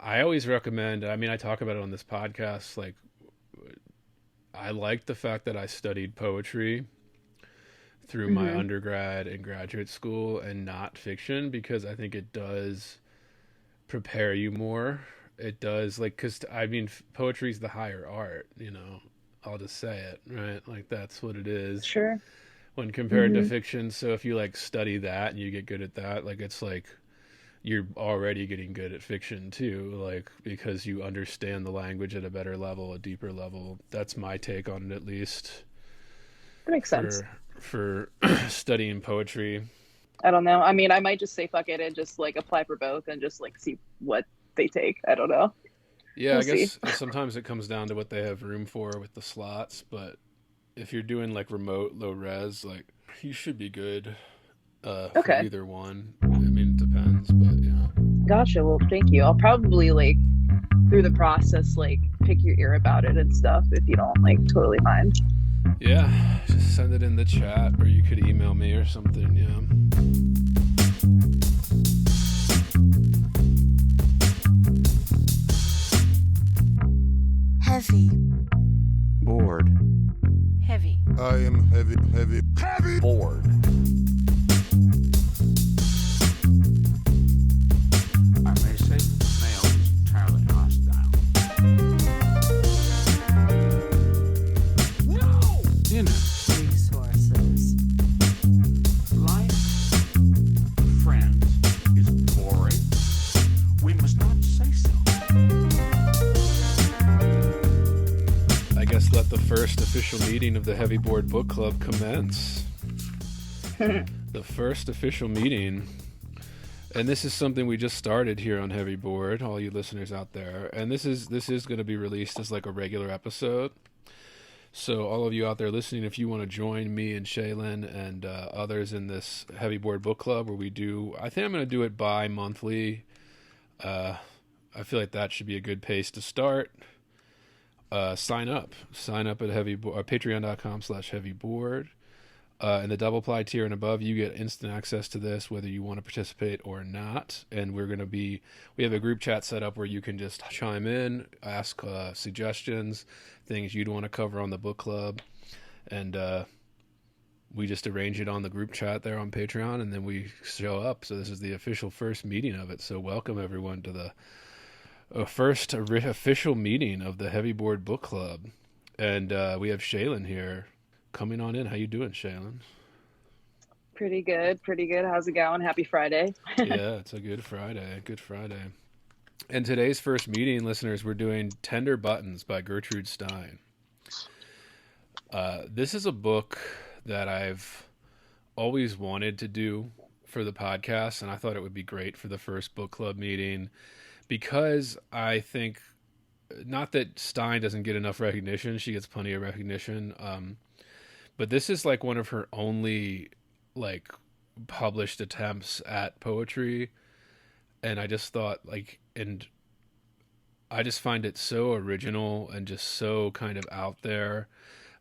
I always recommend, I mean, I talk about it on this podcast, like, I like the fact that I studied poetry through my Hmm. undergrad and graduate school and not fiction because I think it does prepare you more. It does, like, because I mean, poetry's the higher art, you know. I'll just say it, right? Like, that's what it is Sure. when compared to Hmm. fiction. So if you like study that and you get good at that, like, it's like you're already getting good at fiction too, like, because you understand the language at a better level, a deeper level. That's my take on it, at least That makes sense. for studying poetry. I don't know. I mean, I might just say fuck it and just like apply for both and just like see what they take. I don't know. Yeah, We'll I see. guess sometimes it comes down to what they have room for with the slots, but if you're doing like remote low res, like, you should be good for Okay. either one. I mean, it depends, but yeah. Gotcha. Well, thank you. I'll probably like through the process like pick your ear about it and stuff if you don't like totally mind. Yeah, just send it in the chat or you could email me or something, yeah. Heavy. Bored. Heavy. I am heavy, heavy, heavy. Bored. I may say that the male is entirely hostile. No! Resources. Life, friends, is boring. We must not say so. I guess let the first official meeting of the Heavy Board Book Club commence. The first official meeting. And this is something we just started here on Heavy Board, all you listeners out there. And this is going to be released as like a regular episode. So all of you out there listening, if you want to join me and Shaylin and others in this Heavy Board Book Club where we do, I think I'm going to do it bi-monthly. I feel like that should be a good pace to start. Sign up at patreon.com/heavyboard. In the double ply tier and above, you get instant access to this, whether you want to participate or not. And we have a group chat set up where you can just chime in, ask suggestions, things you'd want to cover on the book club. And we just arrange it on the group chat there on Patreon, and then we show up. So this is the official first meeting of it. So welcome everyone to the first official meeting of the Heavy Board Book Club. And we have Shaylin here. Coming on in. How you doing, Shaylin? Pretty good, pretty good. How's it going? Happy Friday. Yeah, it's a good Friday. Good Friday. And today's first meeting, listeners, we're doing Tender Buttons by Gertrude Stein. This is a book that I've always wanted to do for the podcast, and I thought it would be great for the first book club meeting because I think, not that Stein doesn't get enough recognition, she gets plenty of recognition, but this is like one of her only like published attempts at poetry. And I just thought like, and I just find it so original and just so kind of out there,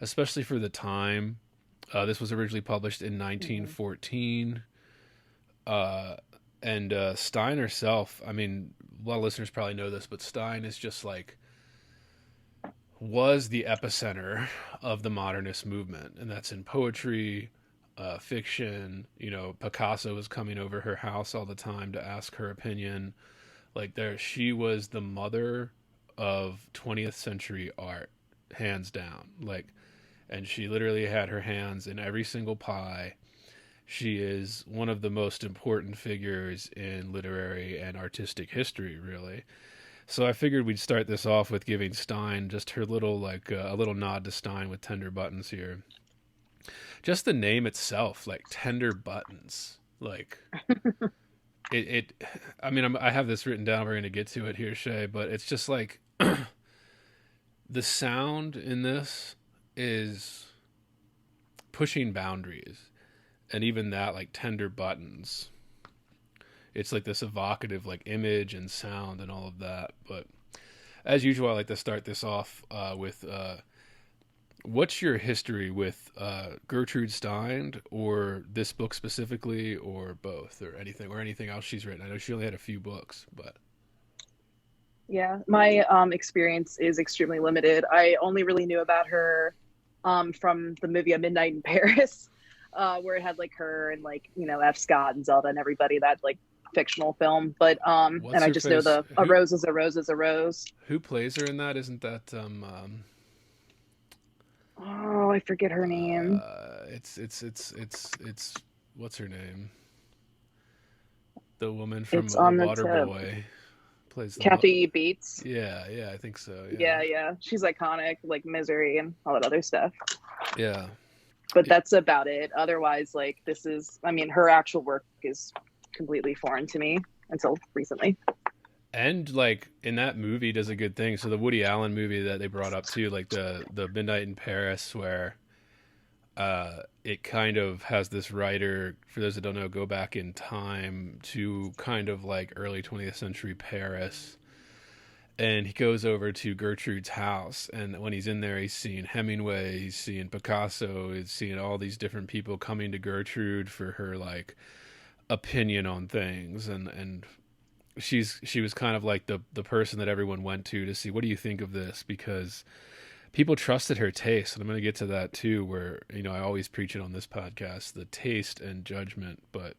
especially for the time. This was originally published in Mhm. 1914. And Stein herself, I mean, a lot of listeners probably know this, but Stein is just like, was the epicenter of the modernist movement, and that's in poetry, fiction. You know, Picasso was coming over her house all the time to ask her opinion. Like, there, she was the mother of 20th century art, hands down. Like, and she literally had her hands in every single pie. She is one of the most important figures in literary and artistic history, really. So I figured we'd start this off with giving Stein just her little, like, a little nod to Stein with Tender Buttons here. Just the name itself, like Tender Buttons, like it I mean, I have this written down. We're gonna get to it here, Shay, but it's just like the sound in this is pushing boundaries, and even that, like Tender Buttons. It's like this evocative, like image and sound and all of that. But as usual, I like to start this off with what's your history with Gertrude Stein, or this book specifically, or both, or anything else she's written? I know she only had a few books, but Yeah, my experience is extremely limited. I only really knew about her from the movie A Midnight in Paris, where it had like her and like, you know, F. Scott and Zelda and everybody, that like fictional film. But and What's I her just know face? the a rose is a rose is a rose. Who plays her in that? Isn't that Oh, I forget her name. it's what's her name? The woman from It's The on the tip. Waterboy plays the Kathy Bates. yeah, I think so. Yeah. Yeah, yeah. She's iconic, like Misery and all that other stuff. Yeah. But that's about it. Otherwise, like this is, I mean, her actual work is completely foreign to me until recently. And like in that movie does a good thing. So the Woody Allen movie that they brought up too, like the Midnight in Paris, where it kind of has this writer, for those that don't know, go back in time to kind of like early 20th century Paris. And he goes over to Gertrude's house, and when he's in there, he's seeing Hemingway, he's seeing Picasso, he's seeing all these different people coming to Gertrude for her like opinion on things, and she was kind of like the person that everyone went to see, what do you think of this, because people trusted her taste. And I'm going to get to that too, where, you know, I always preach it on this podcast, the taste and judgment. But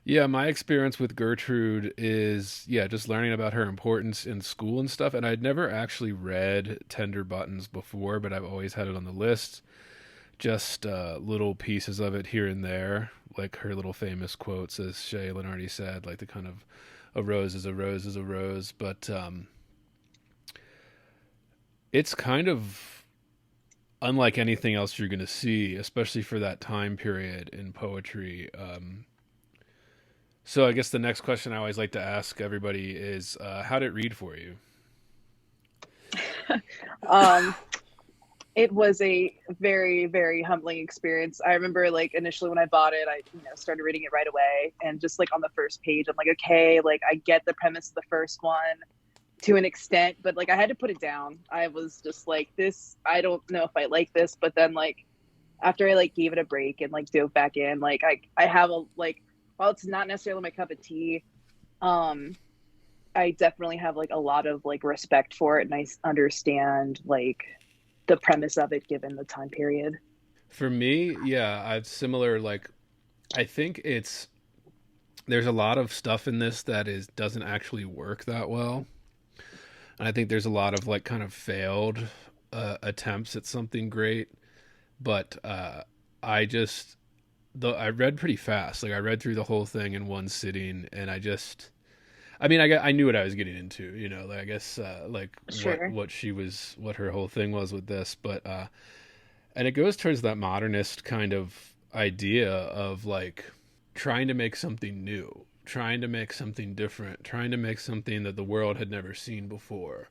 yeah, my experience with Gertrude is, yeah, just learning about her importance in school and stuff. And I'd never actually read Tender Buttons before, but I've always had it on the list. Just little pieces of it here and there, like her little famous quotes, as Shay Lenardi said, like the kind of a rose is a rose is a rose. But it's kind of unlike anything else you're going to see, especially for that time period in poetry. So I guess the next question I always like to ask everybody is, how did it read for you? um, it was a very, very humbling experience. I remember like initially when I bought it, I, you know, started reading it right away. And just like on the first page, I'm like, okay, like I get the premise of the first one to an extent, but like I had to put it down. I was just like, this, I don't know if I like this. But then like after I like gave it a break and like dove back in, like I have a like, while it's not necessarily my cup of tea, I definitely have like a lot of like respect for it, and I understand like the premise of it given the time period. For me, yeah, I've similar, like, I think there's a lot of stuff in this that doesn't actually work that well. And I think there's a lot of like kind of failed attempts at something great. But I read pretty fast. Like I read through the whole thing in one sitting, and I knew what I was getting into, you know, like, I guess, like Sure. what her whole thing was with this, but, and it goes towards that modernist kind of idea of like trying to make something new, trying to make something different, trying to make something that the world had never seen before.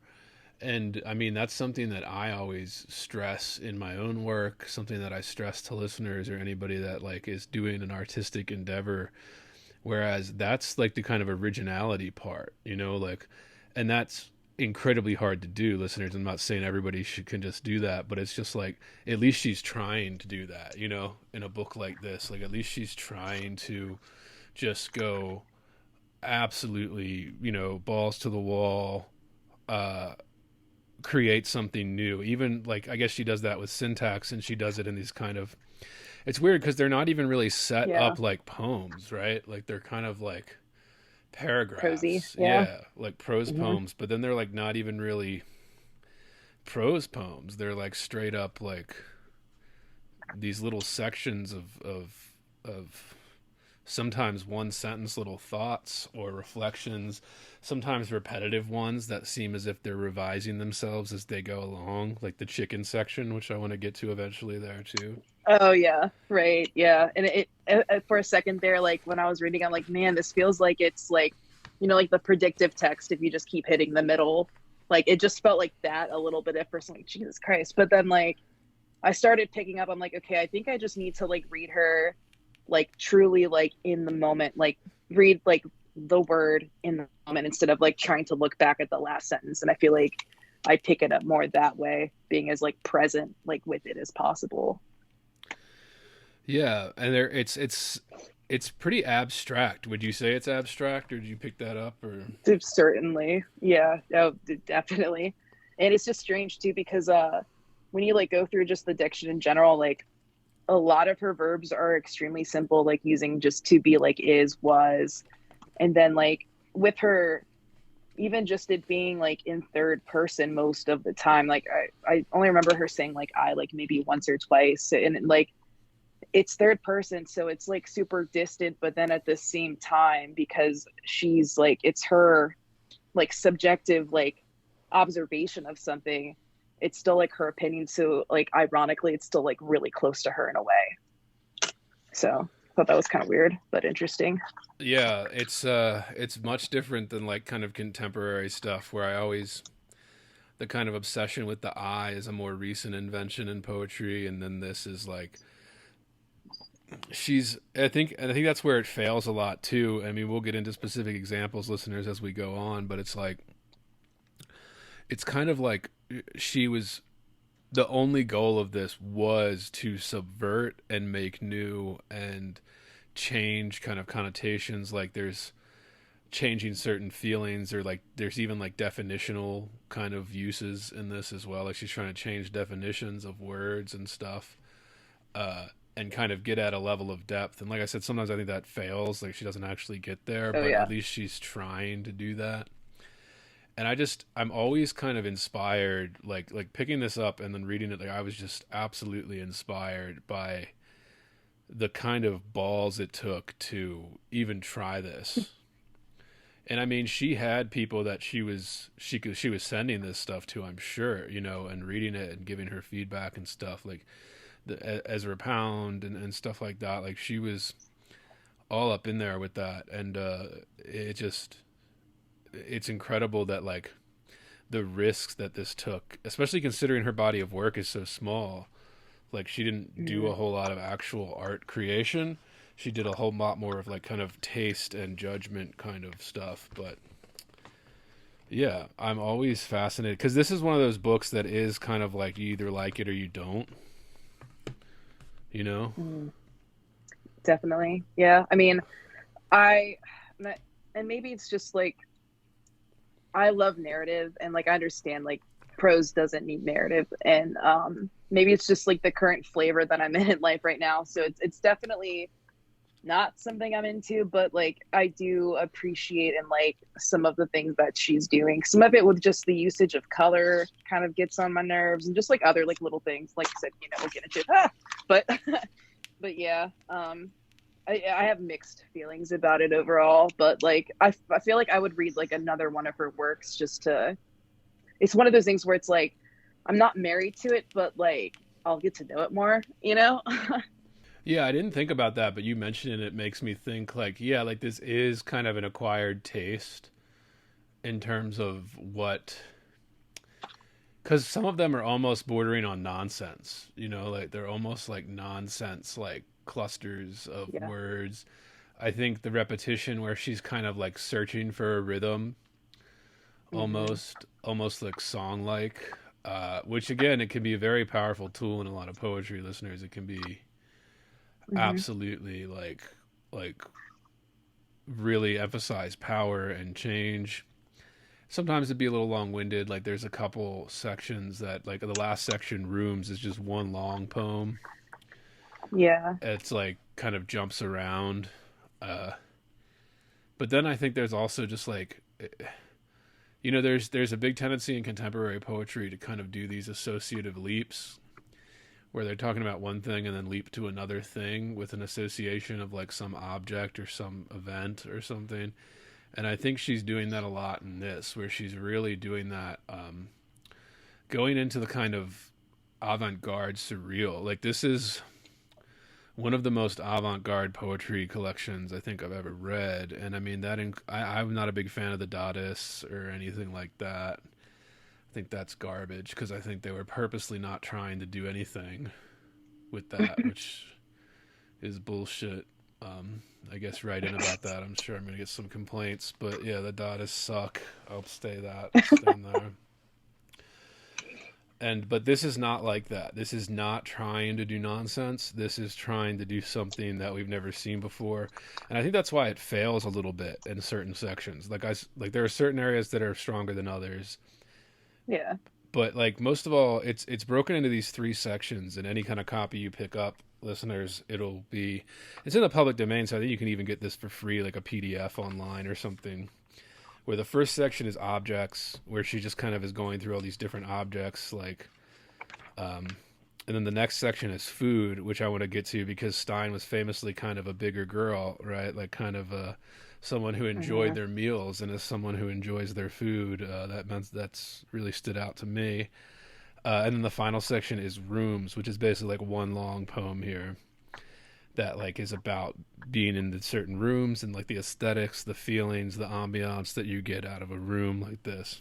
And I mean, that's something that I always stress in my own work, something that I stress to listeners or anybody that like is doing an artistic endeavor. Whereas that's like the kind of originality part, you know, like, and that's incredibly hard to do, listeners. I'm not saying everybody can just do that, but it's just like, at least she's trying to do that, you know, in a book like this. Like, at least she's trying to just go absolutely, you know, balls to the wall, create something new. Even like, I guess she does that with syntax, and she does it in these kind of, it's weird because they're not even really set Yeah. up like poems, right? Like they're kind of like paragraphs. Prosy, yeah. Like prose poems, but then they're like not even really prose poems. They're like straight up like these little sections of sometimes one sentence little thoughts or reflections, sometimes repetitive ones that seem as if they're revising themselves as they go along, like the chicken section, which I want to get to eventually there too. Oh yeah, right, yeah. And it for a second there, like when I was reading, I'm like, man, this feels like it's like, you know, like the predictive text. If you just keep hitting the middle, like it just felt like that a little bit at first. I'm like, Jesus Christ! But then like I started picking up. I'm like, okay, I think I just need to like read her, like truly like in the moment, like read like the word in the moment instead of like trying to look back at the last sentence. And I feel like I pick it up more that way, being as like present like with it as possible. Yeah, and it's it's pretty abstract. Would you say it's abstract, or did you pick that up? Or Certainly. Yeah, no, definitely. And it's just strange too because when you like go through just the diction in general, like a lot of her verbs are extremely simple, like using just to be, like is, was, and then like with her even just it being like in third person most of the time, like I only remember her saying like I like maybe once or twice, and like it's third person, so it's like super distant, but then at the same time because she's like it's her like subjective like observation of something, it's still like her opinion, so like ironically it's still like really close to her in a way. So I thought that was kind of weird but interesting. yeah, it's much different than like kind of contemporary stuff where I always the kind of obsession with the I is a more recent invention in poetry, and then this is like she's I think that's where it fails a lot too. I mean, we'll get into specific examples, listeners, as we go on, but it's like it's kind of like she was the only goal of this was to subvert and make new and change kind of connotations. Like there's changing certain feelings, or like there's even like definitional kind of uses in this as well. Like she's trying to change definitions of words and stuff, and kind of get at a level of depth. And like I said, sometimes I think that fails. Like she doesn't actually get there, Oh but yeah. at least she's trying to do that. And I'm always kind of inspired, like picking this up and then reading it. Like I was just absolutely inspired by the kind of balls it took to even try this. And I mean, she had people that she was sending this stuff to, I'm sure, and reading it and giving her feedback and stuff, like Ezra Pound and stuff like that. Like she was all up in there with that, and it's incredible that like the risks that this took, especially considering her body of work is so small. Like she didn't do a whole lot of actual art creation. She did a whole lot more of like kind of taste and judgment kind of stuff. But yeah, I'm always fascinated because this is one of those books that is kind of like you either like it or you don't. Definitely. Yeah. I mean, I and maybe it's just like I love narrative, and like I understand like prose doesn't need narrative, and maybe it's just like the current flavor that I'm in life right now. So it's definitely not something I'm into, but like I do appreciate and like some of the things that she's doing. Some of it with just the usage of color kind of gets on my nerves, and just like other like little things. Like I said, we'll get into it. But but yeah, I have mixed feelings about it overall, but like I feel like I would read like another one of her works just to. It's one of those things where it's like I'm not married to it, but like I'll get to know it more, Yeah, I didn't think about that, but you mentioning it makes me think like, yeah, like this is kind of an acquired taste in terms of what, because some of them are almost bordering on nonsense, like they're almost like nonsense, like clusters of Yeah. words. I think the repetition where she's kind of like searching for a rhythm, almost like song like, which again, it can be a very powerful tool in a lot of poetry, listeners. It can be absolutely like really emphasize power and change. Sometimes it'd be a little long-winded. Like there's a couple sections that like the last section, Rooms, is just one long poem. Yeah. It's like kind of jumps around, but then I think there's also just like there's a big tendency in contemporary poetry to kind of do these associative leaps where they're talking about one thing and then leap to another thing with an association of like some object or some event or something. And I think she's doing that a lot in this, where she's really doing that, going into the kind of avant-garde surreal. Like this is one of the most avant-garde poetry collections I think I've ever read. And I mean, I'm not a big fan of the Dadists or anything like that. I think that's garbage because I think they were purposely not trying to do anything with that, which is bullshit. I guess write in about that. I'm sure I'm going to get some complaints, but yeah, the Dadists suck. I'll stay there. But this is not like that. This is not trying to do nonsense. This is trying to do something that we've never seen before, and I think that's why it fails a little bit in certain sections. Like there are certain areas that are stronger than others, Yeah. but like most of all, it's broken into these three sections. And any kind of copy you pick up, listeners, it's in the public domain, so I think you can even get this for free, like a PDF online or something. Where the first section is objects, where she just kind of is going through all these different objects, and then the next section is food, which I want to get to because Stein was famously kind of a bigger girl, right? Like kind of someone who enjoyed their meals, and as someone who enjoys their food, that's really stood out to me. And then the final section is rooms, which is basically like one long poem here that like is about being in the certain rooms and like the aesthetics, the feelings, the ambiance that you get out of a room like this.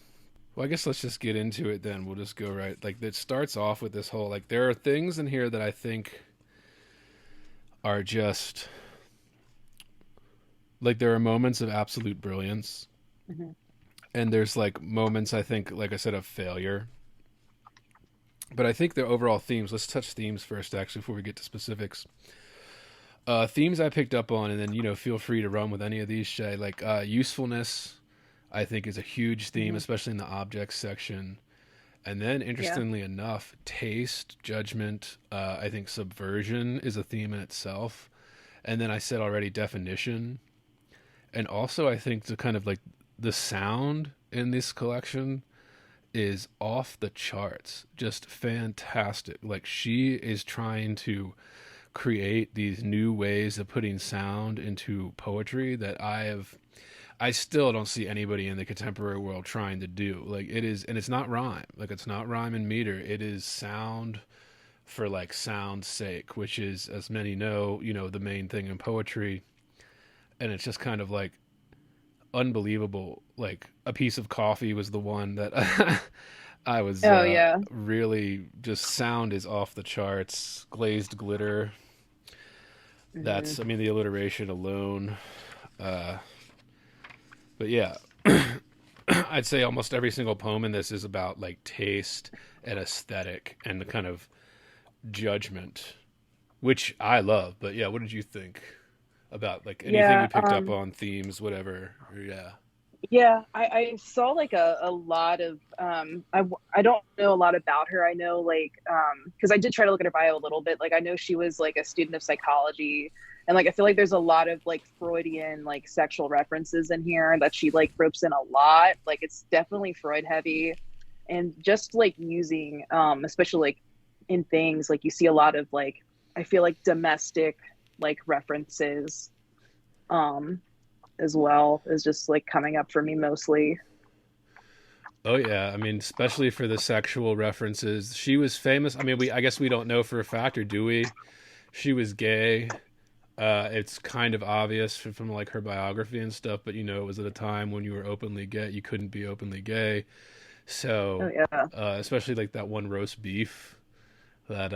Well, I guess let's just get into it then. We'll just go right. Like it starts off with this whole like there are things in here that I think are just like there are moments of absolute brilliance. Mm-hmm. And there's like moments I think like I said of failure. But I think the overall themes, let's touch themes first actually before we get to specifics. Themes I picked up on, and then feel free to run with any of these, Shay. Like usefulness, I think is a huge theme, especially in the objects section. And then, interestingly enough, taste, judgment, I think subversion is a theme in itself. And then I said already definition, and also I think the kind of like the sound in this collection is off the charts, just fantastic. Like she is trying to create these new ways of putting sound into poetry that I still don't see anybody in the contemporary world trying to do. Like it is, and it's not rhyme. Like it's not rhyme and meter. It is sound for like sound's sake, which is, as many know, the main thing in poetry. And it's just kind of like unbelievable. Like A Piece of Coffee was the one that I was really just sound is off the charts. Glazed Glitter. That's, I mean, the alliteration alone. But yeah, I'd say almost every single poem in this is about like taste and aesthetic and the kind of judgment, which I love. But yeah, what did you think about like anything you picked up on, themes, whatever? I saw like a lot of I don't know a lot about her. I know like because I did try to look at her bio a little bit. Like I know she was like a student of psychology, and like I feel like there's a lot of like Freudian like sexual references in here that she like ropes in a lot. Like it's definitely Freud heavy, and just like using especially like in things like you see a lot of like I feel like domestic like references as well is just like coming up for me mostly. Oh yeah, I mean, especially for the sexual references. She was famous. I mean, I guess we don't know for a fact, or do we? She was gay. It's kind of obvious from like her biography and stuff, but it was at a time when you were openly gay, you couldn't be openly gay. So, especially like that one roast beef that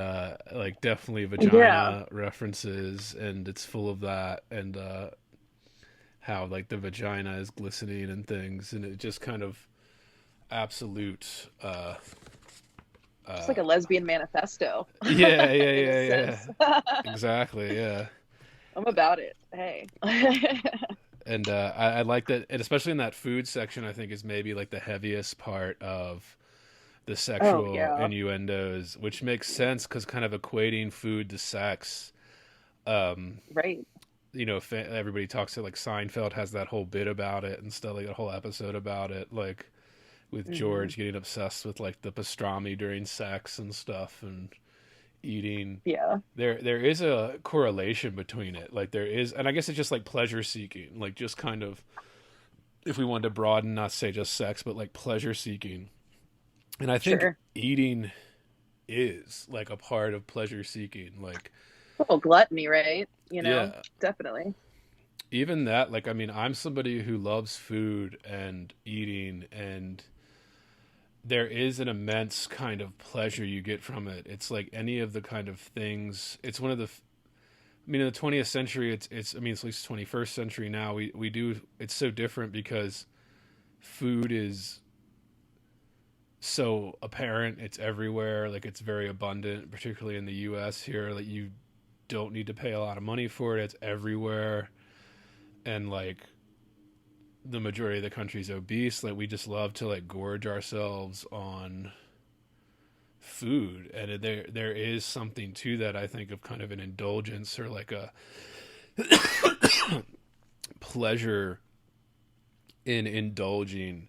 like definitely vagina references, and it's full of that, and how like the vagina is glistening and things, and it just kind of absolute it's like a lesbian manifesto. Yeah. Exactly, yeah. I'm about it. Hey. And I like that, and especially in that food section, I think is maybe like the heaviest part of the sexual innuendos, which makes sense because kind of equating food to sex. Right. Everybody talks to like Seinfeld has that whole bit about it and stuff, like a whole episode about it, like with George getting obsessed with like the pastrami during sex and stuff and eating. Yeah. There is a correlation between it. Like there is, and I guess it's just like pleasure seeking, like just kind of, if we wanted to broaden, not say just sex, but like pleasure seeking. And I think eating is like a part of pleasure seeking, like gluttony, right? Definitely. Even that, like, I mean, I'm somebody who loves food and eating, and there is an immense kind of pleasure you get from it. It's like any of the kind of things. It's one of the, I mean, in the 20th century, it's I mean, it's at least 21st century now. We do, it's so different because food is so apparent. It's everywhere. Like it's very abundant, particularly in the U.S. here. Like you don't need to pay a lot of money for it. It's everywhere, and like the majority of the country's obese. Like we just love to like gorge ourselves on food, and there is something to that. I think of kind of an indulgence or like a pleasure in indulging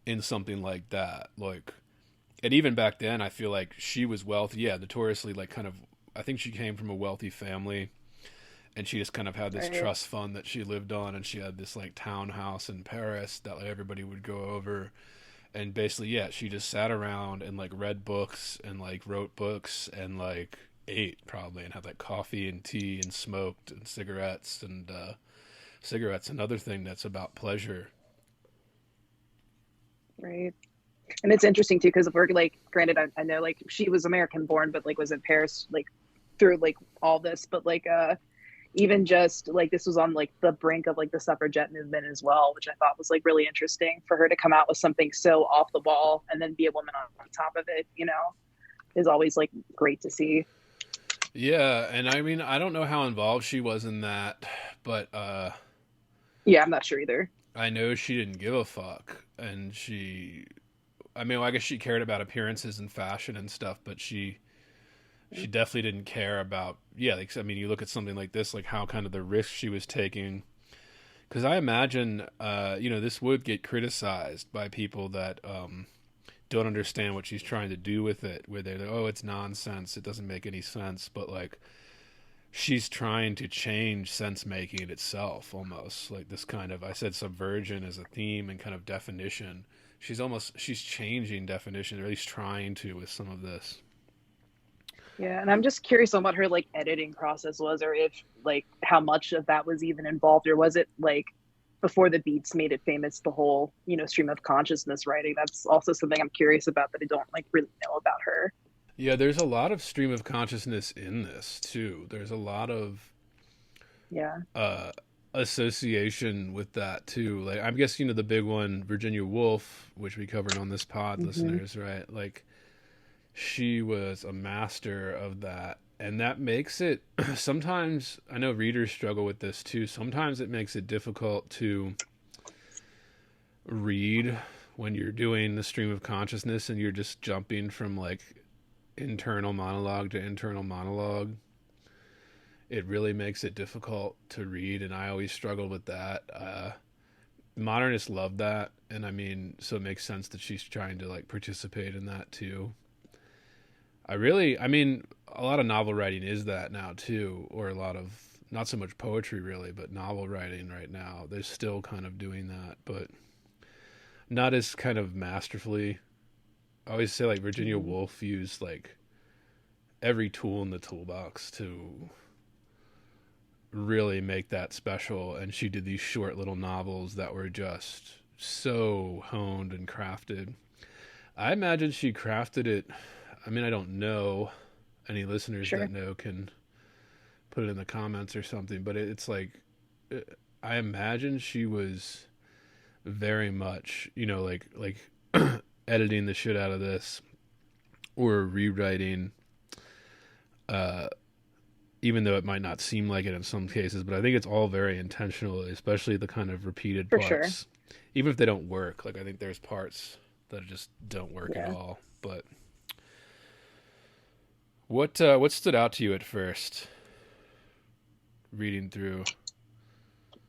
in something like that. Like, and even back then, I feel like she was wealthy. Yeah, notoriously, like, kind of. I think she came from a wealthy family, and she just kind of had this Right. trust fund that she lived on, and she had this like townhouse in Paris that like everybody would go over. And basically, yeah, she just sat around and like read books and like wrote books and like ate probably and had like coffee and tea and smoked and cigarettes and cigarettes another thing that's about pleasure. Right. And it's interesting too, because if we're like, granted, I know like she was American born, but like was in Paris like through like all this, but like even just like this was on like the brink of like the suffragette movement as well, which I thought was like really interesting for her to come out with something so off the wall and then be a woman on top of it, you know, is always like great to see. Yeah, and I mean I don't know how involved she was in that, but Yeah, I'm not sure either. I know she didn't give a fuck, and I mean, well, I guess she cared about appearances and fashion and stuff, but she definitely didn't care about, yeah, like, I mean, you look at something like this, like how kind of the risk she was taking, because I imagine, this would get criticized by people that don't understand what she's trying to do with it, where they're like, oh, it's nonsense, it doesn't make any sense, but like, she's trying to change sense making itself almost, like this kind of, I said subversion as a theme and kind of definition. She's changing definition, or at least trying to, with some of this. Yeah, and I'm just curious on what her like editing process was, or if like how much of that was even involved, or was it like before the beats made it famous, the whole stream of consciousness writing? That's also something I'm curious about that I don't like really know about her. Yeah, there's a lot of stream of consciousness in this too. There's a lot of Yeah. uh association with that too. Like I'm guessing, the big one, Virginia Woolf, which we covered on this pod, Hmm. listeners, right? Like she was a master of that. And that makes it sometimes, I know readers struggle with this too. Sometimes it makes it difficult to read when you're doing the stream of consciousness and you're just jumping from like internal monologue to internal monologue. It really makes it difficult to read, and I always struggled with that. Modernists love that, and I mean, so it makes sense that she's trying to like participate in that too. I mean, a lot of novel writing is that now too, or a lot of, not so much poetry really, but novel writing right now. They're still kind of doing that, but not as kind of masterfully. I always say like Virginia Hmm. Woolf used like every tool in the toolbox to really make that special, and she did these short little novels that were just so honed and crafted. I imagine she crafted it. I mean, I don't know. Any listeners that Sure. know can put it in the comments or something, but it's like, I imagine she was very much, like editing the shit out of this or rewriting, uh even though it might not seem like it in some cases, but I think it's all very intentional, especially the kind of repeated For sure. parts. Even if they don't work, like I think there's parts that just don't work at Yeah. all. But what stood out to you at first reading through?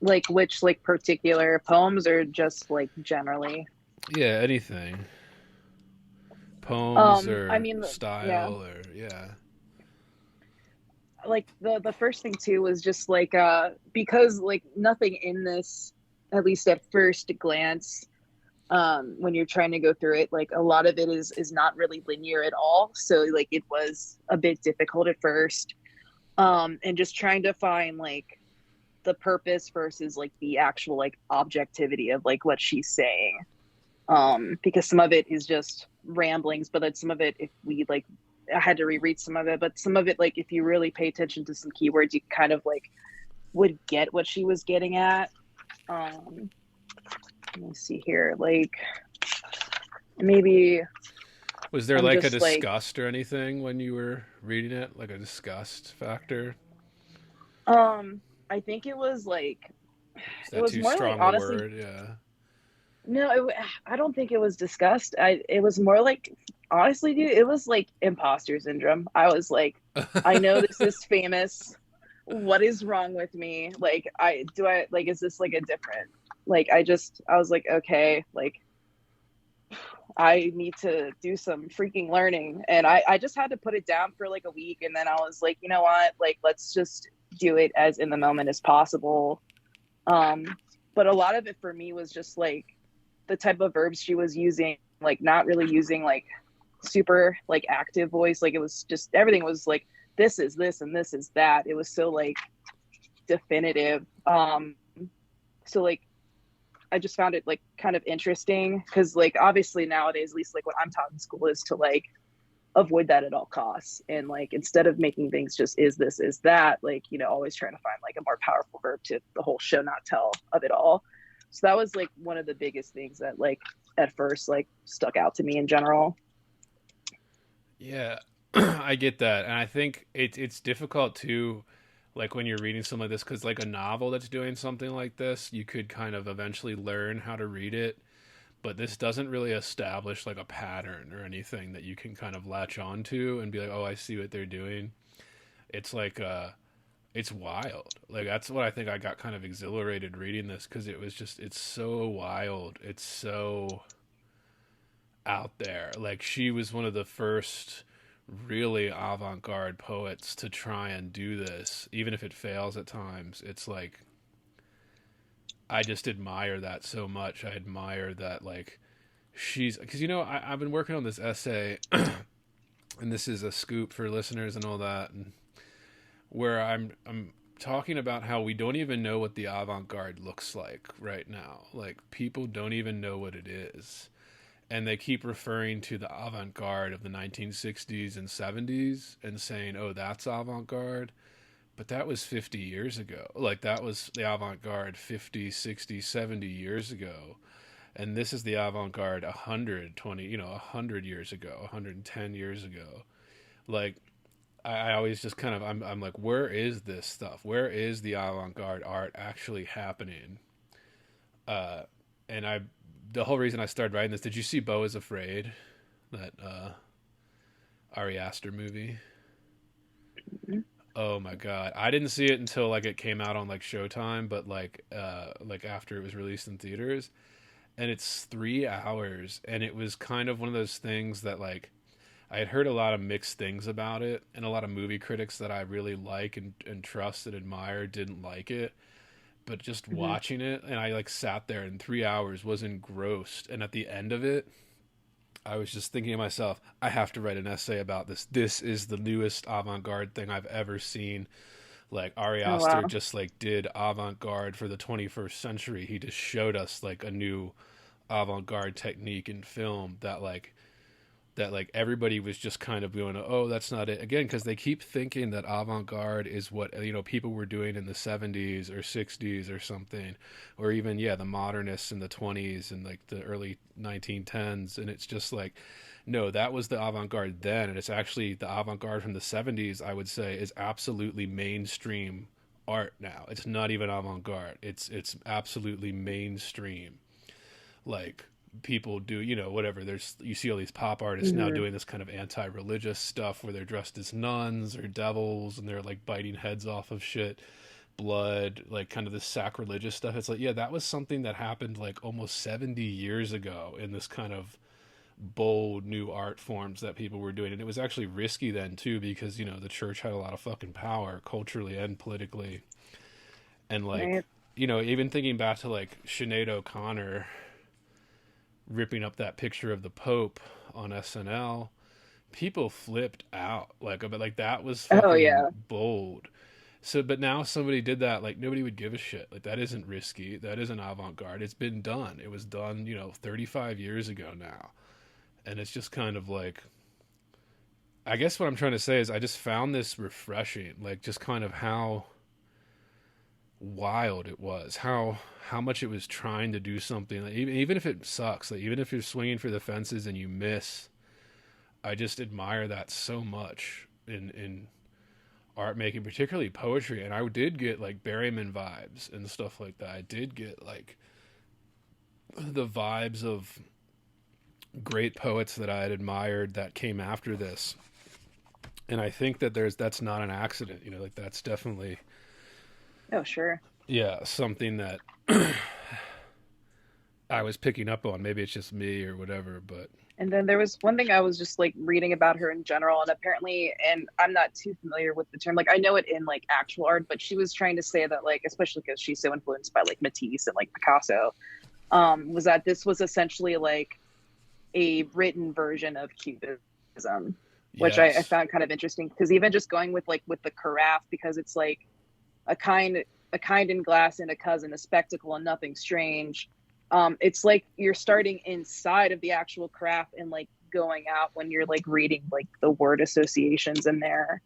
Like which like particular poems, or just like generally? Yeah, anything. Poems I or mean, yeah, style or yeah. like the first thing too was just like because like nothing in this, at least at first glance, when you're trying to go through it, like a lot of it is not really linear at all, so like it was a bit difficult at first, and just trying to find like the purpose versus like the actual like objectivity of like what she's saying, because some of it is just ramblings, but then some of it, if we like, I had to reread some of it, but some of it, like if you really pay attention to some keywords, you kind of like would get what she was getting at. Let me see here, like maybe Was there I'm like a just like, disgust or anything when you were reading it? Like a disgust factor? I think it was like, Is it that was too more like, strong a honestly, word? Yeah. no, I don't think it was disgust. It was more like, honestly, dude, it was like imposter syndrome. I was like, I know this is famous. What is wrong with me? Like, like, is this like a different, like, I was like, okay, like, I need to do some freaking learning. And I just had to put it down for like a week. And then I was like, you know what? Like, let's just do it as in the moment as possible. Um, but a lot of it for me was just like the type of verbs she was using, like not really using like super like active voice. Like it was just everything was like, this is this and this is that. It was so like definitive. So like I just found it like kind of interesting because like obviously nowadays, at least like what I'm taught in school is to like avoid that at all costs. And like instead of making things just is this, is that, like, you know, always trying to find like a more powerful verb to the whole show, not tell of it all. So that was like one of the biggest things that like at first like stuck out to me in general. Yeah, I get that, and I think it's difficult too, like when you're reading something like this, because like a novel that's doing something like this, you could kind of eventually learn how to read it, but this doesn't really establish like a pattern or anything that you can kind of latch onto and be like, oh, I see what they're doing. It's like it's wild. Like that's what I think I got kind of exhilarated reading this because it was just it's so wild. It's so out there. Like she was one of the first really avant-garde poets to try and do this, even if it fails at times. It's like I just admire that so much. I admire that like she's because you know I've been working on this essay, and this is a scoop for listeners and all that, and where I'm talking about how we don't even know what the avant-garde looks like right now. Like people don't even know what it is, and they keep referring to the avant-garde of the 1960s and 70s and saying, "Oh, that's avant-garde." But that was 50 years ago. Like that was the avant-garde 50, 60, 70 years ago. And this is the avant-garde 120, 100 years ago, 110 years ago. Like I always just kind of I'm like, where is this stuff? Where is the avant-garde art actually happening? Uh and I the whole reason I started writing this, did you see Beau is Afraid? That Ari Aster movie? Oh my god. I didn't see it until like it came out on like Showtime, but like after it was released in theaters. And it's 3 hours, and it was kind of one of those things that like I had heard a lot of mixed things about it, and a lot of movie critics that I really like and trust and admire didn't like it. But just Mm-hmm. watching it, and I like sat there in 3 hours, was engrossed, and at the end of it, I was just thinking to myself, I have to write an essay about this. This is the newest avant-garde thing I've ever seen. Like Ari Oh Aster wow. just like did avant-garde for the 21st century. He just showed us like a new avant-garde technique in film that everybody was just kind of going, oh, that's not it again, because they keep thinking that avant-garde is what people were doing in the 70s or 60s or something, or even the modernists in the 20s and like the early 1910s, and it's just like, no, that was the avant-garde then, and it's actually the avant-garde from the 70s, I would say, is absolutely mainstream art now. It's not even avant-garde, it's absolutely mainstream. Like people do, whatever. There's you see all these pop artists now Mm-hmm. doing this kind of anti-religious stuff where they're dressed as nuns or devils and they're like biting heads off of shit, blood, like kind of this sacrilegious stuff. It's like, yeah, that was something that happened like almost 70 years ago in this kind of bold new art forms that people were doing. And it was actually risky then too, because the church had a lot of fucking power culturally and politically. And like, Right. even thinking back to like Sinead O'Connor ripping up that picture of the Pope on SNL, people flipped out. Like that was Oh fucking yeah. bold. So, but now somebody did that, like nobody would give a shit. Like that isn't risky. That isn't avant-garde. It's been done. It was done, 35 years ago now. And it's just kind of like, I guess what I'm trying to say is I just found this refreshing, like just kind of how wild it was, how much it was trying to do something, like, even if it sucks, like even if you're swinging for the fences and you miss. I just admire that so much in art making, particularly poetry. And I did get like Berryman vibes and stuff like that. I did get like the vibes of great poets that I had admired that came after this. And I think that that's not an accident, you know, like that's definitely, Oh, sure. yeah, something that I was picking up on. Maybe it's just me or whatever, but And then there was one thing I was just like reading about her in general, and apparently, and I'm not too familiar with the term, like I know it in like actual art, but she was trying to say that like, especially because she's so influenced by like Matisse and like Picasso, was that this was essentially like a written version of Cubism, which I yes. found kind of interesting because even just going with like with the carafe, because it's like a kind a kind in glass and a cousin, a spectacle and nothing strange. It's like you're starting inside of the actual craft and like going out when you're like reading like the word associations in there,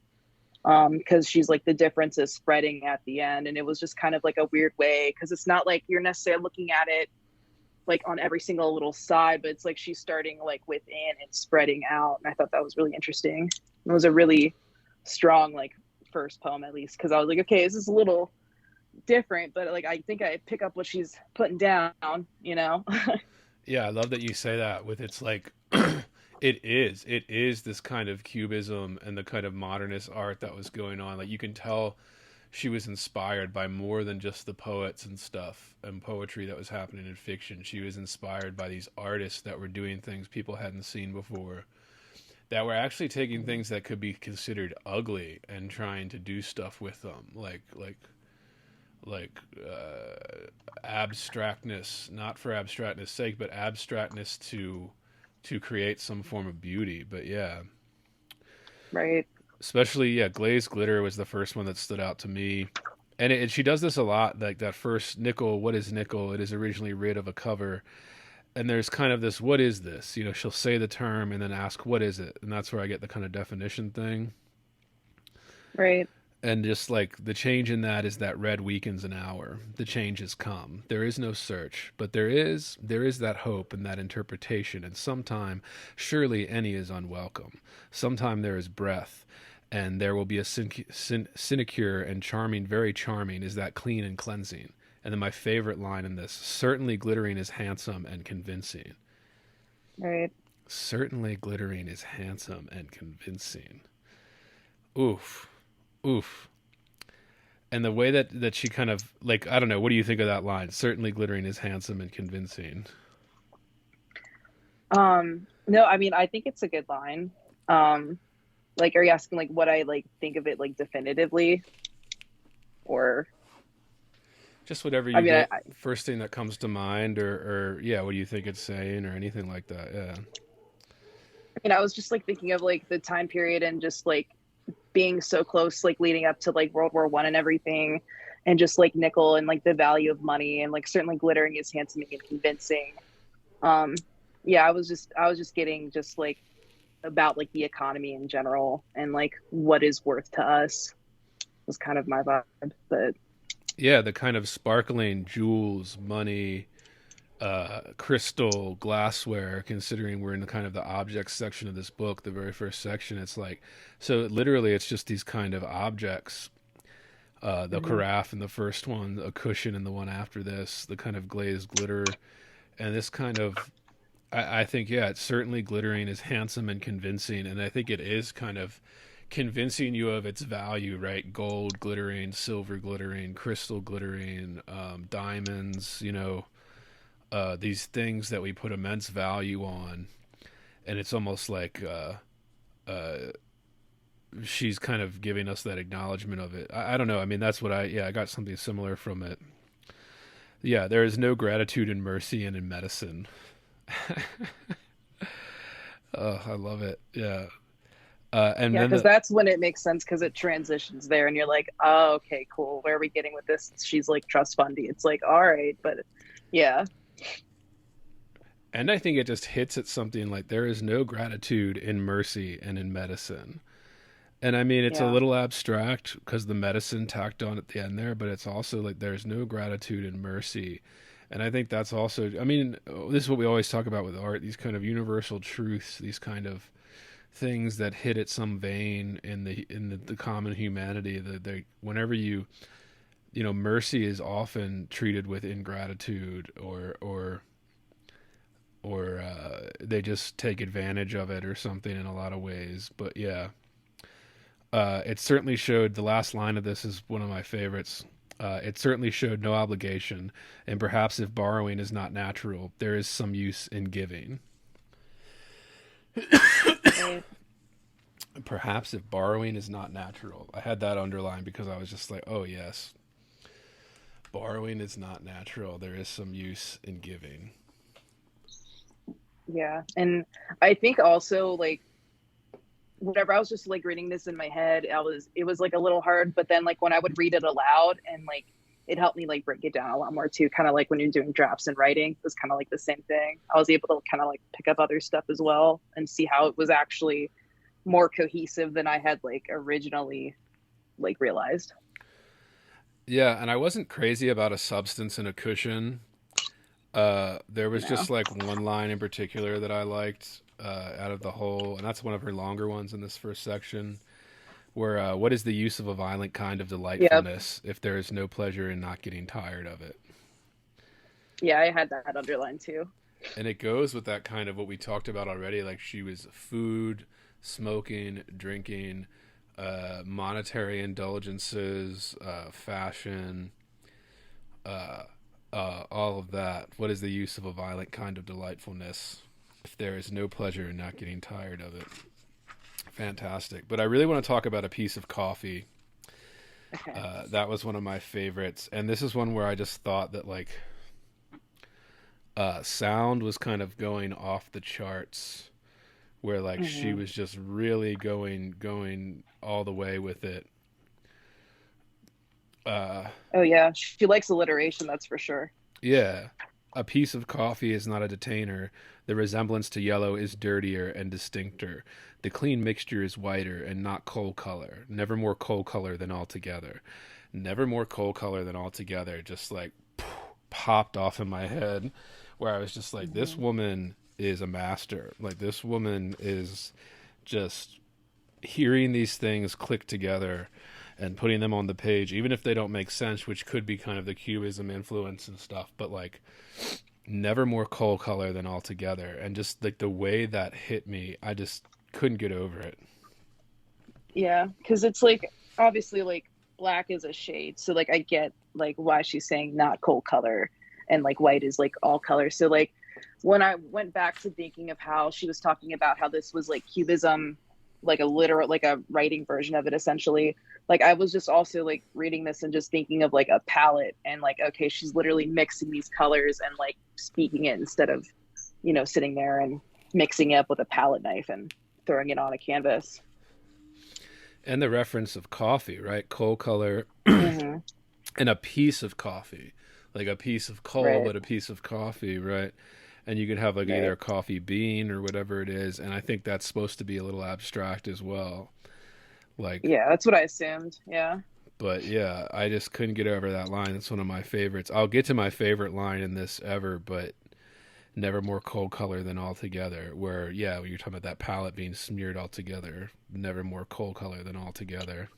because she's like the difference is spreading at the end, and it was just kind of like a weird way because it's not like you're necessarily looking at it like on every single little side, but it's like she's starting like within and spreading out, and I thought that was really interesting. It was a really strong like first poem, at least, because I was like, okay, this is a little different, but like I think I pick up what she's putting down, you know. Yeah, I love that you say that with it's like it is this kind of cubism and the kind of modernist art that was going on. Like you can tell she was inspired by more than just the poets and stuff and poetry that was happening in fiction. She was inspired by these artists that were doing things people hadn't seen before, that were actually taking things that could be considered ugly and trying to do stuff with them, like abstractness, not for abstractness sake, but abstractness to create some form of beauty. But yeah, Right. especially yeah, glazed glitter was the first one that stood out to me. And she does this a lot, like that first nickel. What is nickel? It is originally rid of a cover, and there's kind of this. What is this? You know, she'll say the term and then ask, "What is it?" And that's where I get the kind of definition thing. Right. And just like the change in that is that red weakens an hour. The change has come. There is no search, but there is that hope and that interpretation. And sometime, surely any is unwelcome. Sometime there is breath, and there will be a sinecure and charming, very charming, is that clean and cleansing. And then my favorite line in this: certainly glittering is handsome and convincing. Right. Certainly glittering is handsome and convincing. Oof. Oof. And the way that she kind of like, I don't know, what do you think of that line? Certainly glittering is handsome and convincing. No, I mean I think it's a good line. Like are you asking like what I like think of it like definitively, or Just whatever I you mean get, first thing that comes to mind, or yeah, what do you think it's saying, or anything like that? Yeah. I was just like thinking of like the time period and just like being so close, like leading up to like World War I and everything, and just like nickel and like the value of money, and like certainly glittering is handsome and convincing. Um, yeah, I was just getting just like about like the economy in general and like what is worth to us was kind of my vibe. But Yeah, the kind of sparkling jewels, money, crystal, glassware, considering we're in the kind of the objects section of this book, the very first section, it's like, so literally it's just these kind of objects, the mhm, carafe in the first one, a cushion in the one after this, the kind of glazed glitter, and this kind of, I think, yeah, it's certainly glittering is handsome and convincing, and I think it is kind of convincing you of its value, right? Gold glittering, silver glittering, crystal glittering, diamonds, you know, these things that we put immense value on, and it's almost like uh, she's kind of giving us that acknowledgement of it. I don't know. I mean, that's what I got something similar from it. Yeah, there is no gratitude in mercy and in medicine. Oh, I love it. Yeah. And yeah, then because the, that's when it makes sense because it transitions there, and you're like, oh, okay, cool. Where are we getting with this? She's like trust fundy. It's like, all right, but yeah, and I think it just hits at something like there is no gratitude in mercy and in medicine. And I mean, it's a Yeah. little abstract because the medicine tacked on at the end there, but it's also like there's no gratitude and mercy. And I think that's also, I mean, this is what we always talk about with art, these kind of universal truths, these kind of things that hit at some vein in the common humanity that they, whenever you know, mercy is often treated with ingratitude or they just take advantage of it or something in a lot of ways. But yeah, it certainly showed. The last line of this is one of my favorites. It certainly showed no obligation, and perhaps if borrowing is not natural, there is some use in giving. Right. Perhaps if borrowing is not natural. I had that underlined because I was just like, oh yes, borrowing is not natural. There is some use in giving. Yeah. And I think also like whenever I was just like reading this in my head, it was like a little hard, but then like when I would read it aloud and like it helped me like break it down a lot more too. Kind of like when you're doing drafts and writing, it was kind of like the same thing. I was able to kind of like pick up other stuff as well and see how it was actually more cohesive than I had like originally like realized. Yeah, and I wasn't crazy about a substance and a cushion. There was No. just like one line in particular that I liked out of the whole, and that's one of her longer ones in this first section, where what is the use of a violent kind of Yep. delightfulness if there is no pleasure in not getting tired of it? Yeah, I had that underlined too. And it goes with that kind of what we talked about already, like she was food, smoking, drinking, monetary indulgences, fashion, uh, all of that. What is the use of a violent kind of delightfulness if there is no pleasure in not getting tired of it? Fantastic. But I really want to talk about a piece of coffee. Okay. That was one of my favorites. And this is one where I just thought that, like, sound was kind of going off the charts, where, like, she Hmm. was just really going all the way with it. Uh, Oh yeah, she likes alliteration, that's for sure. Yeah. A piece of coffee is not a detainer. The resemblance to yellow is dirtier and distincter. The clean mixture is whiter and not coal color. Never more coal color than altogether. Never more coal color than altogether. Just like popped off in my head, where I was just like, this Hmm. woman is a master. Like, this woman is just hearing these things click together and putting them on the page, even if they don't make sense, which could be kind of the cubism influence and stuff, but like never more coal color than altogether. And just like the way that hit me, I just couldn't get over it. Yeah, because it's like obviously like black is a shade, so like I get like why she's saying not coal color, and like white is like all color. So like when I went back to thinking of how she was talking about how this was like cubism, like a literal like a writing version of it essentially. Like I was just also like reading this and just thinking of like a palette and like okay, she's literally mixing these colors and like speaking it instead of sitting there and mixing it up with a palette knife and throwing it on a canvas. And the reference of coffee, right? Coal color Hmm. and a piece of coffee, like a piece of coal, Right. but a piece of coffee, right? And you could have like either Right. a coffee bean or whatever it is. And I think that's supposed to be a little abstract as well. Like, Yeah, that's what I assumed. Yeah. but yeah, I just couldn't get over that line. It's one of my favorites. I'll get to my favorite line in this ever, but never more coal color than altogether. Where, yeah, when you're talking about that palette being smeared altogether, never more coal color than altogether.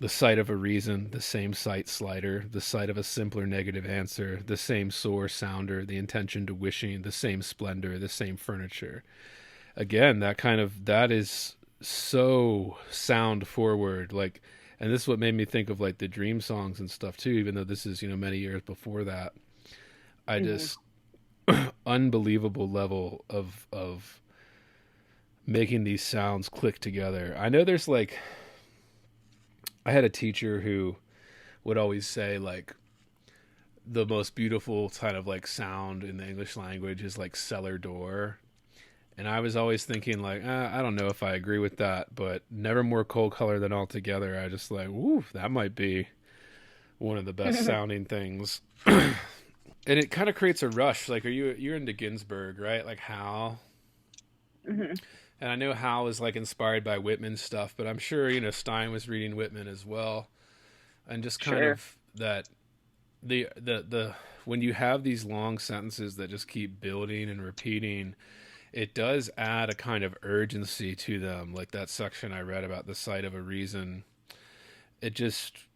The sight of a reason, the same sight slighter, the sight of a simpler negative answer, the same sore sounder, the intention to wishing, the same splendor, the same furniture. Again, that is so sound forward, like, and this is what made me think of like the dream songs and stuff too, even though this is many years before that. I Hmm. just unbelievable level of making these sounds click together. I know there's like, I had a teacher who would always say like the most beautiful kind of like sound in the English language is like cellar door. And I was always thinking like, I don't know if I agree with that, but never more coal color than altogether. I just like, woo, that might be one of the best sounding things. And it kind of creates a rush. Like, you're into Ginsberg, right? Like Hal. Hmm. And I know Hal is like inspired by Whitman stuff, but I'm sure, Stein was reading Whitman as well. And just kind Sure. of that the when you have these long sentences that just keep building and repeating, it does add a kind of urgency to them. Like that section I read about the sight of a reason. It just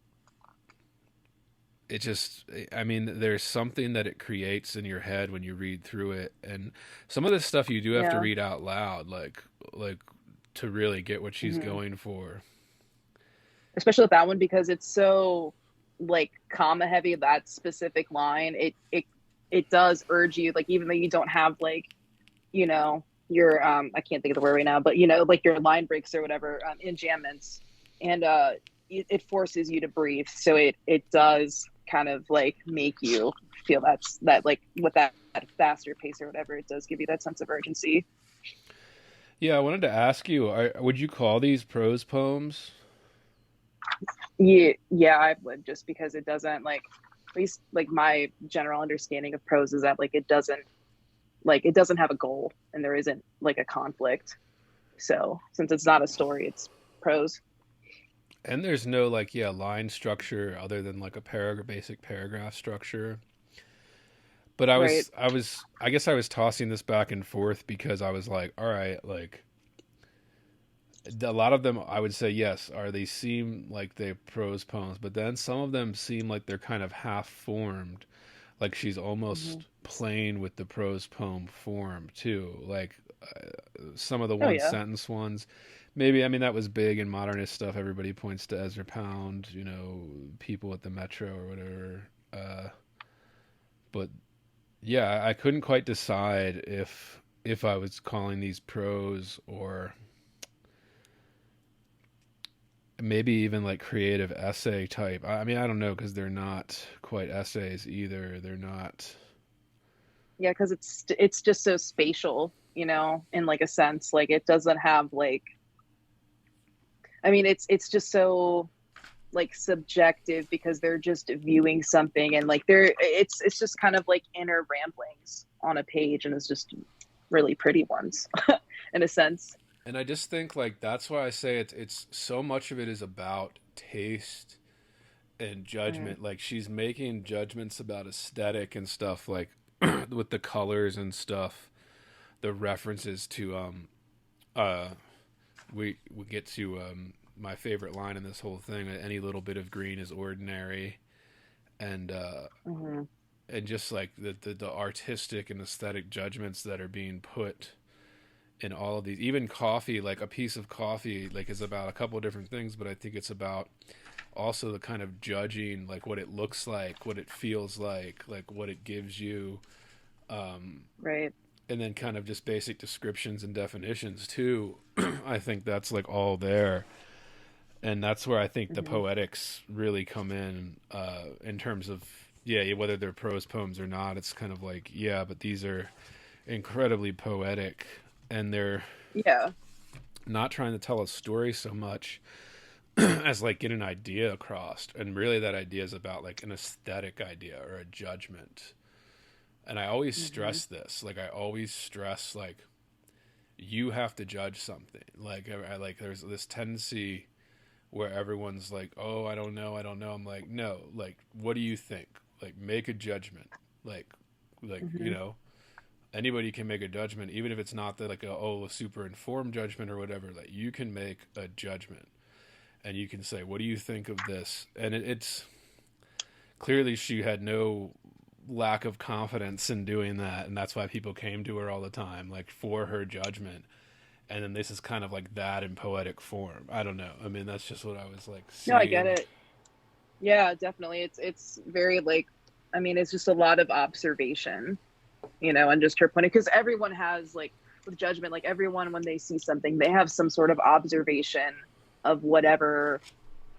I mean, there's something that it creates in your head when you read through it, and some of this stuff you do have to Yeah. read out loud, like to really get what she's Hmm. going for. Especially with that one because it's so like comma heavy. That specific line, it does urge you. Like even though you don't have like your I can't think of the word right now, but like your line breaks or whatever, enjambments, and it forces you to breathe. So it does kind of like make you feel that like with that faster pace or whatever, it does give you that sense of urgency. Yeah, I wanted to ask you, would you call these prose poems? Yeah, yeah, I would, just because it doesn't like, at least like my general understanding of prose is that like it doesn't have a goal and there isn't like a conflict. So since it's not a story, it's prose. And there's no like, yeah, line structure other than like a basic paragraph structure. But Right. I guess I was tossing this back and forth because I was like, all right, like a lot of them I would say yes, they seem like they're prose poems, but then some of them seem like they're kind of half formed, like she's Hmm. almost playing with the prose poem form too. Like some of the Oh one yeah. sentence ones, maybe, I mean, that was big in modernist stuff. Everybody points to Ezra Pound, people at the Metro or whatever. But yeah, I couldn't quite decide if I was calling these prose or maybe even like creative essay type. I mean, I don't know because they're not quite essays either. They're not. Yeah, because it's just so spatial, in like a sense. Like it doesn't have like, I mean, it's just so like subjective because they're just viewing something, and like it's just kind of like inner ramblings on a page, and it's just really pretty ones in a sense. And I just think like that's why I say it's so much of it is about taste and Mm. judgment. Like she's making judgments about aesthetic and stuff, like with the colors and stuff, the references to uh we get to my favorite line in this whole thing, any little bit of green is ordinary, and Hmm. just like the artistic and aesthetic judgments that are being put in all of these. Even coffee, like a piece of coffee, like is about a couple of different things, but I think it's about also the kind of judging, like what it looks like, what it feels like what it gives you, um, Right. and then kind of just basic descriptions and definitions too. I think that's like all there, and that's where I think the Hmm. poetics really come in terms of, yeah, whether they're prose poems or not. It's kind of like, yeah, but these are incredibly poetic, and they're Yeah. not trying to tell a story so much as like get an idea across, and really that idea is about like an aesthetic idea or a judgment. And I always Hmm. stress this, like I always stress like you have to judge something. Like I like there's this tendency where everyone's like, oh, I don't know. I'm like, no, like what do you think? Like make a judgment. like like Hmm. anybody can make a judgment, even if it's not like a super informed judgment or whatever. Like you can make a judgment, and you can say, what do you think of this? And it's clearly she had no lack of confidence in doing that, and that's why people came to her all the time, like for her judgment. And then this is kind of like that in poetic form. I don't know, I mean, that's just what I was like No, I get seeing. it. Yeah, definitely. It's very like, I mean, it's just a lot of observation, and just her point, because everyone has like with judgment, like everyone when they see something, they have some sort of observation of whatever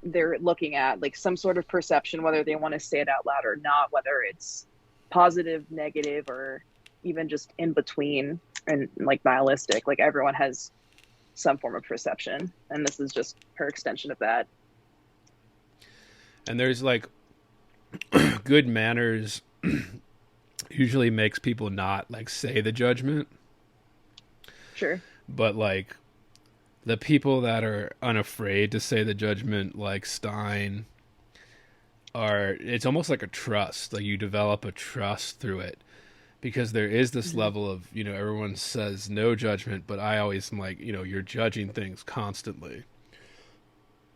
they're looking at, like some sort of perception, whether they want to say it out loud or not, whether it's positive, negative, or even just in between and like nihilistic. Like everyone has some form of perception, and this is just her extension of that. And there's like good manners usually makes people not like say the judgment. Sure. but like the people that are unafraid to say the judgment, like Stein, are, it's almost like a trust. Like you develop a trust through it because there is this level of, you know, everyone says no judgment, but I always am like, you know, you're judging things constantly.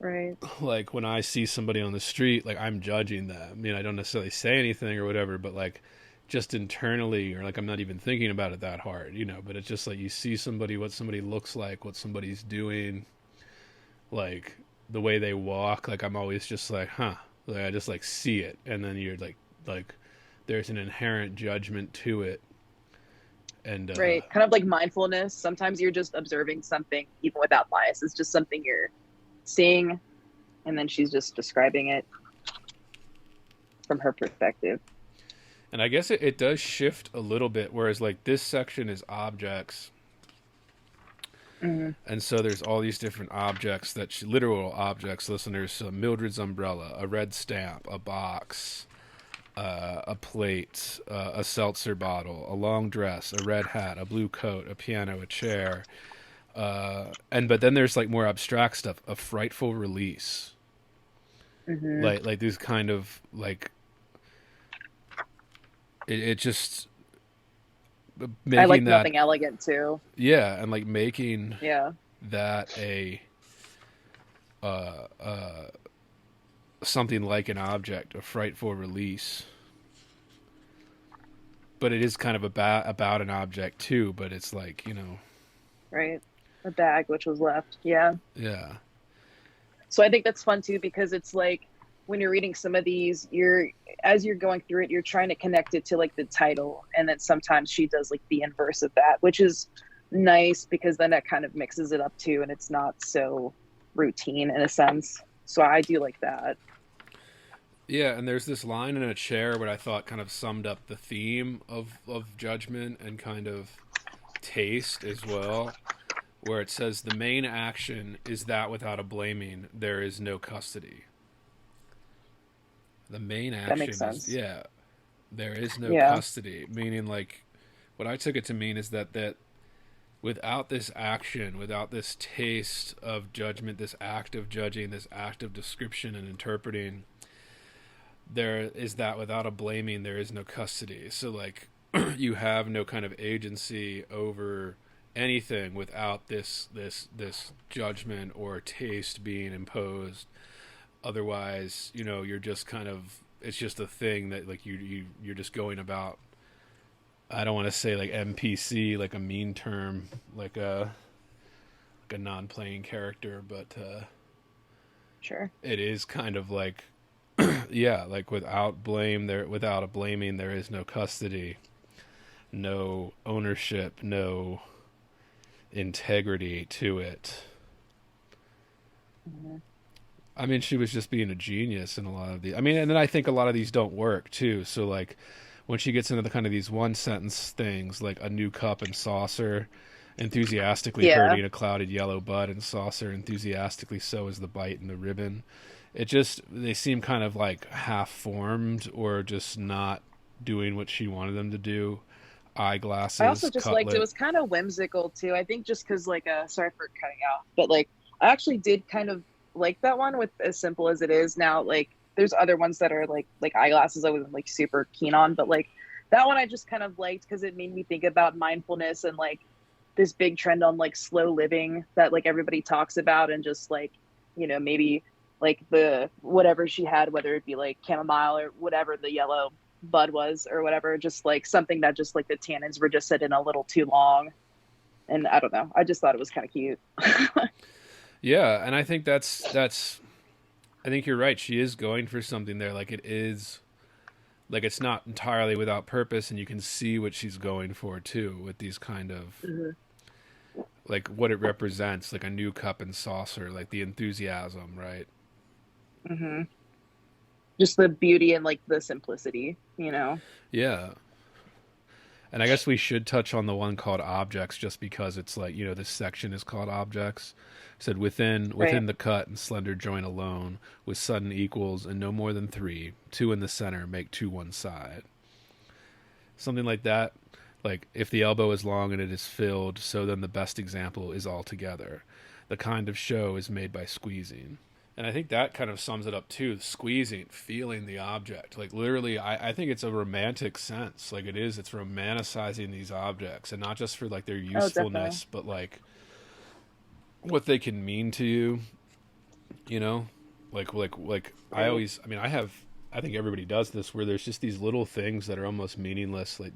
Right. Like when I see somebody on the street, like I'm judging them. I mean, I don't necessarily say anything or whatever, but like just internally, or like I'm not even thinking about it that hard, you know, but it's just like you see somebody, what somebody looks like, what somebody's doing, like the way they walk, like I'm always just like, huh, like I just like see it. And then you're like there's an inherent judgment to it. And Right. Kind of like mindfulness. Sometimes you're just observing something even without bias. It's just something you're seeing, and then she's just describing it from her perspective. and I guess it does shift a little bit, whereas like this section is objects. And so there's all these different objects literal objects. Listen, there's Mildred's umbrella, a red stamp, a box, a plate, a seltzer bottle, a long dress, a red hat, a blue coat, a piano, a chair. But then there's like more abstract stuff, a frightful release. Like these kind of like, it just making I like that, nothing elegant too. yeah, and like making Yeah. that a something like an object, a frightful release. But it is kind of about an object too, but it's like, you know, Right. A bag which was left. Yeah. yeah. So I think that's fun too, because it's like when you're reading some of these, as you're going through it, you're trying to connect it to like the title, and then sometimes she does like the inverse of that, which is nice because then that kind of mixes it up too, and it's not so routine in a sense. So I do like that. Yeah, and there's this line in a chair what I thought kind of summed up the theme of judgment and kind of taste as well, where it says the main action is that without a blaming there is no custody. The main action That makes sense. is, yeah, there is no Yeah. custody, meaning like what I took it to mean is that without this action, without this taste of judgment, this act of judging, this act of description and interpreting, there is that without a blaming there is no custody. So like you have no kind of agency over anything without this judgment or taste being imposed. Otherwise, you know, you're just kind of, it's just a thing that like you're just going about. I don't want to say like NPC, like a mean term, like a non-playing character, but Sure. it is kind of like, yeah, like without a blaming there is no custody, no ownership, no integrity to it. I mean, she was just being a genius in a lot of the. I mean, and then I think a lot of these don't work too. So like, when she gets into the kind of these one sentence things, like a new cup and saucer, enthusiastically hurting a clouded yellow bud and saucer, enthusiastically so is the bite and the ribbon. It just, they seem kind of like half formed or just not doing what she wanted them to do. Eyeglasses. I also just cutlet. liked it was kind of whimsical too. I think just because like sorry for cutting out, but like I actually did kind of like that one with as simple as it is. Now like there's other ones that are like eyeglasses I wasn't like super keen on, but like that one I just kind of liked because it made me think about mindfulness and like this big trend on like slow living that like everybody talks about, and just like, you know, maybe like the whatever she had, whether it be like chamomile or whatever the yellow bud was or whatever, just like something that just like the tannins were just sitting a little too long. And I don't know, I just thought it was kind of cute. Yeah, and I think that's I think you're right. She is going for something there. Like it is, like it's not entirely without purpose, and you can see what she's going for too with these kind of like what it represents, like a new cup and saucer, like the enthusiasm, right? Just the beauty and like the simplicity, you know. Yeah. And I guess we should touch on the one called objects, just because it's like, you know, this section is called objects. It said within Right. the cut and slender joint alone, with sudden equals and no more than 3, 2 in the center make 2 one side. Something like that. Like, if the elbow is long and it is filled, so then the best example is all together. The kind of show is made by squeezing. And I think that kind of sums it up too. Squeezing, feeling the object. Like, literally, I think it's a romantic sense. Like, it's romanticizing these objects. And not just for, like, their Oh, definitely. usefulness, but, like, what they can mean to you, you know? Like Right. I think everybody does this, where there's just these little things that are almost meaningless, like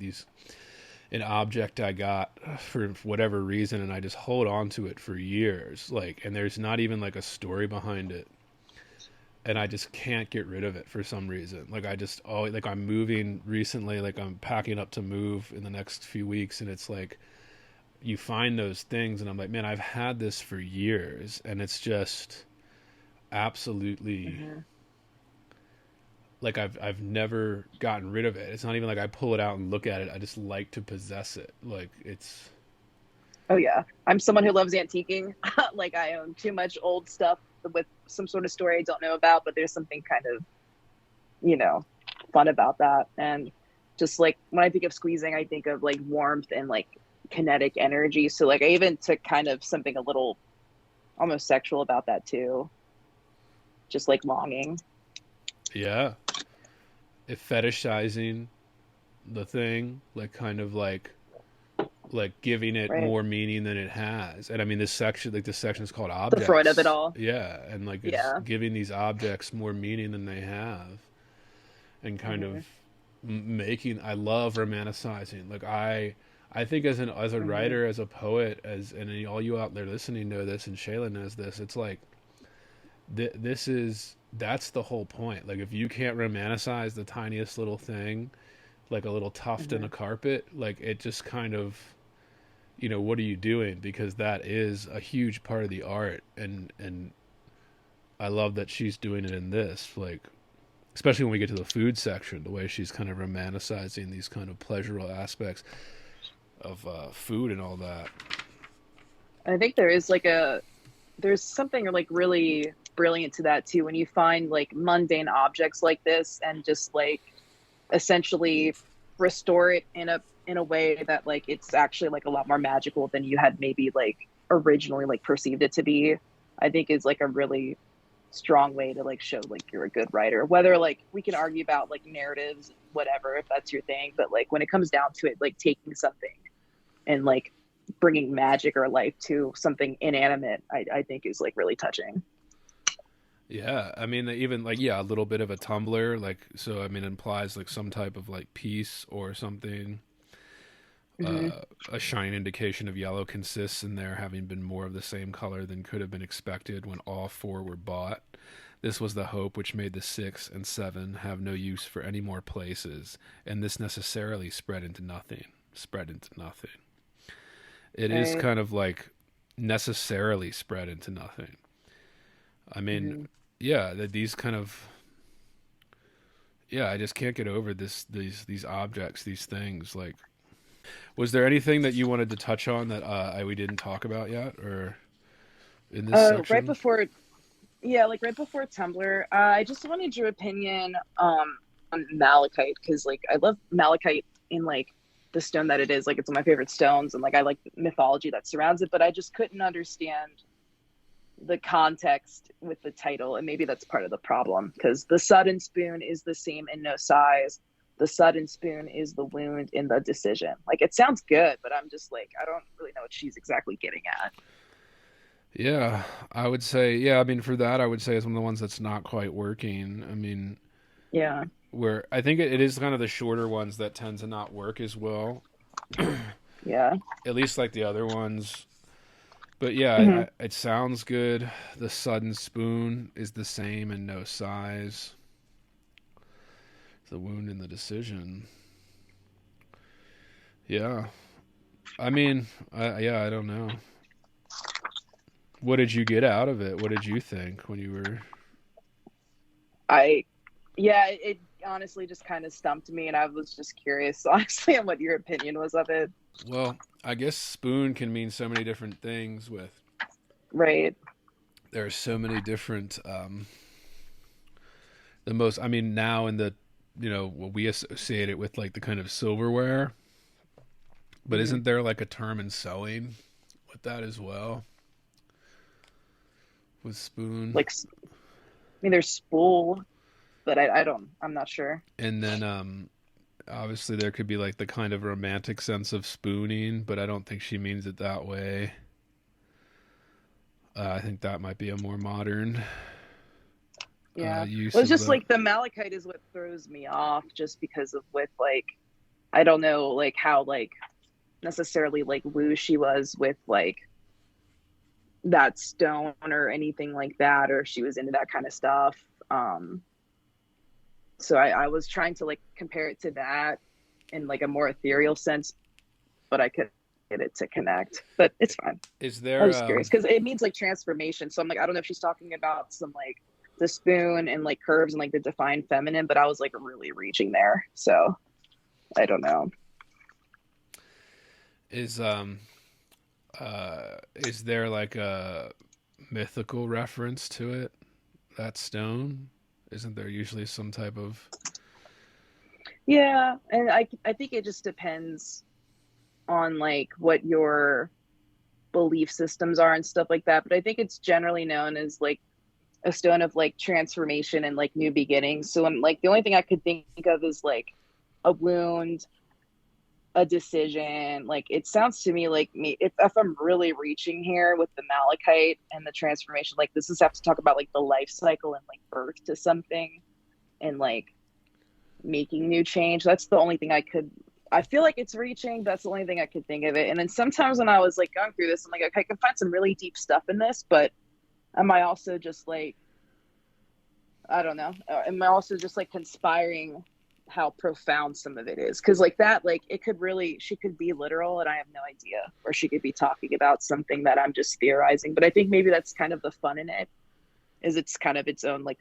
an object I got for whatever reason, and I just hold on to it for years, like, and there's not even like a story behind it, and I just can't get rid of it for some reason. Like, I just always, like, I'm moving recently, like I'm packing up to move in the next few weeks, and it's like you find those things, and I'm like, man, I've had this for years, and it's just absolutely, Hmm. like, I've never gotten rid of it. It's not even like I pull it out and look at it. I just like to possess it. Like, it's Oh yeah, I'm someone who loves antiquing. Like I own too much old stuff with some sort of story I don't know about, but there's something kind of, you know, fun about that. And just like when I think of squeezing, I think of like warmth and like kinetic energy. So like I even took kind of something a little almost sexual about that too, just like longing. yeah, if fetishizing the thing, like, kind of like giving it Right. more meaning than it has. And I mean, this section is called The Freud of it objects. all. Yeah, and like it's Yeah. giving these objects more meaning than they have, and kind of Hmm. making. I love romanticizing. Like, I think as a Hmm. writer, as a poet, as and all you out there listening know this, and Shayla knows this. It's like this is that's the whole point. Like, if you can't romanticize the tiniest little thing, like a little tuft in Hmm. a carpet, like, it just kind of, what are you doing? Because that is a huge part of the art, and I love that she's doing it in this, like, especially when we get to the food section, the way she's kind of romanticizing these kind of pleasurable aspects of food and all that. I think there's something like really brilliant to that too when you find like mundane objects like this and just like essentially restore it in a way that like it's actually like a lot more magical than you had maybe like originally like perceived it to be. I think is like a really strong way to like show like you're a good writer. Whether like we can argue about like narratives, whatever, if that's your thing, but like when it comes down to it, like taking something and like bringing magic or life to something inanimate, I think is like really touching. Yeah, I mean, even like, yeah, a little bit of a tumbler, like, so I mean, it implies like some type of like piece or something. Hmm. A shine indication of yellow consists in there having been more of the same color than could have been expected when all four were bought. This was the hope which made the 6 and 7 have no use for any more places, and this necessarily spread into nothing. Spread into nothing. It is Right. kind of like necessarily spread into nothing. I mean, Hmm. yeah, that these kind of, yeah, I just can't get over these objects, these things. Like, was there anything that you wanted to touch on that we didn't talk about yet, or in this Right section? before, yeah, like right before Tumblr, I just wanted your opinion on malachite because like I love malachite in like the stone that it is. Like it's one of my favorite stones, and like I like the mythology that surrounds it, but I just couldn't understand the context with the title, and maybe that's part of the problem because the sudden spoon is the same in no size. The sudden spoon is the wound in the decision. Like it sounds good, but I'm just like I don't really know what she's exactly getting at. Yeah, I would say, yeah, I mean, for that, I would say it's one of the ones that's not quite working. I mean, Yeah. where I think it is kind of the shorter ones that tend to not work as well, Yeah. at least like the other ones. But yeah, Hmm. it sounds good. The sudden spoon is the same in no size. The wound in the decision. Yeah. I mean, yeah, I don't know. What did you get out of it? What did you think when you were? I Yeah, it honestly just kind of stumped me, and I was just curious, honestly, on what your opinion was of it. Well, I guess spoon can mean so many different things. With Right. there are so many different. The most, I mean, now in the, what we associate it with, like the kind of silverware. But isn't there like a term in sewing with that as well? With spoon. Like, I mean, there's spool, but I'm not sure. And then obviously there could be like the kind of romantic sense of spooning, but I don't think she means it that way. I think that might be a more modern Yeah. use Well, it's of just the. like the malachite is what throws me off, just because of with like, I don't know, like how like necessarily like woo she was with like that stone or anything like that, or if she was into that kind of stuff. So I was trying to like compare it to that in like a more ethereal sense, but I couldn't get it to connect. But it's fine. Is I there was just curious because it means like transformation. So I'm like, I don't know if she's talking about some like the spoon and like curves and like the defined feminine, but I was like really reaching there. So I don't know. is there like a mythical reference to it? That stone? Isn't there usually some type of. Yeah, and I think it just depends on like what your belief systems are and stuff like that. But I think it's generally known as like a stone of like transformation and like new beginnings. So I'm like the only thing I could think of is like a wound, a decision. Like it sounds to me like me if I'm really reaching here with the malachite and the transformation, like this is have to talk about like the life cycle and like birth to something and like making new change. That's the only thing I feel like it's reaching. That's the only thing I could think of it. And then sometimes when I was like going through this, I'm like, okay, I can find some really deep stuff in this, but am I also just like, I don't know, am I also just like conspiring how profound some of it is? Because like that, like it could really, she could be literal and I have no idea, or she could be talking about something that I'm just theorizing. But I think maybe that's kind of the fun in it, is it's kind of its own, like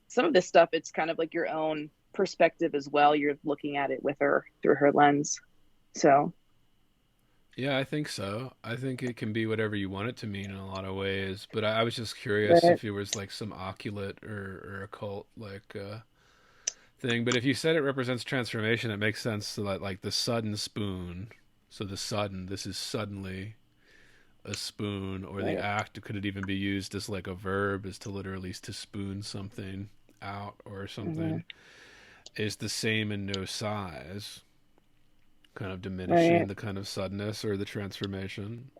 some of this stuff, it's kind of like your own perspective as well. You're looking at it with her through her lens. So Yeah, I think so. I think it can be whatever you want it to mean in a lot of ways. But I was just curious but if it was like some occult or occult like thing. But if you said it represents transformation, it makes sense to like the sudden spoon. So the sudden, this is suddenly a spoon, or the right. act could it even be used as like a verb, is to literally to spoon something out or Mm-hmm. something, is the same in no size, kind of diminishing Right. the kind of suddenness or the transformation.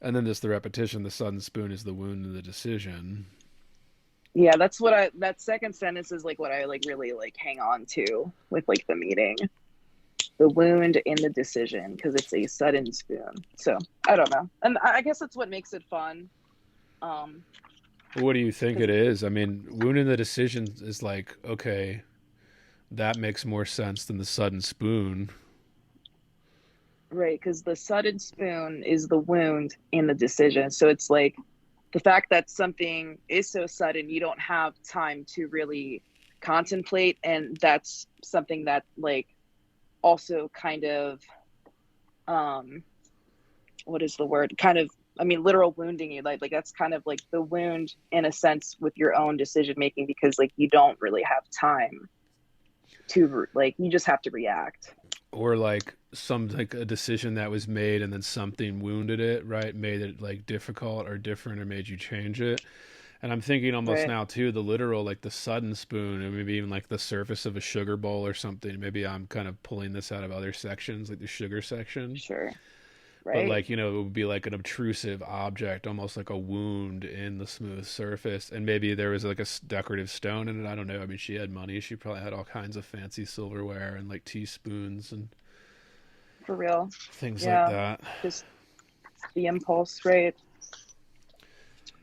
And then just the repetition, the sudden spoon is the wound and the decision. Yeah, that second sentence is like what I like really like hang on to with like the meeting, the wound in the decision, because it's a sudden spoon. So I don't know, and I guess that's what makes it fun. Um, What do you think because it is? I mean, wound in the decision is like, okay, that makes more sense than the sudden spoon. right, because the sudden spoon is the wound in the decision. So it's like the fact that something is so sudden, you don't have time to really contemplate, and that's something that like also kind of um what is the word, kind of, I mean literal wounding you, like that's kind of like the wound in a sense with your own decision making, because like you don't really have time to like, you just have to react. Or like some like a decision that was made and then something wounded it, right? Made it like difficult or different or made you change it. And I'm thinking almost Right. now too, the literal, like the sudden spoon, and maybe even like the surface of a sugar bowl or something. Maybe I'm kind of pulling this out of other sections, like the sugar section. Sure. But Right. like, it would be like an obtrusive object, almost like a wound in the smooth surface. And maybe there was like a decorative stone in it. I don't know. I mean, she had money. She probably had all kinds of fancy silverware and like teaspoons and For real. things like Yeah, that. just the impulse, right?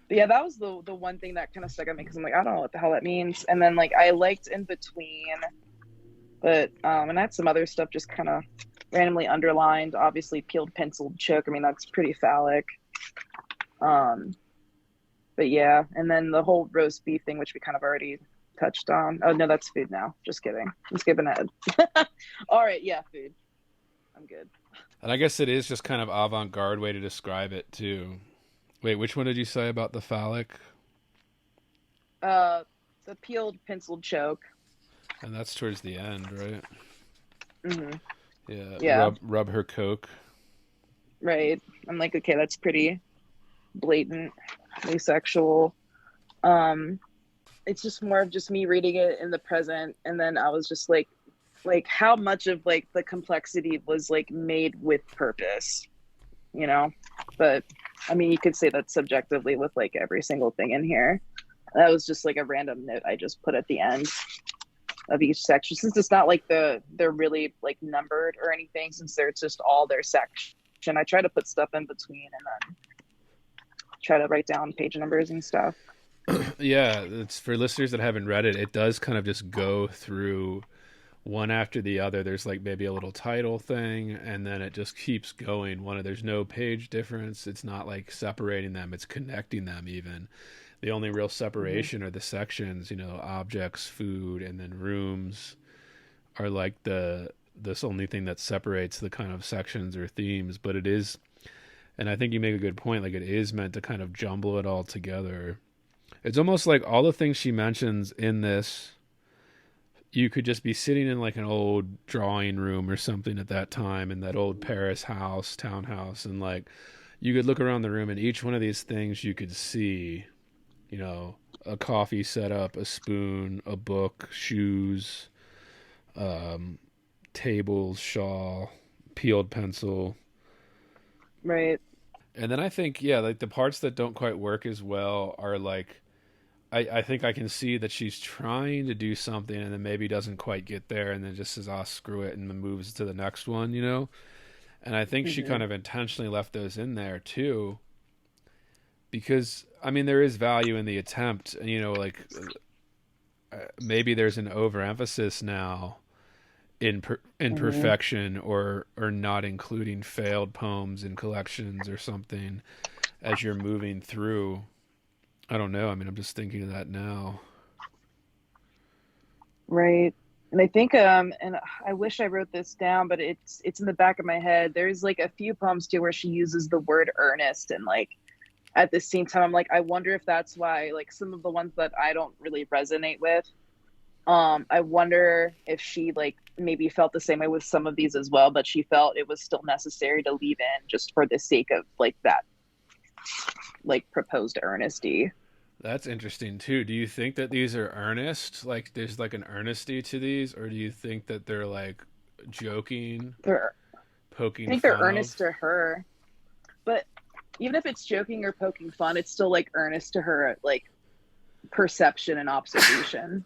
But yeah, that was the one thing that kind of stuck at me, because I'm like, I don't know what the hell that means. And then like I liked in between, but and I had some other stuff just kind of randomly underlined. Obviously, peeled penciled choke. I mean, that's pretty phallic. Um, but yeah, and then the whole roast beef thing, which we kind of already touched on. Oh no, that's food now. Just kidding. I'm skipping ahead. All right, yeah, food. I'm good. And I guess it is just kind of avant-garde way to describe it too. Wait, which one did you say about the phallic? Uh, the peeled penciled choke. And that's towards the end, right? Hmm. Yeah, Yeah, rub her coke. right. I'm like, okay, that's pretty blatantly sexual. Um, it's just more of just me reading it in the present, and then I was just like how much of like the complexity was like made with purpose, you know? But I mean, you could say that subjectively with like every single thing in here. That was just like a random note I just put at the end of each section, since it's not like they're really like numbered or anything, since they're just all their section. I try to put stuff in between and then try to write down page numbers and stuff. Yeah, it's for listeners that haven't read it. It does kind of just go through one after the other. There's like maybe a little title thing, and then it just keeps going. There's no page difference. It's not like separating them. It's connecting them even. The only real separation are the sections, objects, food, and then rooms are like this only thing that separates the kind of sections or themes. But it is, and I think you make a good point, like it is meant to kind of jumble it all together. It's almost like all the things she mentions in this, you could just be sitting in like an old drawing room or something at that time in that old Paris townhouse, and like you could look around the room and each one of these things you could see, a coffee setup, a spoon, a book, shoes, tables, shawl, peeled pencil. Right. And then I think, yeah, like the parts that don't quite work as well are like, I think I can see that she's trying to do something and then maybe doesn't quite get there and then just says, "Oh, screw it," and then moves to the next one, And I think she kind of intentionally left those in there too, because I mean there is value in the attempt. Like maybe there's an overemphasis now in perfection or not including failed poems in collections or something as you're moving through. I don't know. I mean, I'm just thinking of that now. Right. And I think and I wish I wrote this down, but it's in the back of my head. There's like a few poems too where she uses the word earnest, and like at the same time I'm like, I wonder if that's why like some of the ones that I don't really resonate with, I wonder if she like maybe felt the same way with some of these as well, but she felt it was still necessary to leave in just for the sake of like that like proposed earnesty. That's interesting too. Do you think that these are earnest? Like there's like an earnesty to these, or do you think that they're like joking, They're, poking I think they're fun earnest of? to her, but even if it's joking or poking fun, it's still like earnest to her like perception and observation.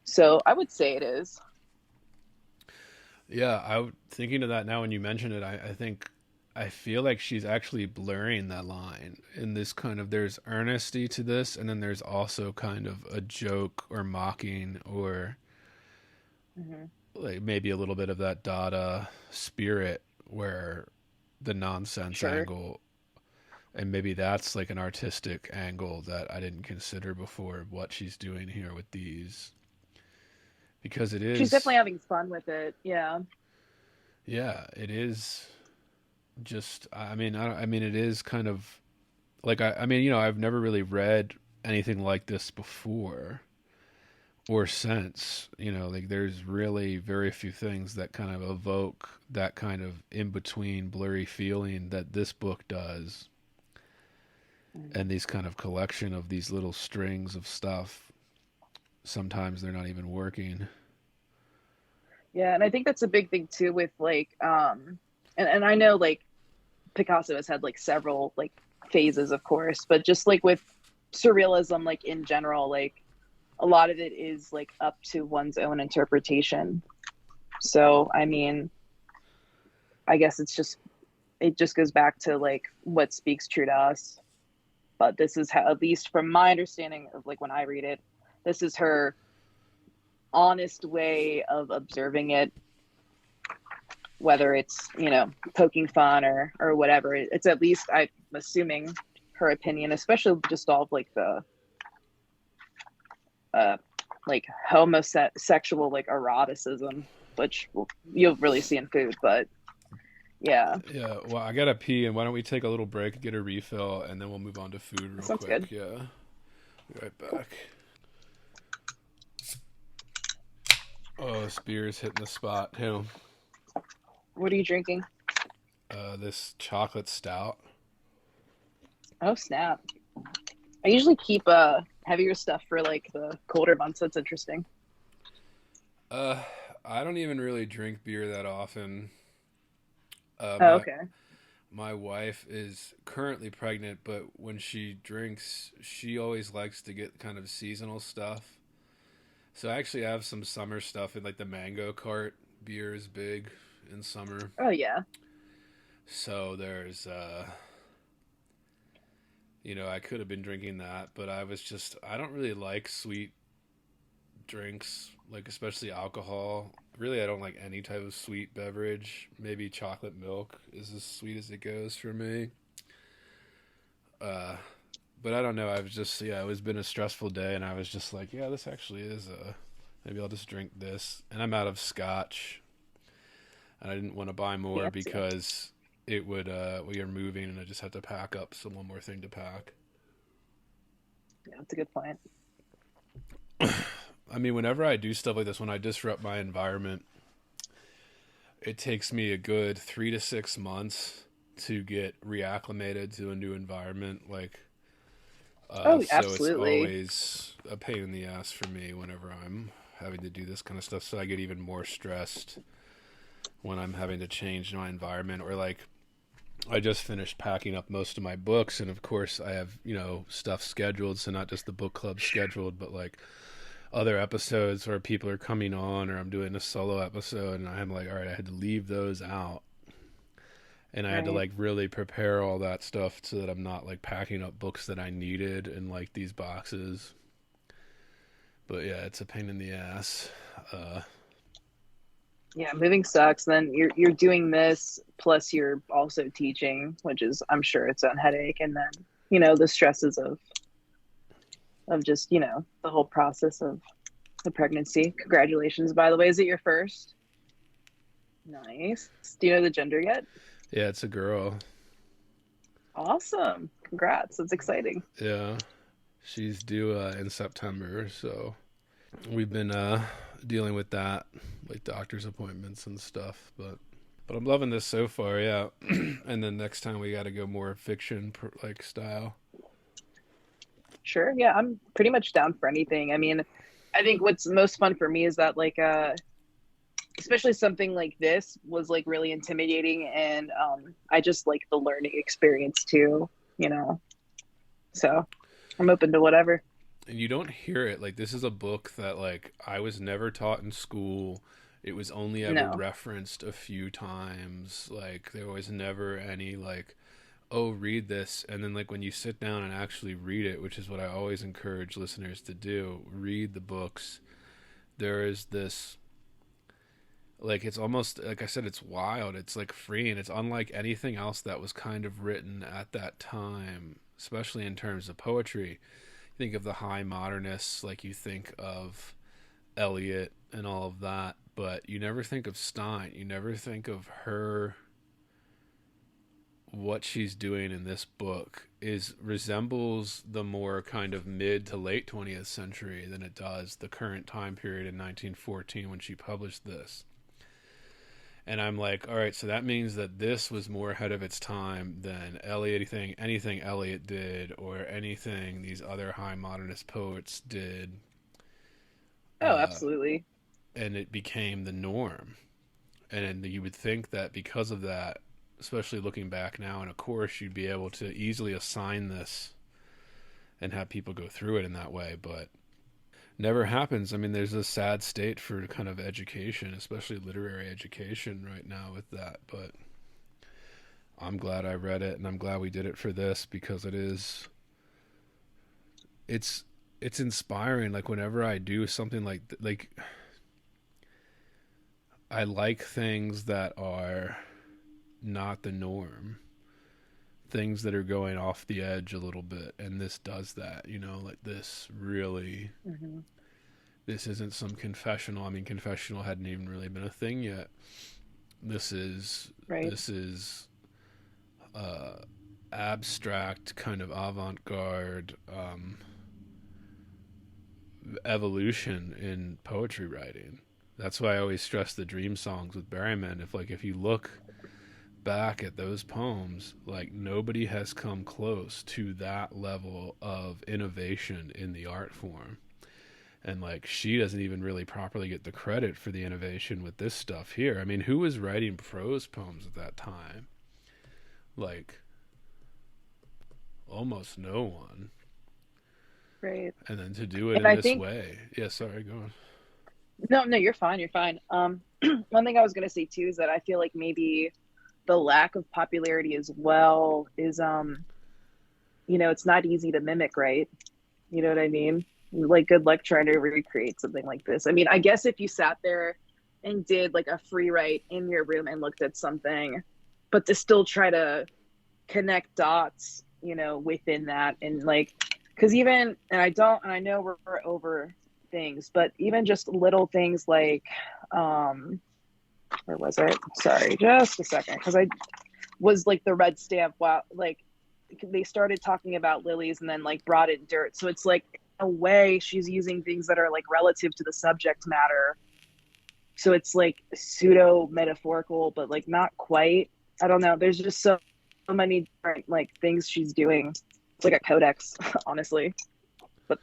So I would say it is. Yeah, thinking of that now when you mention it, I feel like she's actually blurring that line in this kind of, there's earnesty to this, and then there's also kind of a joke or mocking or like maybe a little bit of that Dada spirit where the nonsense Sure. angle, and maybe that's like an artistic angle that I didn't consider before, what she's doing here with these, because it She's is, definitely having fun with it. Yeah. yeah, it is just, I mean it is kind of like, I mean I've never really read anything like this before or since, like there's really very few things that kind of evoke that kind of in between blurry feeling that this book does, and these kind of collection of these little strings of stuff, sometimes they're not even working. Yeah, and I think that's a big thing too with like and I know like Picasso has had like several like phases of course, but just like with surrealism like in general, like a lot of it is like up to one's own interpretation. So I mean, I guess it just goes back to like what speaks true to us. But this is how, at least from my understanding of like when I read it, this is her honest way of observing it, whether it's poking fun or whatever. It's at least, I'm assuming, her opinion, especially just all of like the like homosexual like eroticism, which you'll really see in food. But yeah, Yeah, well, I gotta pee, and why don't we take a little break, get a refill, and then we'll move on to food real sounds quick. good. Yeah, be right back. Oh, this beer's hitting the spot too. What are you drinking? This chocolate stout. Oh, snap. I usually keep heavier stuff for like the colder months. That's interesting. Uh, I don't even really drink beer that often. Uh, Oh, my okay. my wife is currently pregnant, but when she drinks, she always likes to get kind of seasonal stuff. So I actually have some summer stuff in like the mango cart. Beer is big in summer. Oh, yeah. So there's I could have been drinking that, but I don't really like sweet drinks, like especially alcohol. Really, I don't like any type of sweet beverage. Maybe chocolate milk is as sweet as it goes for me. Uh, but I don't know. I was just, yeah, it was been a stressful day, and I was just like, yeah, this actually is maybe I'll just drink this. And I'm out of scotch, and I didn't want to buy more Fancy. because it would, we are moving, and I just had to pack up some one more thing to pack. Yeah, that's a good point. I mean, whenever I do stuff like this, when I disrupt my environment, it takes me a good 3 to 6 months to get reacclimated to a new environment. Oh, So it's absolutely. always a pain in the ass for me whenever I'm having to do this kind of stuff. So I get even more stressed when I'm having to change my environment, or like I just finished packing up most of my books, and of course I have stuff scheduled, so not just the book club scheduled, but like other episodes where people are coming on, or I'm doing a solo episode, and I'm like, all right, I had to leave those out, and I had to Right. like really prepare all that stuff so that I'm not like packing up books that I needed in like these boxes. But yeah, it's a pain in the ass. Uh, Yeah, moving sucks. Then you're doing this plus you're also teaching, which is I'm sure its own headache. And then the stresses of just the whole process of the pregnancy. Congratulations, by the way. Is it your first? Nice. Do you know the gender yet? yeah, it's a girl. Awesome. Congrats. That's exciting. Yeah, she's due in September, so we've been dealing with that, like doctor's appointments and stuff. But I'm loving this so far, yeah. And then next time we got to go more fiction like style. Sure. Yeah, I'm pretty much down for anything. I mean, I think what's most fun for me is that like especially something like this was like really intimidating, and I just like the learning experience too, you know. So, I'm open to whatever. And you don't hear it. Like, this is a book that like I was never taught in school. It was only ever No. referenced a few times. Like, there was never any like, oh, read this. And then like when you sit down and actually read it, which is what I always encourage listeners to do, read the books. There is this, like, it's almost like I said, it's wild. It's like free, and it's unlike anything else that was kind of written at that time, especially in terms of poetry. Think of the high modernists, like you think of Eliot and all of that, but you never think of Stein. You never think of her. What she's doing in this book is resembles the more kind of mid to late 20th century than it does the current time period in 1914 when she published this. And I'm like, all right, so that means that this was more ahead of its time than Eliot, anything Eliot did, or anything these other high modernist poets did. Oh, Uh, absolutely. and it became the norm. And you would think that because of that, especially looking back now in a course, you'd be able to easily assign this and have people go through it in that way. But never happens. I mean, there's a sad state for kind of education, especially literary education right now with that. But I'm glad I read it, and I'm glad we did it for this because it's it's inspiring. Like whenever I do something like I like things that are not the norm, things that are going off the edge a little bit, and this does that. Like this really. Hmm. This isn't some confessional. I mean, confessional hadn't even really been a thing yet. This is Right. this is uh, abstract kind of avant-garde evolution in poetry writing. That's why I always stress the dream songs with Berryman. If you look back at those poems, like nobody has come close to that level of innovation in the art form. And like she doesn't even really properly get the credit for the innovation with this stuff here. I mean, who was writing prose poems at that time? Like almost no one. Right. And then to do it And in I this think way. Yeah, sorry, go on. no, you're fine. You're fine. One thing I was gonna say too is that I feel like maybe the lack of popularity as well is it's not easy to mimic, right? You know what I mean? Like good luck trying to recreate something like this. I mean, I guess if you sat there and did like a free write in your room and looked at something, but to still try to connect dots, within that and like, because even, and I know we're over things, but even just little things like, where was it? Sorry, just a second, because I was like the red stamp. Wow, like they started talking about lilies and then like brought in dirt. So it's like a way she's using things that are like relative to the subject matter. So it's like pseudo metaphorical, but like not quite. I don't know. There's just so many different like things she's doing. It's like a codex, honestly. But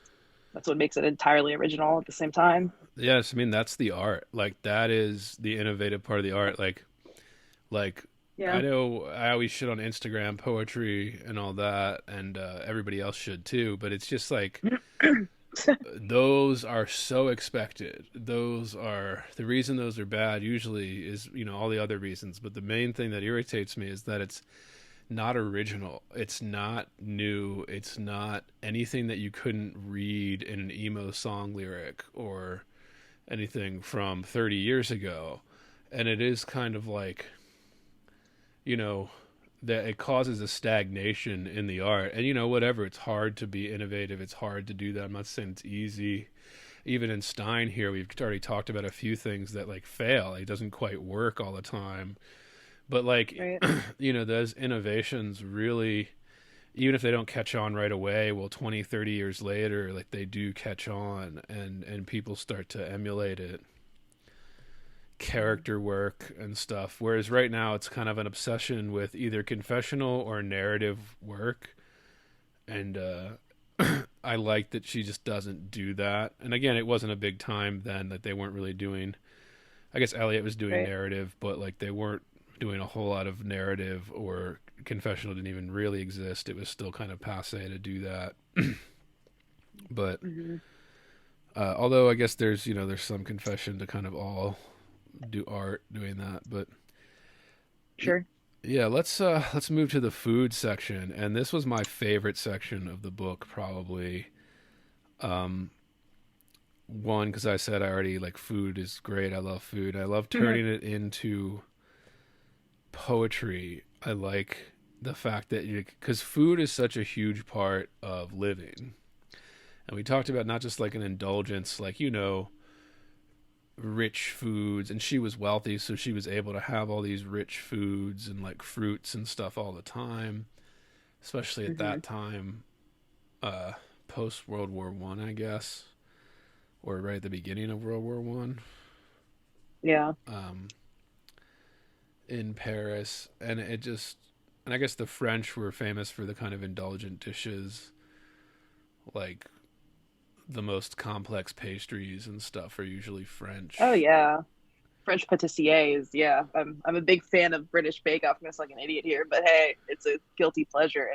that's what makes it entirely original at the same time. Yes, I mean that's the art. Like that is the innovative part of the art. Like Yeah. I know I always shit on Instagram poetry and all that, and everybody else should too. But it's just like those are so expected. Those are the reason those are bad. Usually is all the other reasons, but the main thing that irritates me is that it's not original. It's not new. It's not anything that you couldn't read in an emo song lyric or anything from 30 years ago. And it is kind of like, that it causes a stagnation in the art. And, whatever, it's hard to be innovative. It's hard to do that. I'm not saying it's easy. Even in Stein here, we've already talked about a few things that like fail. It doesn't quite work all the time. But like, Right. those innovations really, even if they don't catch on right away, well, 20, 30 years later, like they do catch on and people start to emulate it. Character work and stuff. Whereas right now it's kind of an obsession with either confessional or narrative work. And I like that she just doesn't do that. And again, it wasn't a big time then that they weren't really doing, I guess Eliot was doing Right. narrative, but like they weren't doing a whole lot of narrative, or confessional didn't even really exist. It was still kind of passe to do that. But although I guess there's some confession to kind of all do art doing that. But Sure. yeah, let's move to the food section, and this was my favorite section of the book probably. One, because I said I already like food is great. I love food. I love turning it into poetry. I like the fact that because food is such a huge part of living, and we talked about not just like an indulgence, like rich foods, and she was wealthy, so she was able to have all these rich foods and like fruits and stuff all the time, especially at that time, post World War One, I guess, or right at the beginning of World War One. Yeah. In Paris, and I guess the French were famous for the kind of indulgent dishes, like the most complex pastries and stuff are usually French. Oh yeah. French pâtissiers. Yeah. I'm a big fan of British Bake Off. I'm just like an idiot here, but hey, it's a guilty pleasure.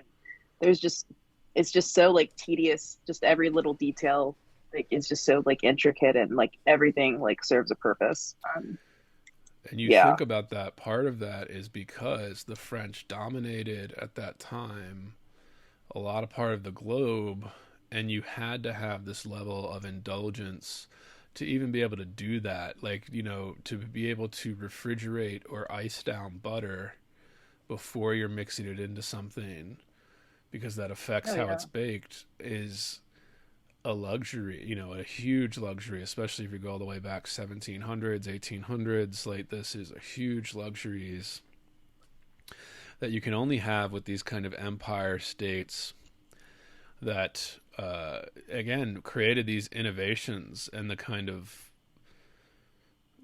And it's just so like tedious. Just every little detail like is just so like intricate, and like everything like serves a purpose. And you Yeah. think about that, part of that is because the French dominated at that time a lot of part of the globe, and you had to have this level of indulgence to even be able to do that. Like, to be able to refrigerate or ice down butter before you're mixing it into something, because that affects how it's baked, is a luxury, a huge luxury, especially if you go all the way back 1700s, 1800s. Like, this is a huge luxuries that you can only have with these kind of empire states that, again, created these innovations and the kind of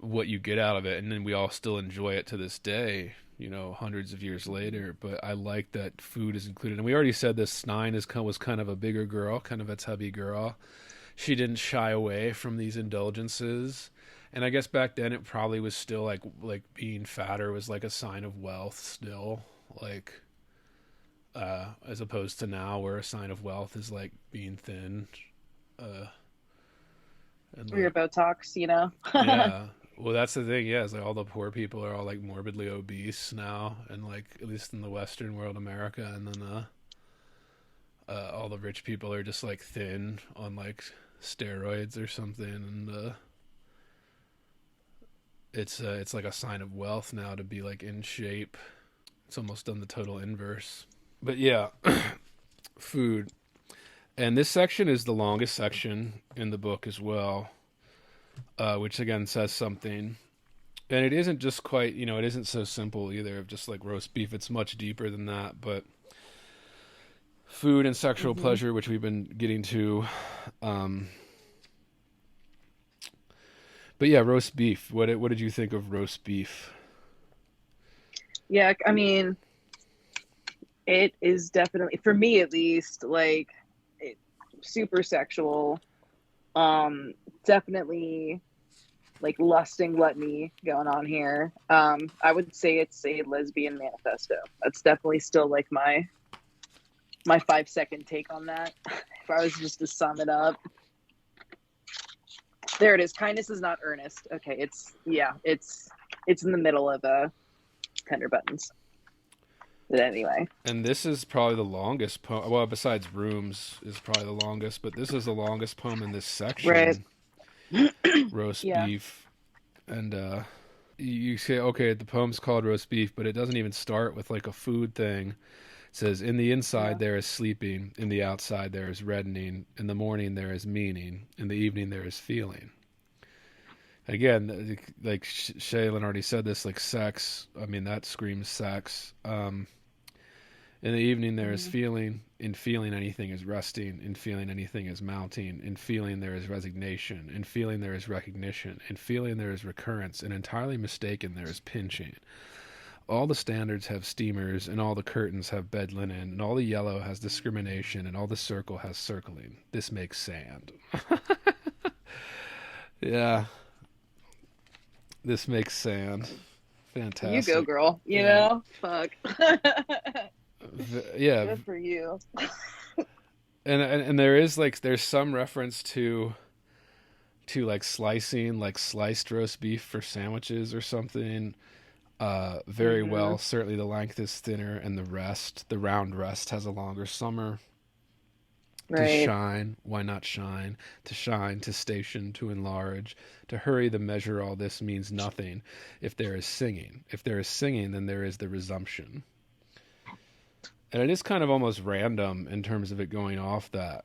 what you get out of it, and then we all still enjoy it to this day, you know, hundreds of years later. But I like that food is included, and we already said this. Stein was kind of a bigger girl, kind of a tubby girl. She didn't shy away from these indulgences, and I guess back then it probably was still like being fatter was like a sign of wealth still, like as opposed to now where a sign of wealth is like being thin. And Or your Botox, you know? yeah. Well, that's the thing. Yeah, it's like all the poor people are all like morbidly obese now, and like at least in the Western world, America, and then all the rich people are just like thin on like steroids or something, and it's like a sign of wealth now to be like in shape. It's almost done the total inverse. But yeah, food. And this section is the longest section in the book as well, which again says something. And it isn't just quite, you know, it isn't so simple either of just like roast beef. It's much deeper than that. But food and sexual pleasure, which we've been getting to. But yeah, roast beef. What did you think of roast beef? Yeah, I mean, it is definitely, for me at least, like super sexual. Definitely like lusting gluttony going on here. I would say it's a lesbian manifesto. That's definitely still like my 5-second take on that. If I was just to sum it up. There it is. Kindness is not earnest. Okay, it's in the middle of tender buttons. But anyway. And this is probably the longest poem. Well, besides Rooms is probably the longest, but this is the longest poem in this section. Right. Roast Yeah. beef. And you say, okay, the poem's called Roast Beef, but it doesn't even start with like a food thing. It says, in the inside there is sleeping, in the outside there is reddening, in the morning there is meaning, in the evening there is feeling. Again, like Shaylin already said this, like sex, I mean, that screams sex. In the evening there is feeling, in feeling anything is resting, in feeling anything is mounting, in feeling there is resignation, in feeling there is recognition, in feeling there is recurrence, and entirely mistaken there is pinching. All the standards have steamers, and all the curtains have bed linen, and all the yellow has discrimination, and all the circle has circling. This makes sand. Yeah. This makes sand. Fantastic. You go, girl. You know? Fuck. Yeah. Good for you. And there's some reference to like slicing, like sliced roast beef for sandwiches or something. Very well. Certainly the length is thinner, and the round rest has a longer summer. Right. To shine, why not shine? To shine, to station, to enlarge, to hurry the measure, all this means nothing. If there is singing, then there is the resumption. And it is kind of almost random in terms of it going off that.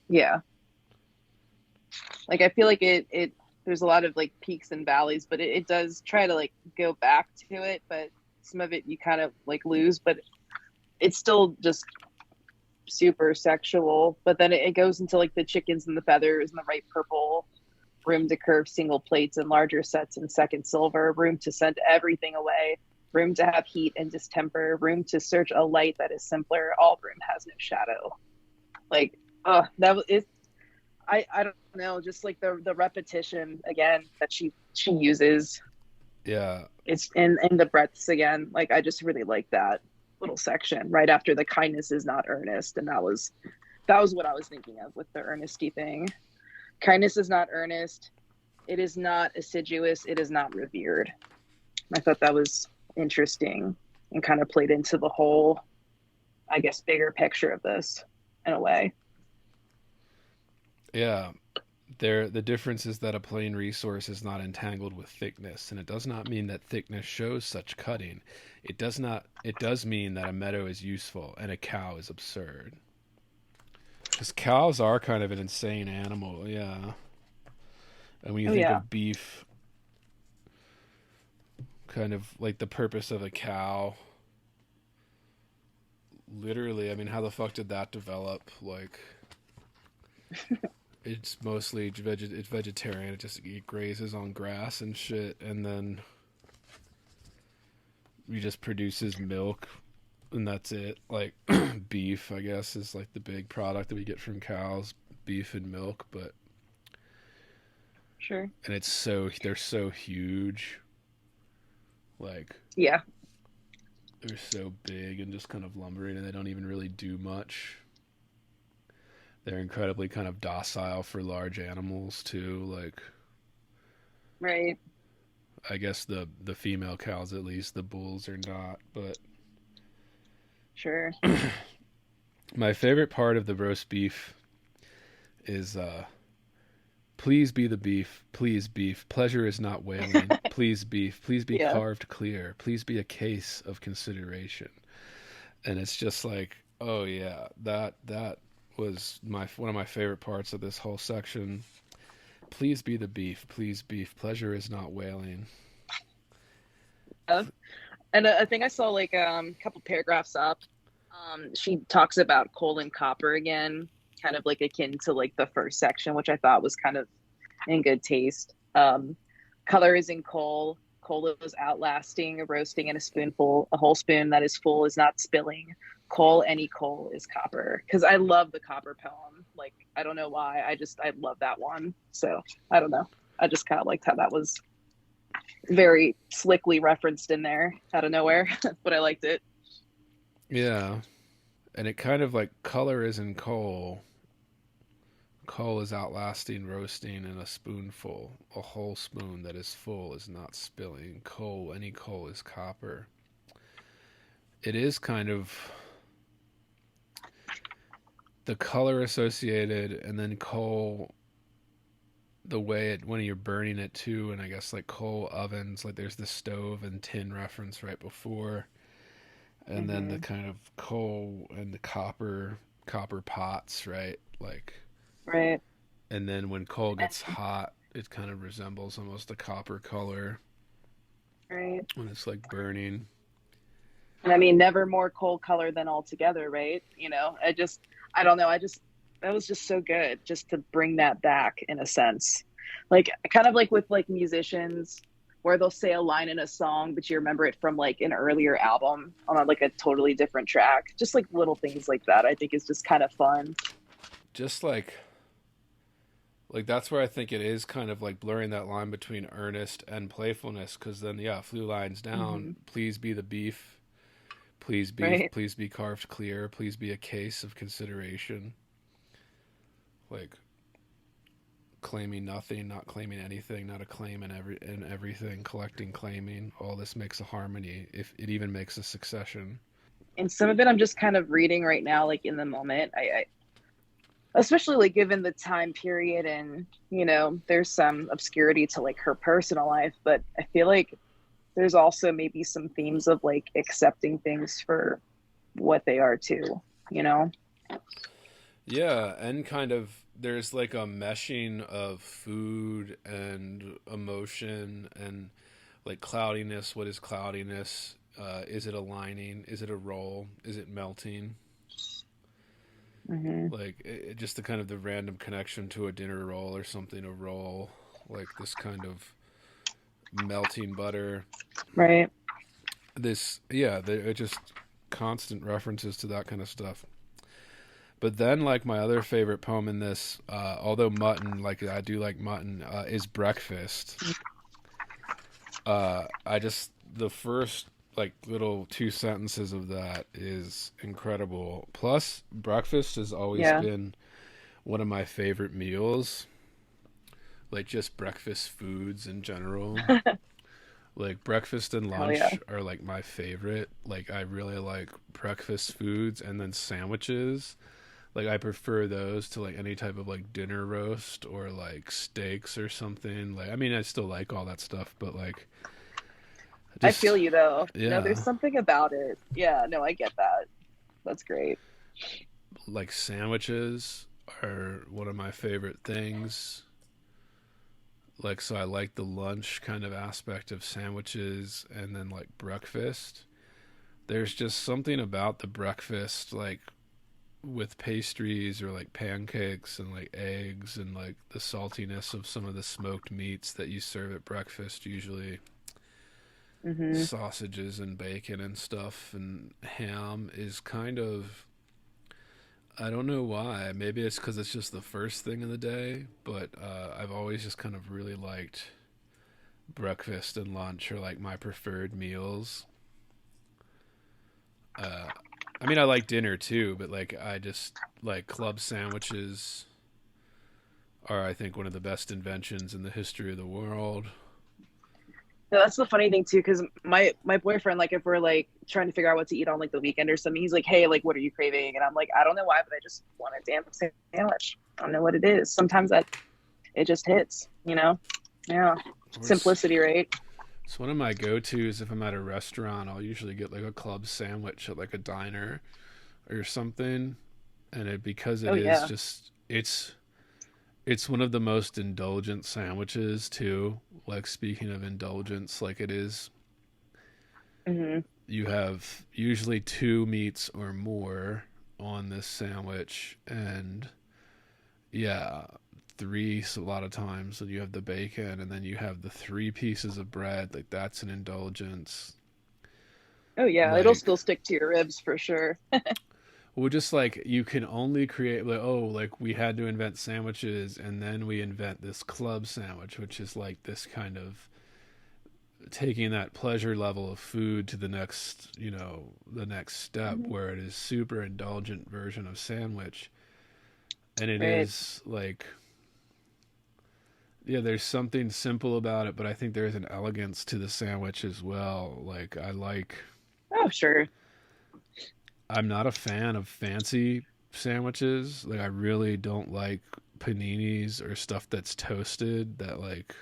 Yeah. Like I feel like it there's a lot of like peaks and valleys, but it does try to like go back to it, but some of it you kind of like lose, but it's still just super sexual. But then it goes into like the chickens and the feathers and the ripe purple, room to curve single plates and larger sets in second silver, room to send everything away, room to have heat and distemper, room to search a light that is simpler, all room has no shadow. Like that was it. I don't know, just like the repetition again that she uses. Yeah. It's in the breaths again. Like I just really like that little section right after the kindness is not earnest, and that was what I was thinking of with the earnesty thing. Kindness is not earnest. It is not assiduous. It is not revered. I thought that was interesting and kind of played into the whole, I guess, bigger picture of this in a way. Yeah. The difference is that a plain resource is not entangled with thickness, and it does not mean that thickness shows such cutting. It does mean that a meadow is useful and a cow is absurd. Because cows are kind of an insane animal, yeah. And when you think of beef, kind of like the purpose of a cow, literally, I mean, how the fuck did that develop? Like, it's mostly it's vegetarian. It grazes on grass and shit, and then he just produces milk, and that's it. Like beef, I guess, is like the big product that we get from cows, beef and milk. But Sure. and they're so huge, like Yeah. they're so big and just kind of lumbering, and they don't even really do much. They're incredibly kind of docile for large animals too. Like Right. I guess the female cows, at least the bulls are not. But Sure. my favorite part of the roast beef is please be the beef, please beef. Pleasure is not wailing. Please beef, please be Yeah. carved clear. Please be a case of consideration. And it's just like, oh yeah, that was one of my favorite parts of this whole section. Please be the beef, please beef. Pleasure is not wailing. And I think I saw like a couple paragraphs up. She talks about coal and copper again, kind of like akin to like the first section, which I thought was kind of in good taste. Color is in coal. Coal is outlasting, roasting in a spoonful. A whole spoon that is full is not spilling. Coal, any coal is copper. Because I love the copper poem. Like, I don't know why. I love that one. So I don't know. I just kind of liked how that was very slickly referenced in there out of nowhere, but I liked it. Yeah. And it kind of like color is in coal. Coal is outlasting, roasting in a spoonful. A whole spoon that is full is not spilling. Coal, any coal is copper. It is kind of the color associated, and then coal, the way it when you're burning it too, and I guess like coal ovens, like there's the stove and tin reference right before, and then the kind of coal and the copper pots, right? Like, Right. and then when coal gets hot, it kind of resembles almost a copper color Right. when it's like burning. And I mean, never more coal color than altogether, right? I don't know. That was just so good just to bring that back in a sense. Like, kind of like with like musicians where they'll say a line in a song, but you remember it from like an earlier album on like a totally different track. Just like little things like that, I think is just kind of fun. Just like that's where I think it is kind of like blurring that line between earnest and playfulness, because then few lines down, please be the beef, please be Right. please be carved clear, please be a case of consideration. Like claiming nothing, not claiming anything, not a claim in everything, collecting, claiming. All this makes a harmony. If it even makes a succession. And some of it I'm just kind of reading right now, like in the moment. I especially like given the time period, and there's some obscurity to like her personal life, but I feel like there's also maybe some themes of like accepting things for what they are too. Yeah, and kind of there's like a meshing of food and emotion and like cloudiness. What is cloudiness? Is it aligning? Is it a roll? Is it melting? Like just the kind of the random connection to a dinner roll or something. A roll, like this kind of melting butter. Right. They're just constant references to that kind of stuff. But then, like, my other favorite poem in this, although mutton, like, I do like mutton, is Breakfast. The first, like, little 2 sentences of that is incredible. Plus, breakfast has always been one of my favorite meals. Like, just breakfast foods in general. Like, breakfast and lunch are, like, my favorite. Like, I really like breakfast foods, and then sandwiches. Like, I prefer those to, like, any type of, like, dinner roast or, like, steaks or something. Like, I mean, I still like all that stuff, but, like... I feel you, though. Yeah. No, there's something about it. Yeah, no, I get that. That's great. Like, sandwiches are one of my favorite things. Like, so I like the lunch kind of aspect of sandwiches, and then, like, breakfast. There's just something about the breakfast, like, with pastries or like pancakes and like eggs and like the saltiness of some of the smoked meats that you serve at breakfast, usually Hmm. sausages and bacon and stuff, and ham is kind of, I don't know why. Maybe it's because it's just the first thing of the day, but I've always just kind of really liked breakfast and lunch are like my preferred meals. Uh, I mean, I like dinner too, but like I just like club sandwiches are, I think, one of the best inventions in the history of the world. Yeah, that's the funny thing too, because my boyfriend, like, if we're like trying to figure out what to eat on like the weekend or something, he's like, "Hey, like, what are you craving?" And I'm like, "I don't know why, but I just want a damn sandwich. I don't know what it is. Sometimes that it just hits, you know? Yeah, It's, simplicity, right? it's one of my go-tos if I'm at a restaurant. I'll usually get like a club sandwich at like a diner or something, and it because it Oh is yeah. just it's one of the most indulgent sandwiches too. Like speaking of indulgence, like it is, Hmm. you have usually two meats or more on this sandwich, and yeah, three a lot of times, and you have the bacon, and then you have the three pieces of bread. Like that's an indulgence. Oh yeah, it'll Like, still stick to your ribs for sure. well, just like you can only create like, oh, like we had to invent sandwiches, and then we invent this club sandwich, which is like this kind of taking that pleasure level of food to the next, the next step, Mhm. where it is super indulgent version of sandwich, and it Right. is like, yeah, there's something simple about it, but I think there's an elegance to the sandwich as well. Like Oh sure. I'm not a fan of fancy sandwiches. Like I really don't like paninis or stuff that's toasted. That like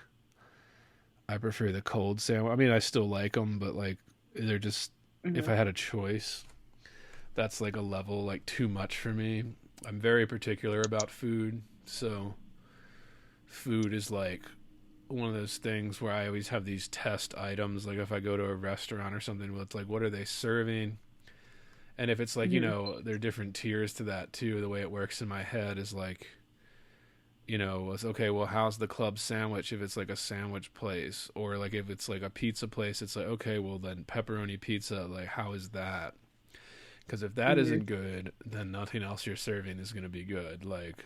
I prefer the cold sandwich. I mean, I still like them, but like they're just, if Hmm. I had a choice, that's like a level like too much for me. I'm very particular about food, so food is like one of those things where I always have these test items. Like if I go to a restaurant or something, well, it's like, what are they serving? And if it's like, Hmm. there are different tiers to that too. The way it works in my head is like, it's okay, well, how's the club sandwich if it's like a sandwich place? Or like if it's like a pizza place, it's like, okay, well, then pepperoni pizza, like, how is that? Because if that Hmm. isn't good, then nothing else you're serving is going to be good. Like,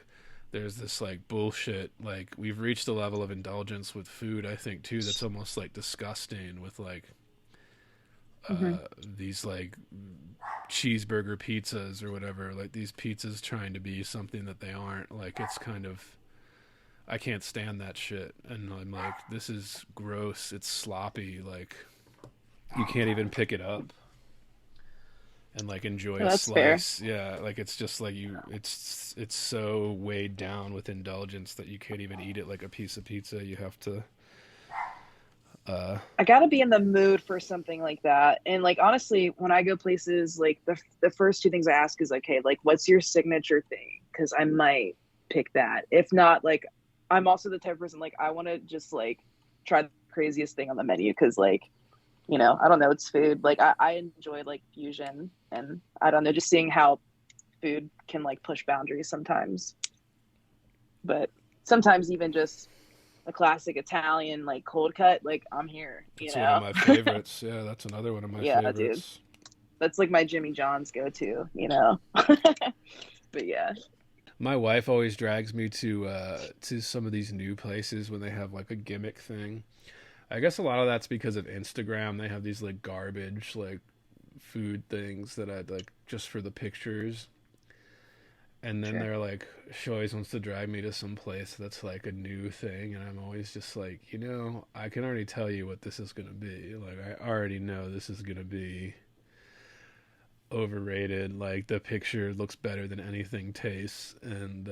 there's this like bullshit. Like, we've reached a level of indulgence with food, I think, too, that's almost like disgusting with like Hmm. these like cheeseburger pizzas or whatever. Like, these pizzas trying to be something that they aren't. Like, it's kind of. I can't stand that shit. And I'm like, this is gross. It's sloppy. Like, you can't even pick it up and like enjoy Well, a that's fair. slice. Yeah, like it's just like it's so weighed down with indulgence that you can't even eat it like a piece of pizza. You have to uh I gotta be in the mood for something like that. And like honestly, when I go places, like the first two things I ask is like, hey, like what's your signature thing? Because I might pick that. If not, like I'm also the type of person like I want to just like try the craziest thing on the menu because like I don't know, it's food. Like I enjoy like fusion, and I don't know, just seeing how food can like push boundaries sometimes. But sometimes even just a classic Italian like cold cut, like I'm here, that's one of my favorites. Yeah, that's another one of my Yeah, dude. favorites. That's like my Jimmy John's go to. But yeah. My wife always drags me to some of these new places when they have like a gimmick thing. I guess a lot of that's because of Instagram. They have these like garbage like food things that I'd like just for the pictures. And then Sure. they're like, she always wants to drive me to some place that's like a new thing, and I'm always just like, I can already tell you what this is gonna be. Like, I already know this is gonna be overrated. Like, the picture looks better than anything tastes, and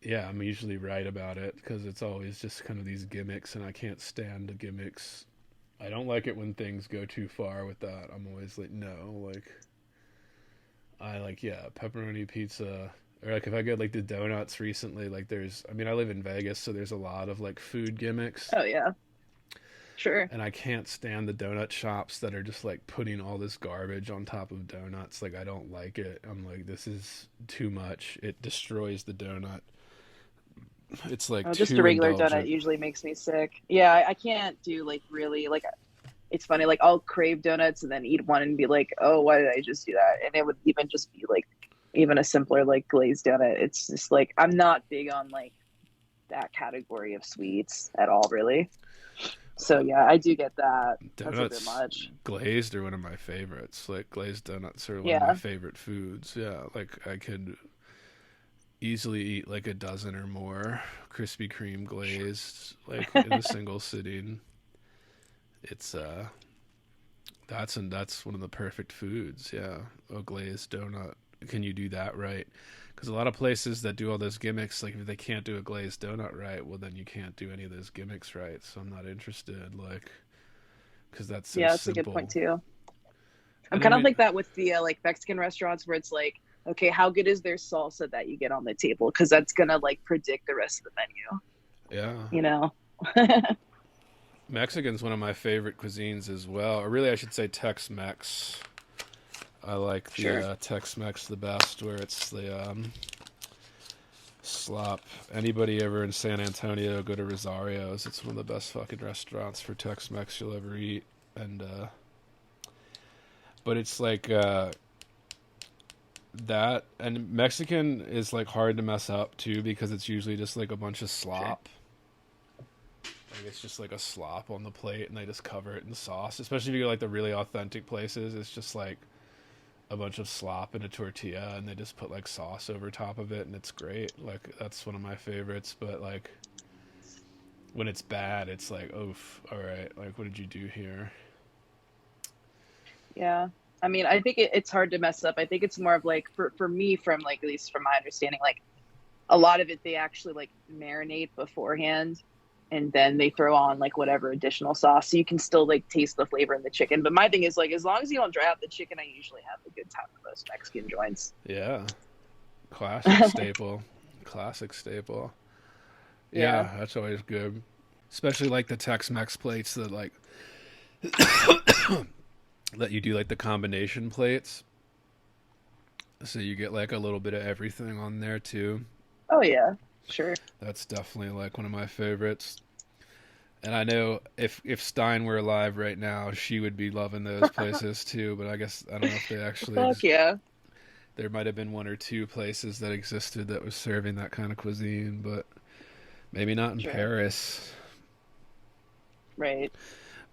yeah, I'm usually right about it because it's always just kind of these gimmicks, and I can't stand the gimmicks. I don't like it when things go too far with that. I'm always like, no, like I like, yeah, pepperoni pizza. Or like if I get like the donuts recently, like I mean I live in Vegas, so there's a lot of like food gimmicks. Oh yeah. Sure. And I can't stand the donut shops that are just like putting all this garbage on top of donuts. Like, I don't like it. I'm like, this is too much. It destroys the donut. It's like Oh, just a too regular donut indulgent. usually makes me sick. Yeah, I can't do like really like it's funny, like I'll crave donuts and then eat one and be like, oh, why did I just do that? And it would even just be like even a simpler like glazed donut. It's just like I'm not big on like that category of sweets at all, really. So yeah, I do get that. That's a bit Donuts much. glazed are one of my favorites. Like, glazed donuts are one of my Yeah. favorite foods. Yeah, like I could easily eat like a dozen or more Krispy Kreme glazed, like in a single sitting. It's that's one of the perfect foods. Yeah, a glazed donut. Can you do that right? Because a lot of places that do all those gimmicks, like if they can't do a glazed donut right, well then you can't do any of those gimmicks right. So I'm not interested. Like, because that's so Yeah, that's a good point simple. too. I'm And I kind of mean, like that with the like Mexican restaurants where it's like, okay, how good is their salsa that you get on the table? Because that's gonna like predict the rest of the menu, yeah, you know? Mexican's one of my favorite cuisines as well. Or really, I should say Tex-Mex. I like the Sure. Tex-Mex the best, where it's the slop. Anybody ever in San Antonio, go to Rosario's. It's one of the best fucking restaurants for Tex-Mex you'll ever eat. And but it's like that, and Mexican is like hard to mess up too because it's usually just like a bunch of Sure. slop. Like, it's just like a slop on the plate, and they just cover it in sauce. Especially if you go like the really authentic places, it's just like a bunch of slop in a tortilla, and they just put like sauce over top of it, and it's great. Like, that's one of my favorites. But like when it's bad, it's like, oof, all right. Like, what did you do here? Yeah. I mean, I think it's hard to mess up. I think it's more of like for me, from like at least from my understanding, like a lot of it they actually like marinate beforehand and then they throw on like whatever additional sauce so you can still like taste the flavor in the chicken. But my thing is like as long as you don't dry out the chicken, I usually have a good time with most Mexican joints. Yeah, classic staple, classic staple. Yeah. Yeah, that's always good. Especially like the Tex-Mex plates that like let you do like the combination plates, so you get like a little bit of everything on there too. Oh yeah. Sure. That's definitely like one of my favorites. And I know if Stein were alive right now, she would be loving those places too. But I guess I don't know if they actually Fuck yeah. there might have been one or two places that existed that was serving that kind of cuisine, but maybe not in Sure. Paris. Right.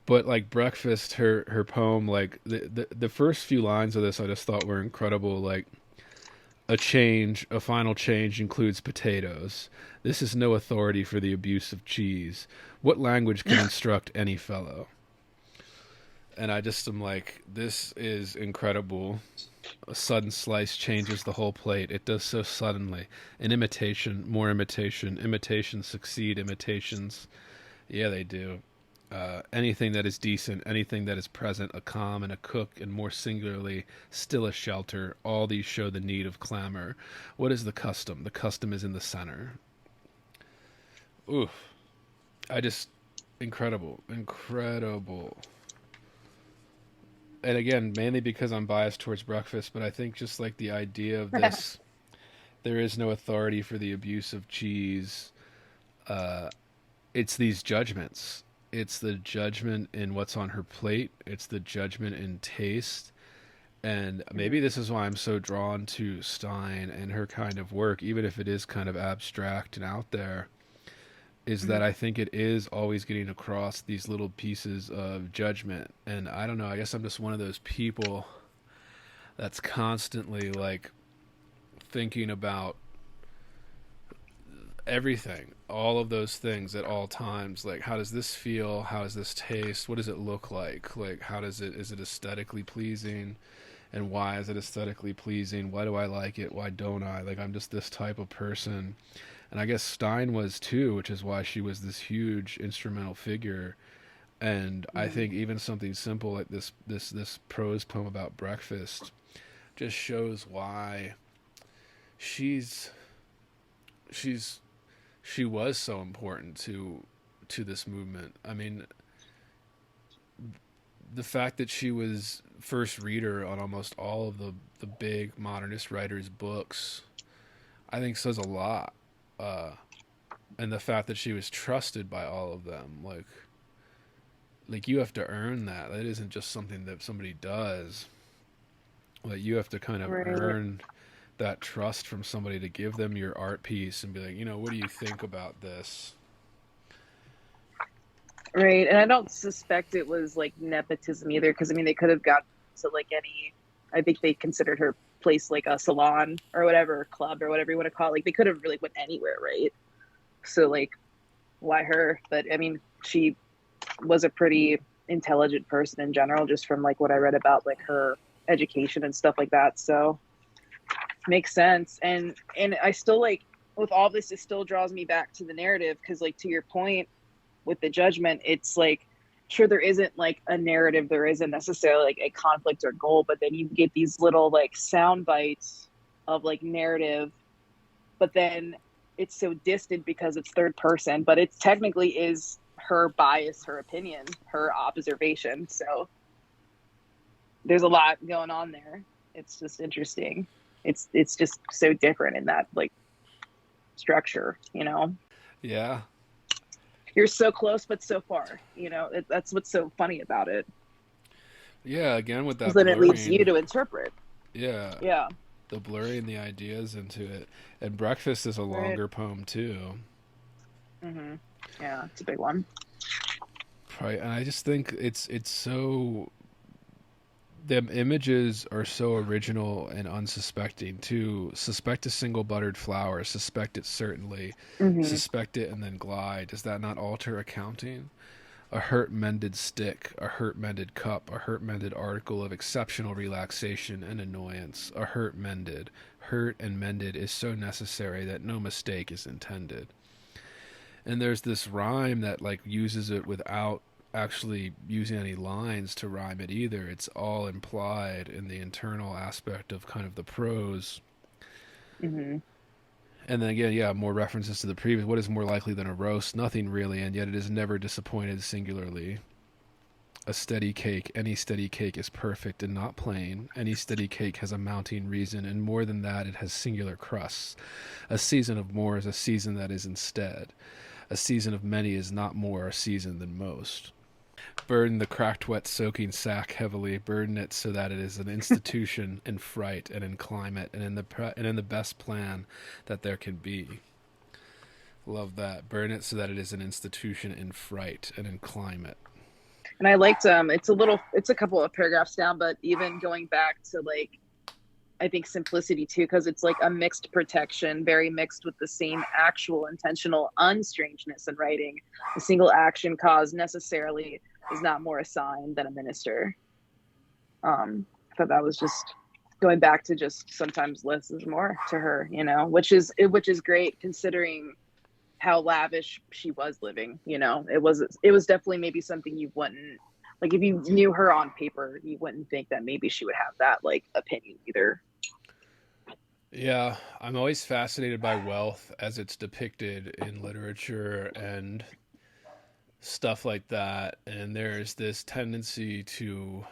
But like breakfast, her poem, like the first few lines of this, I just thought were incredible. Like, a final change includes potatoes. This is no authority for the abuse of cheese. What language can instruct any fellow? And I just am like, this is incredible. A sudden slice changes the whole plate. It does so suddenly. An imitation, more imitation. Imitations succeed imitations. Yeah, they do. Anything that is decent, anything that is present, a calm and a cook, and more singularly, still a shelter, all these show the need of clamor. What is the custom? The custom is in the center. Oof. I just, incredible, incredible. And again, mainly because I'm biased towards breakfast, but I think just like the idea of this, there is no authority for the abuse of cheese. Uh, it's these judgments. It's the judgment in what's on her plate. It's the judgment in taste. And maybe this is why I'm so drawn to Stein and her kind of work, even if it is kind of abstract and out there, is that I think it is always getting across these little pieces of judgment. And I don't know, I guess I'm just one of those people that's constantly like thinking about everything, all of those things at all times. Like, how does this feel? How does this taste? What does it look like? Like, how does it, is it aesthetically pleasing? And why is it aesthetically pleasing? Why do I like it? Why don't I? Like, I'm just this type of person. And I guess Stein was too, which is why she was this huge instrumental figure. And I think even something simple like this prose poem about breakfast just shows why she's she was so important to this movement. I mean, the fact that she was first reader on almost all of the big modernist writers' books, I think says a lot. Uh, and the fact that she was trusted by all of them, like you have to earn that. That isn't just something that somebody does. Like you have to kind of Right. earn that trust from somebody to give them your art piece and be like, what do you think about this? Right. And I don't suspect it was like nepotism either, because I mean they could have got to like any, I think they considered her place like a salon or whatever, or club or whatever you want to call it. Like they could have really went anywhere, right? So like why her? But I mean she was a pretty intelligent person in general, just from like what I read about like her education and stuff like that. So makes sense. And I still like, with all this, it still draws me back to the narrative, because like to your point with the judgment, it's like sure there isn't like a narrative, there isn't necessarily like a conflict or goal, but then you get these little like sound bites of like narrative, but then it's so distant because it's third person, but it technically is her bias, her opinion, her observation. So there's a lot going on there. It's just interesting. It's just so different in that like structure, you know. Yeah. You're so close but so far, that's what's so funny about it, Yeah, again with because that then it leaves you blurring. to interpret. Yeah, Yeah. the blurring the ideas into it. And Breakfast is a Right. longer poem too. Mm-hmm. Yeah, it's a big one. Right, and I just think it's so them images are so original and unsuspecting too. Suspect a single buttered flower, suspect it certainly, Mm-hmm. suspect it and then glide. Does that not alter accounting? A hurt mended stick, a hurt mended cup, a hurt mended article of exceptional relaxation and annoyance, a hurt mended. Hurt and mended is so necessary that no mistake is intended. And there's this rhyme that like uses it without actually using any lines to rhyme it either. It's all implied in the internal aspect of kind of the prose. Mm-hmm. And then again, yeah, more references to the previous. What is more likely than a roast? Nothing really, and yet it is never disappointed singularly. A steady cake, any steady cake is perfect and not plain. Any steady cake has a mounting reason, and more than that, it has singular crusts. A season of more is a season that is instead. A season of many is not more a season than most. Burden the cracked, wet, soaking sack heavily. Burden it so that it is an institution in fright and in climate and in the best plan that there can be. Love that. Burn it so that it is an institution in fright and in climate. And I liked it's a couple of paragraphs down, but even going back to like I think simplicity too, because it's like a mixed protection, very mixed with the same actual intentional unstrangeness in writing. A single action cause necessarily is not more a sign than a minister. I thought that was just going back to just sometimes less is more to her, which is great considering how lavish she was living. It was definitely maybe something you wouldn't like if you knew her on paper, you wouldn't think that maybe she would have that like opinion either. Yeah, I'm always fascinated by wealth as it's depicted in literature and stuff like that. And there's this tendency to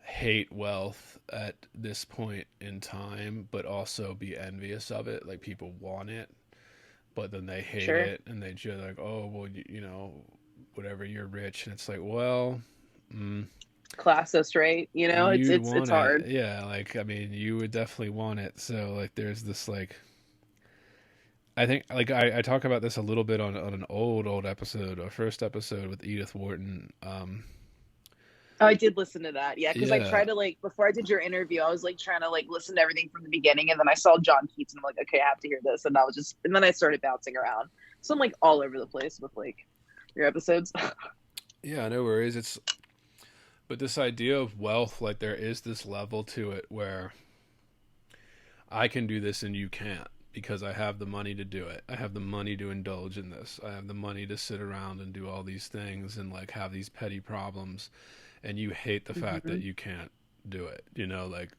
hate wealth at this point in time, but also be envious of it. Like people want it, but then they hate Sure. it and they just like, oh, well, whatever, you're rich. And it's like, well, mm, Classist, right? it's you'd it's want it's it. hard. Yeah, like, I mean, you would definitely want it. So, like, there's this, like, I think, like, I talk about this a little bit on an old episode, our first episode with Edith Wharton. Oh, I did listen to that. Yeah, because I Yeah, tried to like before I did your interview, I was like trying to like listen to everything from the beginning, and then I saw John Keats, and I'm like, okay, I have to hear this, and then I started bouncing around, so I'm like all over the place with like your episodes. yeah, no worries. But this idea of wealth, like, there is this level to it where I can do this and you can't because I have the money to do it. I have the money to indulge in this. I have the money to sit around and do all these things and like have these petty problems, and you hate the fact Hmm. that you can't do it. Like,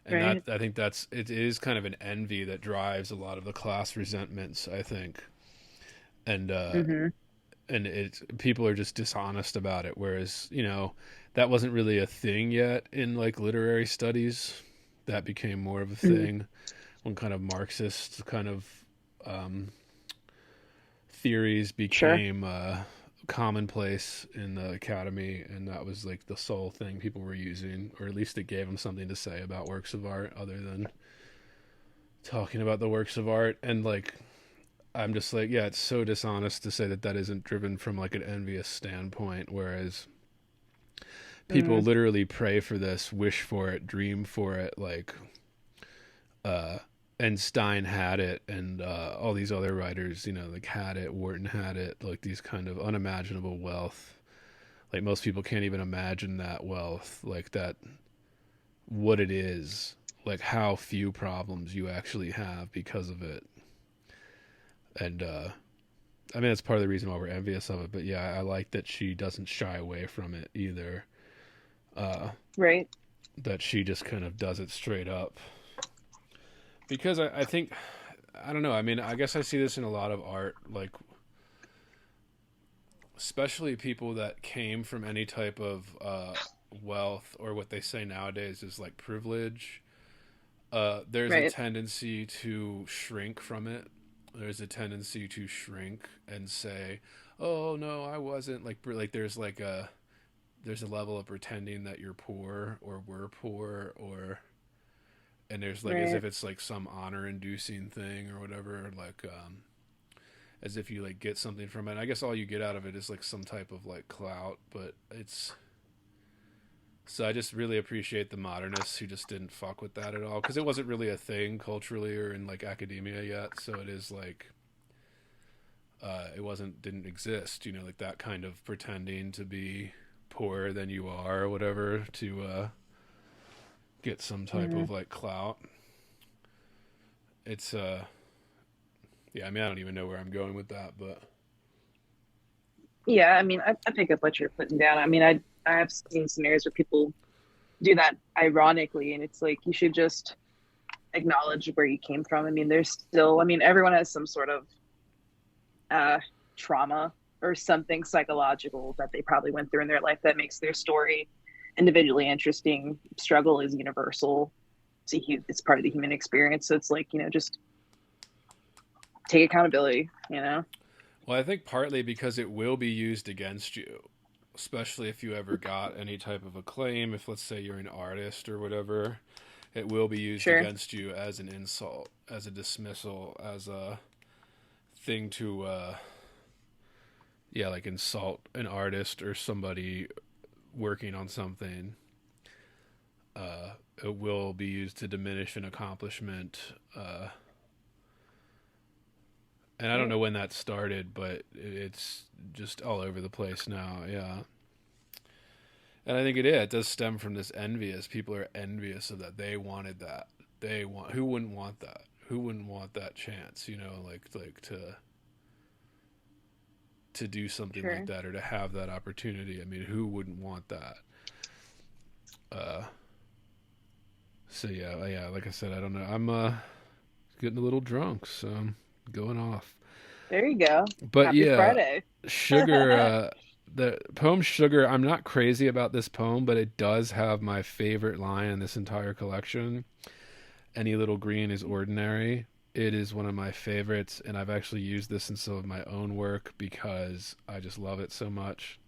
and that Right. I think it is kind of an envy that drives a lot of the class resentments, I think. And Hmm. and people are just dishonest about it. Whereas, that wasn't really a thing yet in like literary studies. That became more of a thing when kind of Marxist kind of theories Sure. became commonplace in the academy, and that was like the sole thing people were using, or at least it gave them something to say about works of art other than talking about the works of art. And like, I'm just like, yeah, it's so dishonest to say that that isn't driven from like an envious standpoint, whereas people Mm, literally pray for this, wish for it, dream for it, like uh and Stein had it, and all these other writers, like had it, Wharton had it, like these kind of unimaginable wealth. Like most people can't even imagine that wealth, like that, what it is, like how few problems you actually have because of it. And I mean, that's part of the reason why we're envious of it. But yeah, I like that she doesn't shy away from it either. Uh, right. that she just kind of does it straight up. Because I think, I don't know. I mean, I guess I see this in a lot of art, like especially people that came from any type of wealth, or what they say nowadays is like privilege. There's a Right. tendency to shrink from it. There's a tendency to shrink and say, "Oh no, I wasn't." Like there's a level of pretending that you're poor or we're poor, or and there's like as Right. if it's like some honor inducing thing or whatever, like as if you like get something from it. And I guess all you get out of it is like some type of like clout, but it's so I just really appreciate the modernists who just didn't fuck with that at all, because it wasn't really a thing culturally or in like academia yet. So it is like it didn't exist, like that kind of pretending to be poorer than you are or whatever to get some type Mm. of like clout. It's yeah, I mean, I don't even know where I'm going with that, but Yeah, I mean, I pick up what you're putting down. I mean, I have seen scenarios where people do that ironically, and it's like you should just acknowledge where you came from. I mean, there's still, I mean, everyone has some sort of uh, trauma or something psychological that they probably went through in their life that makes their story individually interesting. Struggle is universal. It's part of the human experience. So it's like, just take accountability. well, I think partly because it will be used against you, especially if you ever got any type of acclaim. If let's say you're an artist or whatever, it will be used Sure. against you as an insult, as a dismissal, as a thing to yeah, like insult an artist or somebody working on something. It will be used to diminish an accomplishment. And I don't Right. know when that started, but it's just all over the place now. Yeah. And I think it does stem from this envious. People are envious of that. They wanted that. Who wouldn't want that? Who wouldn't want that chance? Like to do something like Sure. that, or to have that opportunity. I mean, who wouldn't want that? Uh, so yeah, like I said, I don't know. I'm getting a little drunk, so I'm going off. There you go. But Happy yeah, Friday. Sugar, the poem Sugar, I'm not crazy about this poem, but it does have my favorite line in this entire collection. Any little green is ordinary. It is one of my favorites, and I've actually used this in some of my own work because I just love it so much.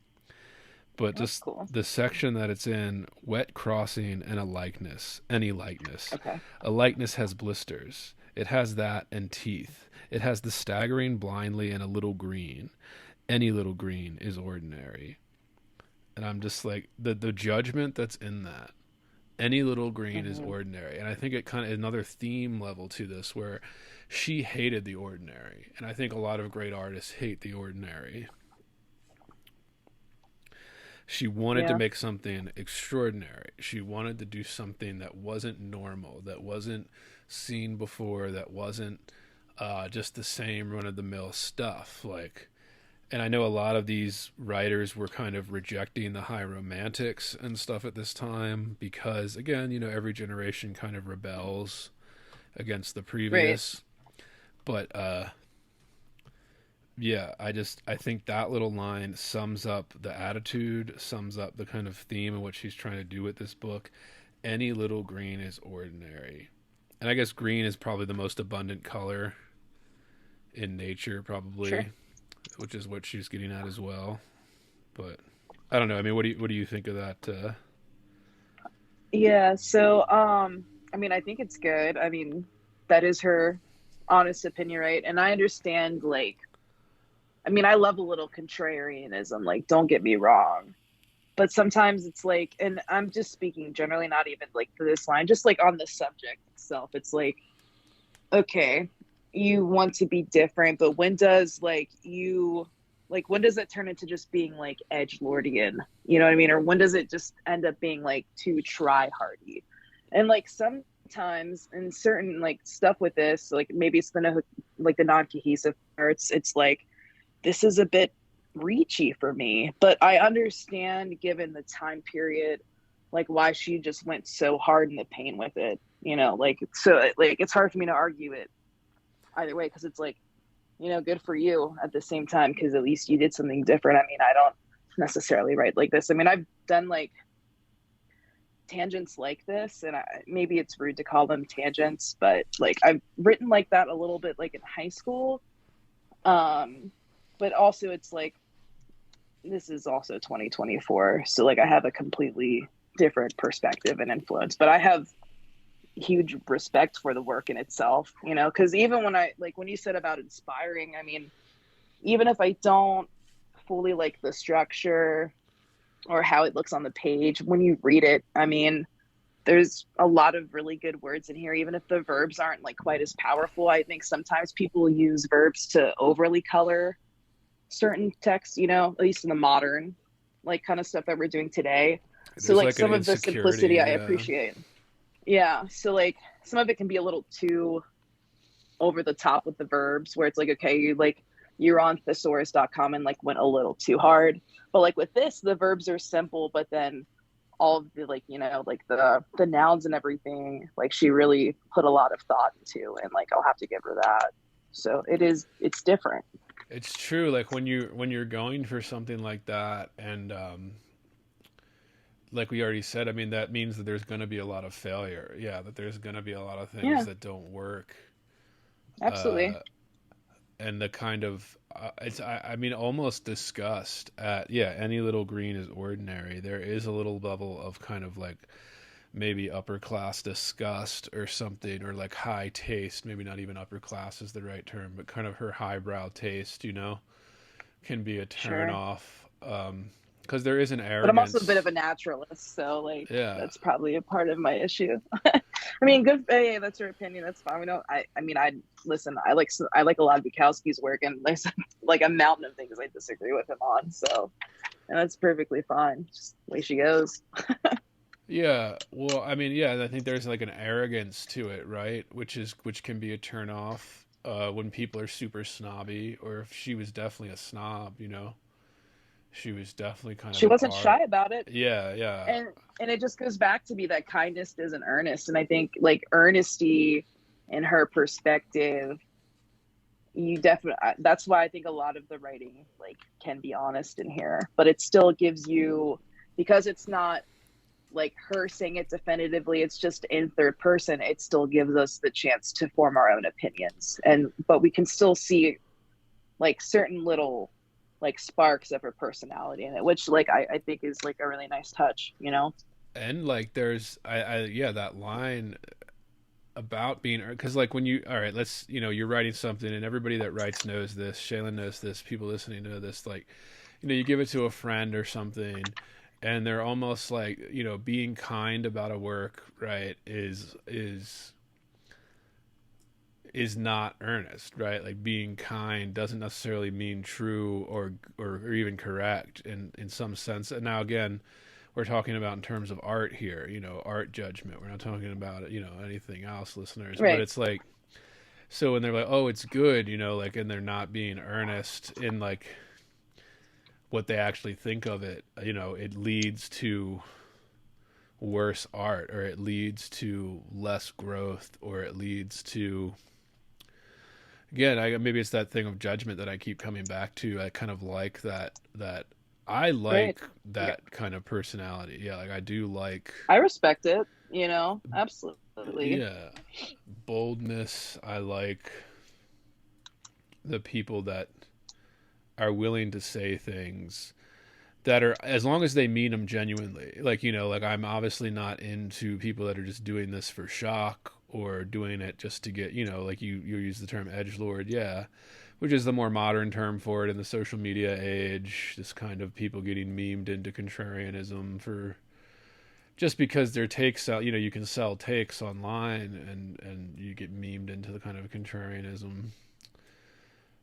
But That's just cool. the section that it's in, wet crossing and a likeness, any likeness. Okay. A likeness has blisters. It has that and teeth. It has the staggering blindly and a little green. Any little green is ordinary. And I'm just like, the judgment that's in that. Any little green is Hmm. ordinary. And I think it kind of another theme level to this, where she hated the ordinary. And I think a lot of great artists hate the ordinary. She wanted to Yeah. make something extraordinary. She wanted to do something that wasn't normal, that wasn't seen before, that wasn't just the same run of the mill stuff. And I know a lot of these writers were kind of rejecting the high romantics and stuff at this time because, again, every generation kind of rebels against the Right. previous. But yeah, I think that little line sums up the attitude, sums up the kind of theme of what she's trying to do with this book. Any little green is ordinary. And I guess green is probably the most abundant color in nature, Sure. probably, which is what she's getting at as well. But I don't know. I mean, what do you think of that? Yeah, so I mean, I think it's good. I mean, that is her honest opinion, right? And I understand, like, I mean, I love a little contrarianism, like, don't get me wrong. But sometimes it's like, and I'm just speaking generally, not even like for this line, just like on the subject itself. It's like, okay, you want to be different, but when does like you like when does it turn into just being like edge lordian? You know what I mean? Or when does it just end up being like too try hardy? And like sometimes in certain like stuff with this, like maybe it's the like the non cohesive parts, it's like this is a bit reachy for me, but I understand given the time period, like why she just went so hard in the paint with it, you know, like so like it's hard for me to argue it either way because it's like, you know, good for you at the same time because at least you did something different. I mean, I don't necessarily write like this. I mean, I've done like tangents like this, and maybe it's rude to call them tangents, but like I've written like that a little bit like in high school. But also it's like this is also 2024, so like I have a completely different perspective and influence, but I have huge respect for the work in itself, you know, because even when I like when you said about inspiring, I mean, even if I don't fully like the structure or how it looks on the page, when you read it, I mean, there's a lot of really good words in here, even if the verbs aren't like quite as powerful. I think sometimes people use verbs to overly color certain texts, you know, at least in the modern like kind of stuff that we're doing today. So There's like like an some of the simplicity insecurity. I Yeah. appreciate. Yeah. So like some of it can be a little too over the top with the verbs where it's like, okay, you like you're on thesaurus.com and like went a little too hard. But like with this, the verbs are simple, but then all of the like, you know, like the nouns and everything, like she really put a lot of thought into, and like I'll have to give her that. So it's different. It's true. Like when you're going for something like that, and like we already said, I mean that means that there's going to be a lot of failure. Yeah, that there's going to be a lot of things Yeah, that don't work. absolutely. Uh, and the kind of it's I mean almost disgust at, yeah, any little green is ordinary. There is a little level of kind of like maybe upper class disgust or something, or like high taste. Maybe not even upper class is the right term, but kind of her highbrow taste, can be a turn Sure. off. Because there is an But I'm also a bit of arrogance. a naturalist, so like Yeah. that's probably a part of my issue. I mean, good. Hey, that's your opinion. That's fine. We don't. I mean, I listen. I like a lot of Bukowski's work, and there's like a mountain of things I disagree with him on. So, and that's perfectly fine. Just the way she goes. Yeah, well, I mean, yeah, I think there's like an arrogance to it, right? Which can be a turn off when people are super snobby, or if she was definitely a snob, she was definitely kind of She an wasn't art. shy about it, Yeah, yeah, and it just goes back to be that kindness isn't earnest, and I think like earnesty in her perspective, you definitely. That's why I think a lot of the writing like can be honest in here, but it still gives you because it's not like her saying it definitively, it's just in third person, it still gives us the chance to form our own opinions, and but we can still see like certain little like sparks of her personality in it, which like I think is like a really nice touch, you know. and like there's, yeah, that line about being, because like when you, all right, let's, you're writing something, and everybody that writes knows this. Shaylin knows this. People listening know this. Like, you give it to a friend or something, and they're almost like, being kind about a work, right, is not earnest, right? Like being kind doesn't necessarily mean true or even correct in some sense. And now again, we're talking about in terms of art here, art judgment. We're not talking about, anything else, listeners. But Right. it's like, so when they're like, oh, it's good, like, and they're not being earnest in like what they actually think of it, it leads to worse art, or it leads to less growth, or it leads to, Again, maybe it's that thing of judgment that I keep coming back to. I kind of like that I Right. like Yeah. that kind of personality. Yeah, like I do like, I respect it, absolutely. yeah, boldness. I like the people that are willing to say things that are, as long as they mean them genuinely. Like, like I'm obviously not into people that are just doing this for shock or doing it just to get, like you use the term edgelord, yeah, which is the more modern term for it in the social media age. This kind of people getting memed into contrarianism for just because their takes sell. You can sell takes online, and you get memed into the kind of contrarianism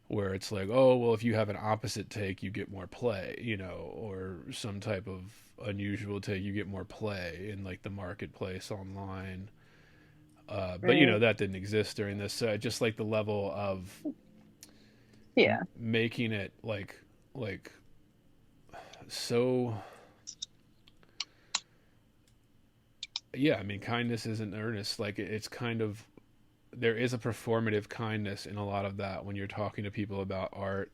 where it's like, oh, well, if you have an opposite take, you get more play, or some type of unusual take, you get more play in like the marketplace online. But Right. that didn't exist during this. So I just like the level of Yeah. making it like so. Yeah, I mean, kindness isn't earnest. Like it's kind of, there is a performative kindness in a lot of that when you're talking to people about art.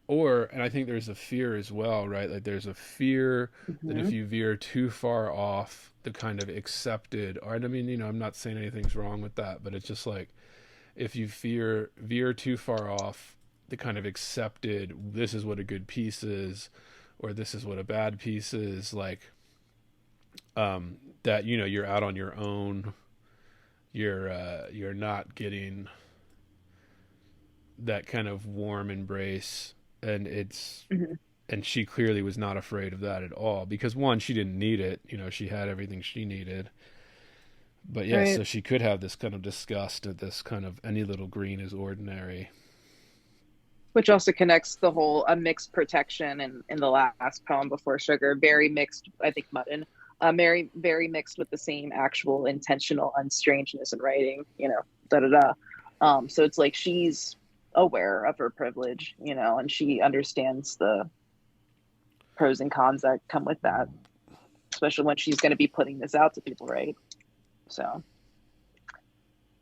And I think there's a fear as well, right? Like there's a fear that if Hmm. you veer too far off the kind of accepted art, I mean, I'm not saying anything's wrong with that, but it's just like if you veer too far off the kind of accepted, this is what a good piece is, or this is what a bad piece is, like that, you're out on your own. You're not getting that kind of warm embrace, and it's Hmm. and she clearly was not afraid of that at all, because one, she didn't need it. She had everything she needed. But yes, Right. so she could have this kind of disgust at this kind of any little green is ordinary. Which also connects the whole a mixed protection in the last poem before sugar, very mixed, I think mutton, very mixed with the same actual intentional unstrangeness in writing, da da da. So it's like she's aware of her privilege, and she understands the pros and cons that come with that, especially when she's going to be putting this out to people, right? So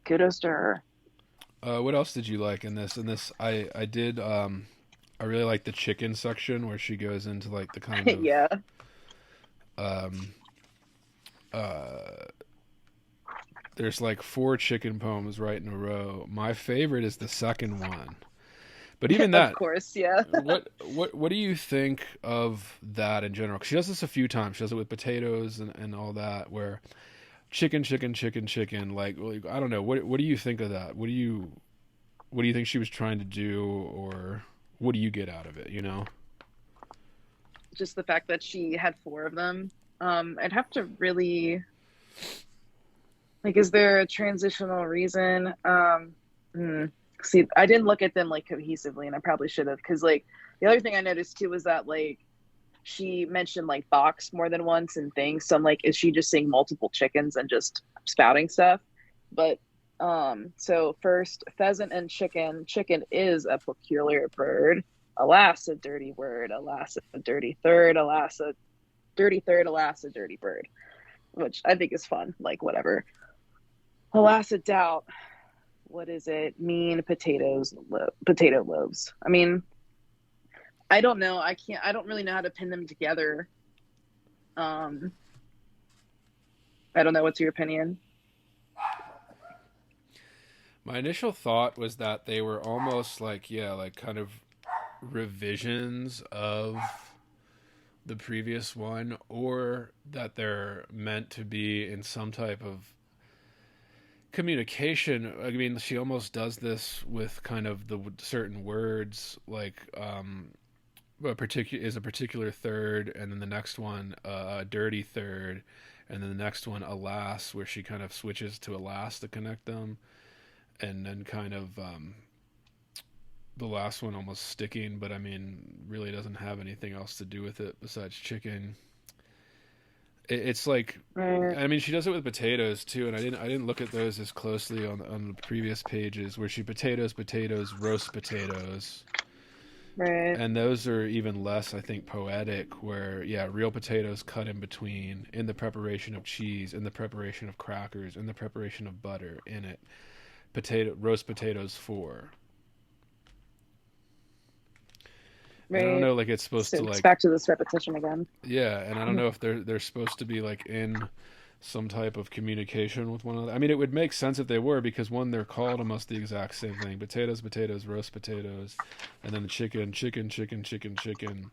kudos to her. What else did you like in this? I did. I really like the chicken section where she goes into like the kind of Yeah. um, there's like four chicken poems right in a row. My favorite is the second one. But even Of that, course, yeah. what do you think of that in general? 'Cause she does this a few times. She does it with potatoes and all that, where chicken, chicken, chicken, chicken. Like I don't know. What do you think of that? What do you think she was trying to do, or what do you get out of it? Just the fact that she had four of them. I'd have to really like, is there a transitional reason? Hmm. See, I didn't look at them like cohesively, and I probably should have, because like the other thing I noticed too was that like she mentioned like box more than once and things. So I'm like, is she just saying multiple chickens and just spouting stuff? But so first, pheasant and chicken. Chicken is a peculiar bird. Alas, a dirty word. Alas, a dirty third. Alas, a dirty third. Alas, a dirty bird. Which I think is fun. Like whatever. Alas, a doubt. What is it? Mean potatoes, potato loaves. I mean, I don't know. I can't. I don't really know how to pin them together. Um, I don't know. What's your opinion? My initial thought was that they were almost like, yeah, like kind of revisions of the previous one, or that they're meant to be in some type of communication. I mean, she almost does this with kind of the certain words, like a particular third, and then the next one a dirty third, and then the next one alas, where she kind of switches to alas to connect them, and then kind of the last one almost sticking, but I mean, really doesn't have anything else to do with it besides chicken. It's like, Right, I mean, she does it with potatoes too, and I didn't look at those as closely on the previous pages, where she potatoes, roast potatoes, right, and those are even less, I think, poetic. Where yeah, real potatoes cut in between, in the preparation of cheese, in the preparation of crackers, in the preparation of butter, in it roast potatoes for. And I don't Right. know, like it's supposed So to it's like, back to this repetition again. yeah, and I don't know if they're supposed to be like in some type of communication with one another. I mean, it would make sense if they were, because one, they're called almost the exact same thing: potatoes, potatoes, roast potatoes, and then chicken, chicken, chicken, chicken, chicken.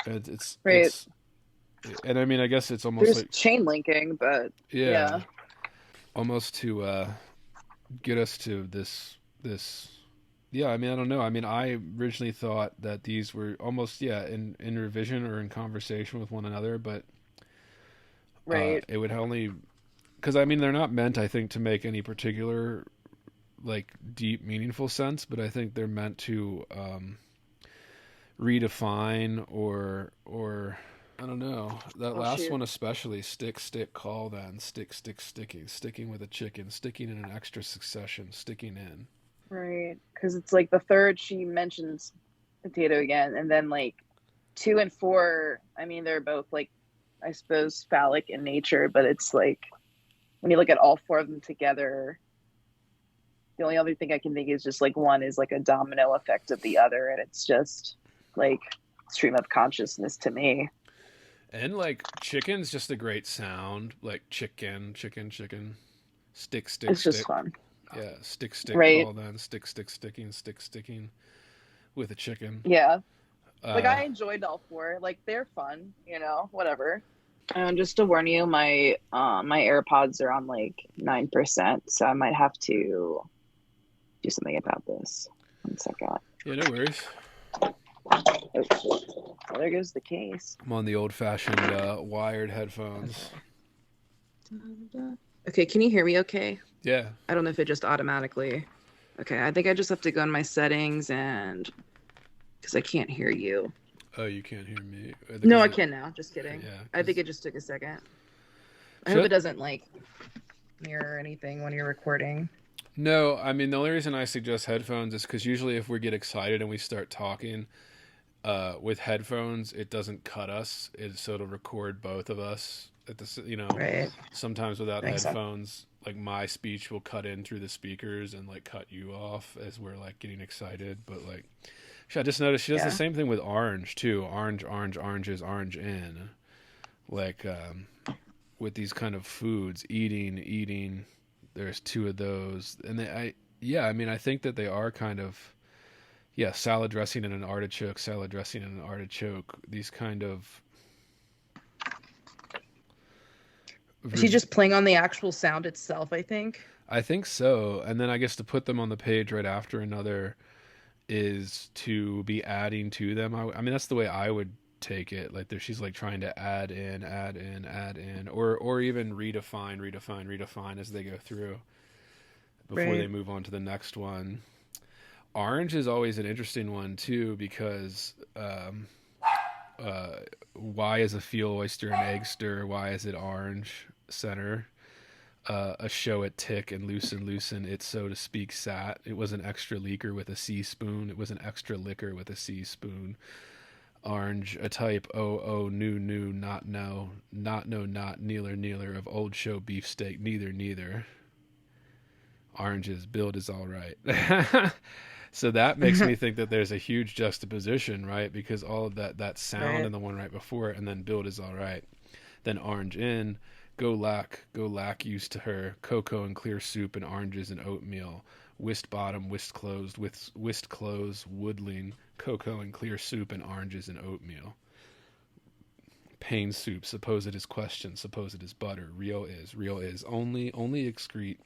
And Right. and I mean, I guess it's almost There's like, chain linking, but yeah, yeah. almost to get us to this. Yeah, I mean, I don't know. I mean, I originally thought that these were almost, yeah, in revision or in conversation with one another, but Right. it would only, because I mean, they're not meant, I think, to make any particular like deep, meaningful sense, but I think they're meant to redefine or I don't know. That Oh last shoot. one especially, stick, stick, call, then stick, stick, sticking, sticking with a chicken, sticking in an extra succession, sticking in. Right. Because it's like the third she mentions potato again, and then like 2 and 4. I mean, they're both like, I suppose, phallic in nature, but it's like when you look at all 4 of them together, the only other thing I can think is just like one is like a domino effect of the other, and it's just like stream of consciousness to me. And like chicken's just a great sound, like chicken, chicken, chicken, stick, stick, It's just stick. fun. Yeah, stick, stick, Right. call, then stick, stick, sticking, stick, sticking with a chicken. Yeah. Like Uh, I enjoyed all 4. Like they're fun, whatever. Just to warn you, my AirPods are on like 9%, so I might have to do something about this. 1 second. yeah, no worries. Oh, there goes the case. I'm on the old-fashioned wired headphones. Okay, can you hear me okay? Yeah. I don't know if it just automatically. Okay, I think I just have to go in my settings and because I can't hear you. Oh, you can't hear me. No, I can now. Just kidding. Yeah. I think it just took a second. I Should- hope it doesn't like mirror anything when you're recording. No, I mean the only reason I suggest headphones is because usually if we get excited and we start talking with headphones, it doesn't cut us. So it'll record both of us at the Right. sometimes without Makes sense. headphones, like my speech will cut in through the speakers and like cut you off as we're like getting excited. But like, I just noticed she does Yeah. the same thing with orange too. Orange, orange, oranges, orange in. Like with these kind of foods, eating. There's 2 of those, and I mean, I think that they are kind of, yeah, salad dressing and an artichoke, salad dressing and an artichoke. These kind of. Is she just playing on the actual sound itself, I think? I think so, and then I guess to put them on the page right after another is to be adding to them. I mean, that's the way I would take it. Like she's like trying to add in, or even redefine as they go through before they move on to the next one. Orange is always an interesting one too, because why is a fuel oyster an egg-ster? Why is it orange center? A show at tick and loosen it, so to speak, sat. It was an extra leaker with a C spoon. It was an extra liquor with a C spoon. Orange, a type, new, not no, not kneeler, of old show beefsteak, neither. Orange's build is all right. So that makes me think that there's a huge juxtaposition, right? Because all of that sound in the one right before it, and then build is all right. Then orange in, go lack used to her, cocoa and clear soup and oranges and oatmeal, whist bottom, whist closed, whist close, woodling, cocoa and clear soup and oranges and oatmeal. Pain soup, suppose it is question, suppose it is butter, real is, only excrete,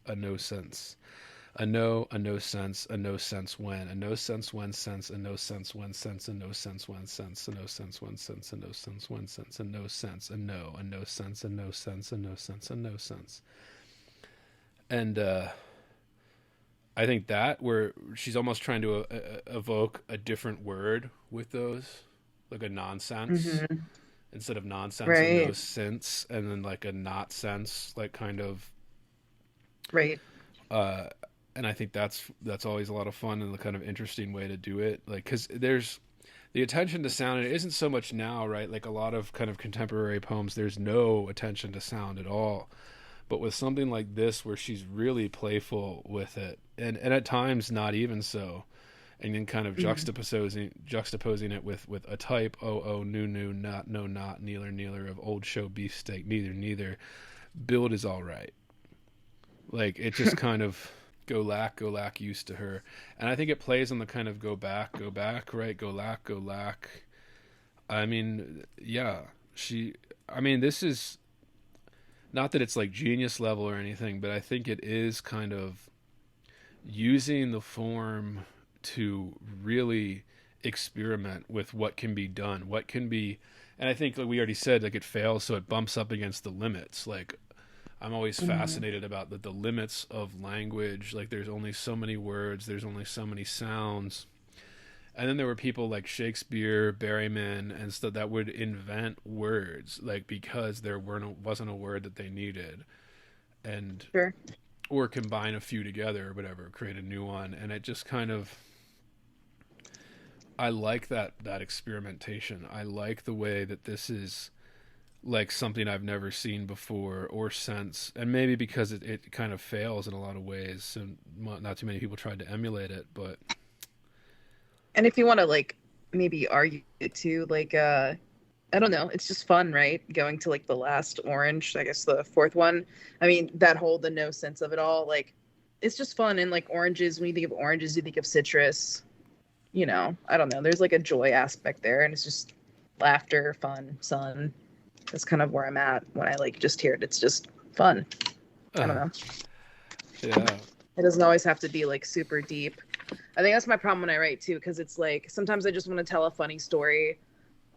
a no sense. A no sense, a no sense when, a no sense when sense, a no sense when sense, a no sense when sense, a no sense when sense, a no sense when sense, a no sense, a no sense, a no sense, a no sense, a no sense. And I think that where she's almost trying to evoke a different word with those, like a nonsense instead of nonsense, a no sense, and then like a not sense, like kind of and I think that's always a lot of fun and a kind of interesting way to do it, like because there's the attention to sound, and it isn't so much now, right? Like a lot of kind of contemporary poems, there's no attention to sound at all. But with something like this, where she's really playful with it, and at times not even so, and then kind of juxtaposing it with a type, new, not, no, not, neither of old show beefsteak, neither. Build is all right. Like, it just kind of go lack used to her. And I think it plays on the kind of go back, right? Go lack. I mean, yeah, this is not that it's like genius level or anything, but I think it is kind of using the form to really experiment with what can be done, and I think, like we already said, like, it fails, so it bumps up against the limits. Like, I'm always fascinated about the limits of language. Like, there's only so many words, there's only so many sounds. And then there were people like Shakespeare, Berryman, and stuff that would invent words, like, because there wasn't a word that they needed, and Sure. or combine a few together or whatever, create a new one. And it just kind of, I like that experimentation. I like the way that this is like something I've never seen before or since, and maybe because it kind of fails in a lot of ways, so not too many people tried to emulate it. But And if you want to like maybe argue it too, like I don't know, it's just fun, right? Going to like the last orange, I guess the fourth one. I mean, that whole the no sense of it all, like, it's just fun. And like oranges, when you think of oranges, you think of citrus. You know, I don't know. There's like a joy aspect there, and it's just laughter, fun, sun. That's kind of where I'm at when I like just hear it. It's just fun. I don't know. yeah, It doesn't always have to be like super deep. I think that's my problem when I write too, because it's like sometimes I just want to tell a funny story,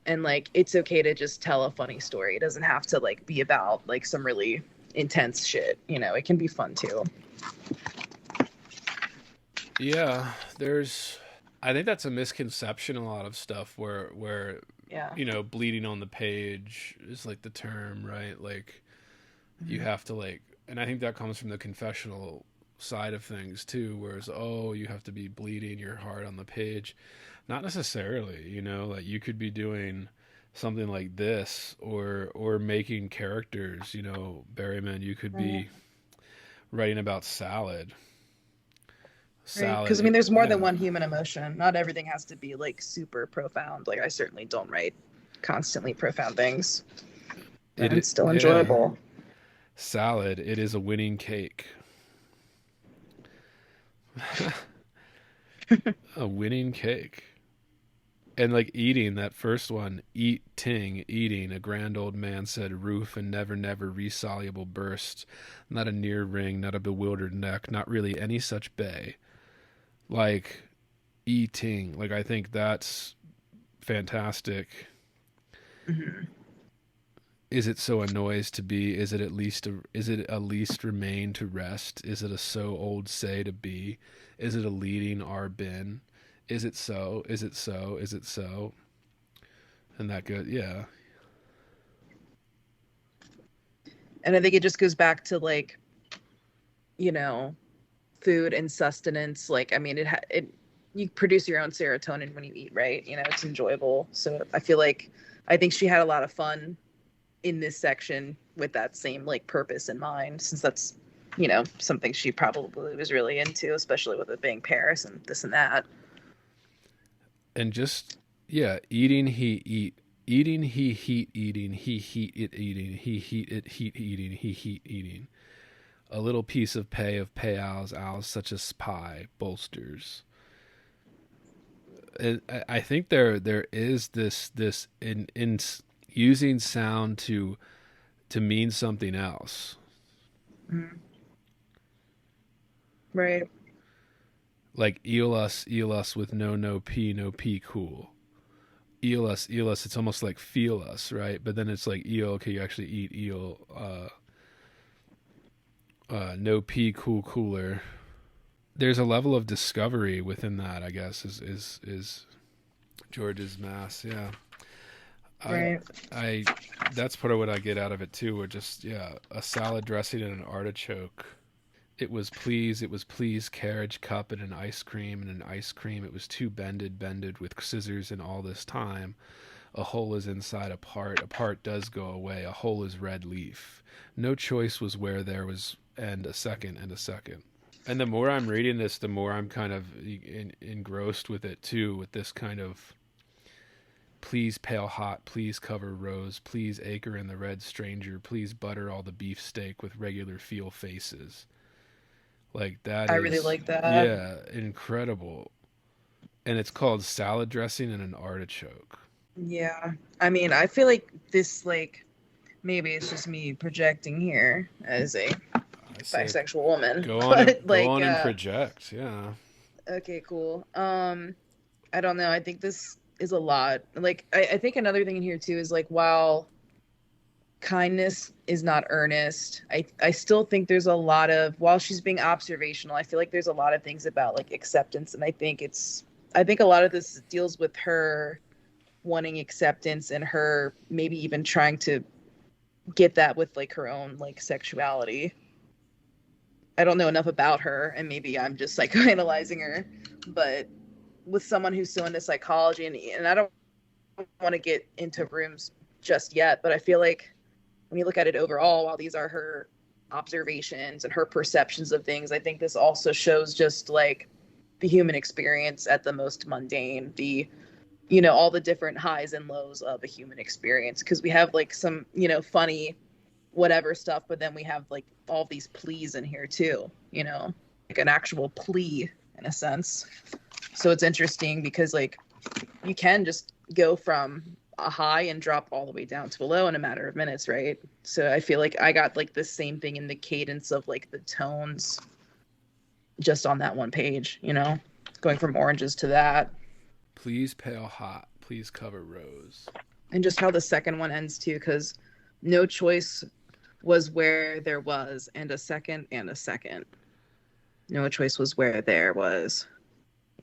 and like it's okay to just tell a funny story. It doesn't have to like be about like some really intense shit. You know, it can be fun too. yeah. I think that's a misconception in a lot of stuff where Yeah. bleeding on the page is like the term, right? Like, you have to, like, and I think that comes from the confessional side of things too, whereas, you have to be bleeding your heart on the page. Not necessarily, like, you could be doing something like this, or making characters, Berryman, you could be writing about salad. Because I mean, there's more than one human emotion. Not everything has to be like super profound. Like, I certainly don't write constantly profound things. It's still enjoyable. Salad, it is a winning cake. A winning cake. And like eating, that first one, eating, a grand old man said, roof and never resoluble burst, not a near ring, not a bewildered neck, not really any such bay. Like, eating, like, I think that's fantastic. Mm-hmm. Is it so a noise to be? Is it at least remain to rest? Is it a so old say to be? Is it a leading our bin? Is it so? Is it so? Is it so? And that good, yeah. And I think it just goes back to like, food and sustenance. Like, I mean, you produce your own serotonin when you eat, right? It's enjoyable. So I think she had a lot of fun in this section with that same like purpose in mind, since that's, something she probably was really into, especially with it being Paris and this and that. And just, yeah, eating, he heat, eating, he heat, eating, he heat it, eating, he heat it, heat eating, he heat eating. A little piece of owls, such as pie, bolsters. And I think there is this in using sound to mean something else. Mm-hmm. Right. Like eelus with no p cool. Eelus, it's almost like feel us, right? But then it's like eel, okay, you actually eat eel. No p cooler. There's a level of discovery within that, I guess, is George's mass, yeah. Right. I that's part of what I get out of it too, or just, a salad dressing and an artichoke. It was please, carriage cup and an ice cream, it was too bended with scissors, and all this time a hole is inside a part does go away, a hole is red leaf. No choice was where there was, and a second. And the more I'm reading this, the more I'm kind of engrossed with it too, with this kind of please pale hot, please cover rose, please acre in the red stranger, please butter all the beefsteak with regular feel faces. Like that I really is, like that. yeah, incredible. And it's called Salad Dressing and an Artichoke. Yeah. I mean, I feel like this, like, maybe it's just me projecting here as a I say bisexual woman, go on and but go like, on and project, yeah. okay, cool. I don't know. I think this is a lot. Like, I think another thing in here too is like, while kindness is not earnest, I still think there's a lot of, while she's being observational, I feel like there's a lot of things about like acceptance, and I think a lot of this deals with her wanting acceptance and her maybe even trying to get that with like her own like sexuality. I don't know enough about her, and maybe I'm just psychoanalyzing her, but with someone who's so into psychology, and I don't want to get into rooms just yet, but I feel like when you look at it overall, while these are her observations and her perceptions of things, I think this also shows just like the human experience at the most mundane, the, you know, all the different highs and lows of a human experience. Because we have like some, you know, funny whatever stuff, but then we have like all these pleas in here too, you know, like an actual plea in a sense. So it's interesting because like you can just go from a high and drop all the way down to a low in a matter of minutes, right? So I feel like I got like the same thing in the cadence of like the tones just on that one page, you know, going from oranges to that. Please pale hot, please cover rose. And just how the second one ends too, because no choice was where there was, and a second and a second. No choice was where there was.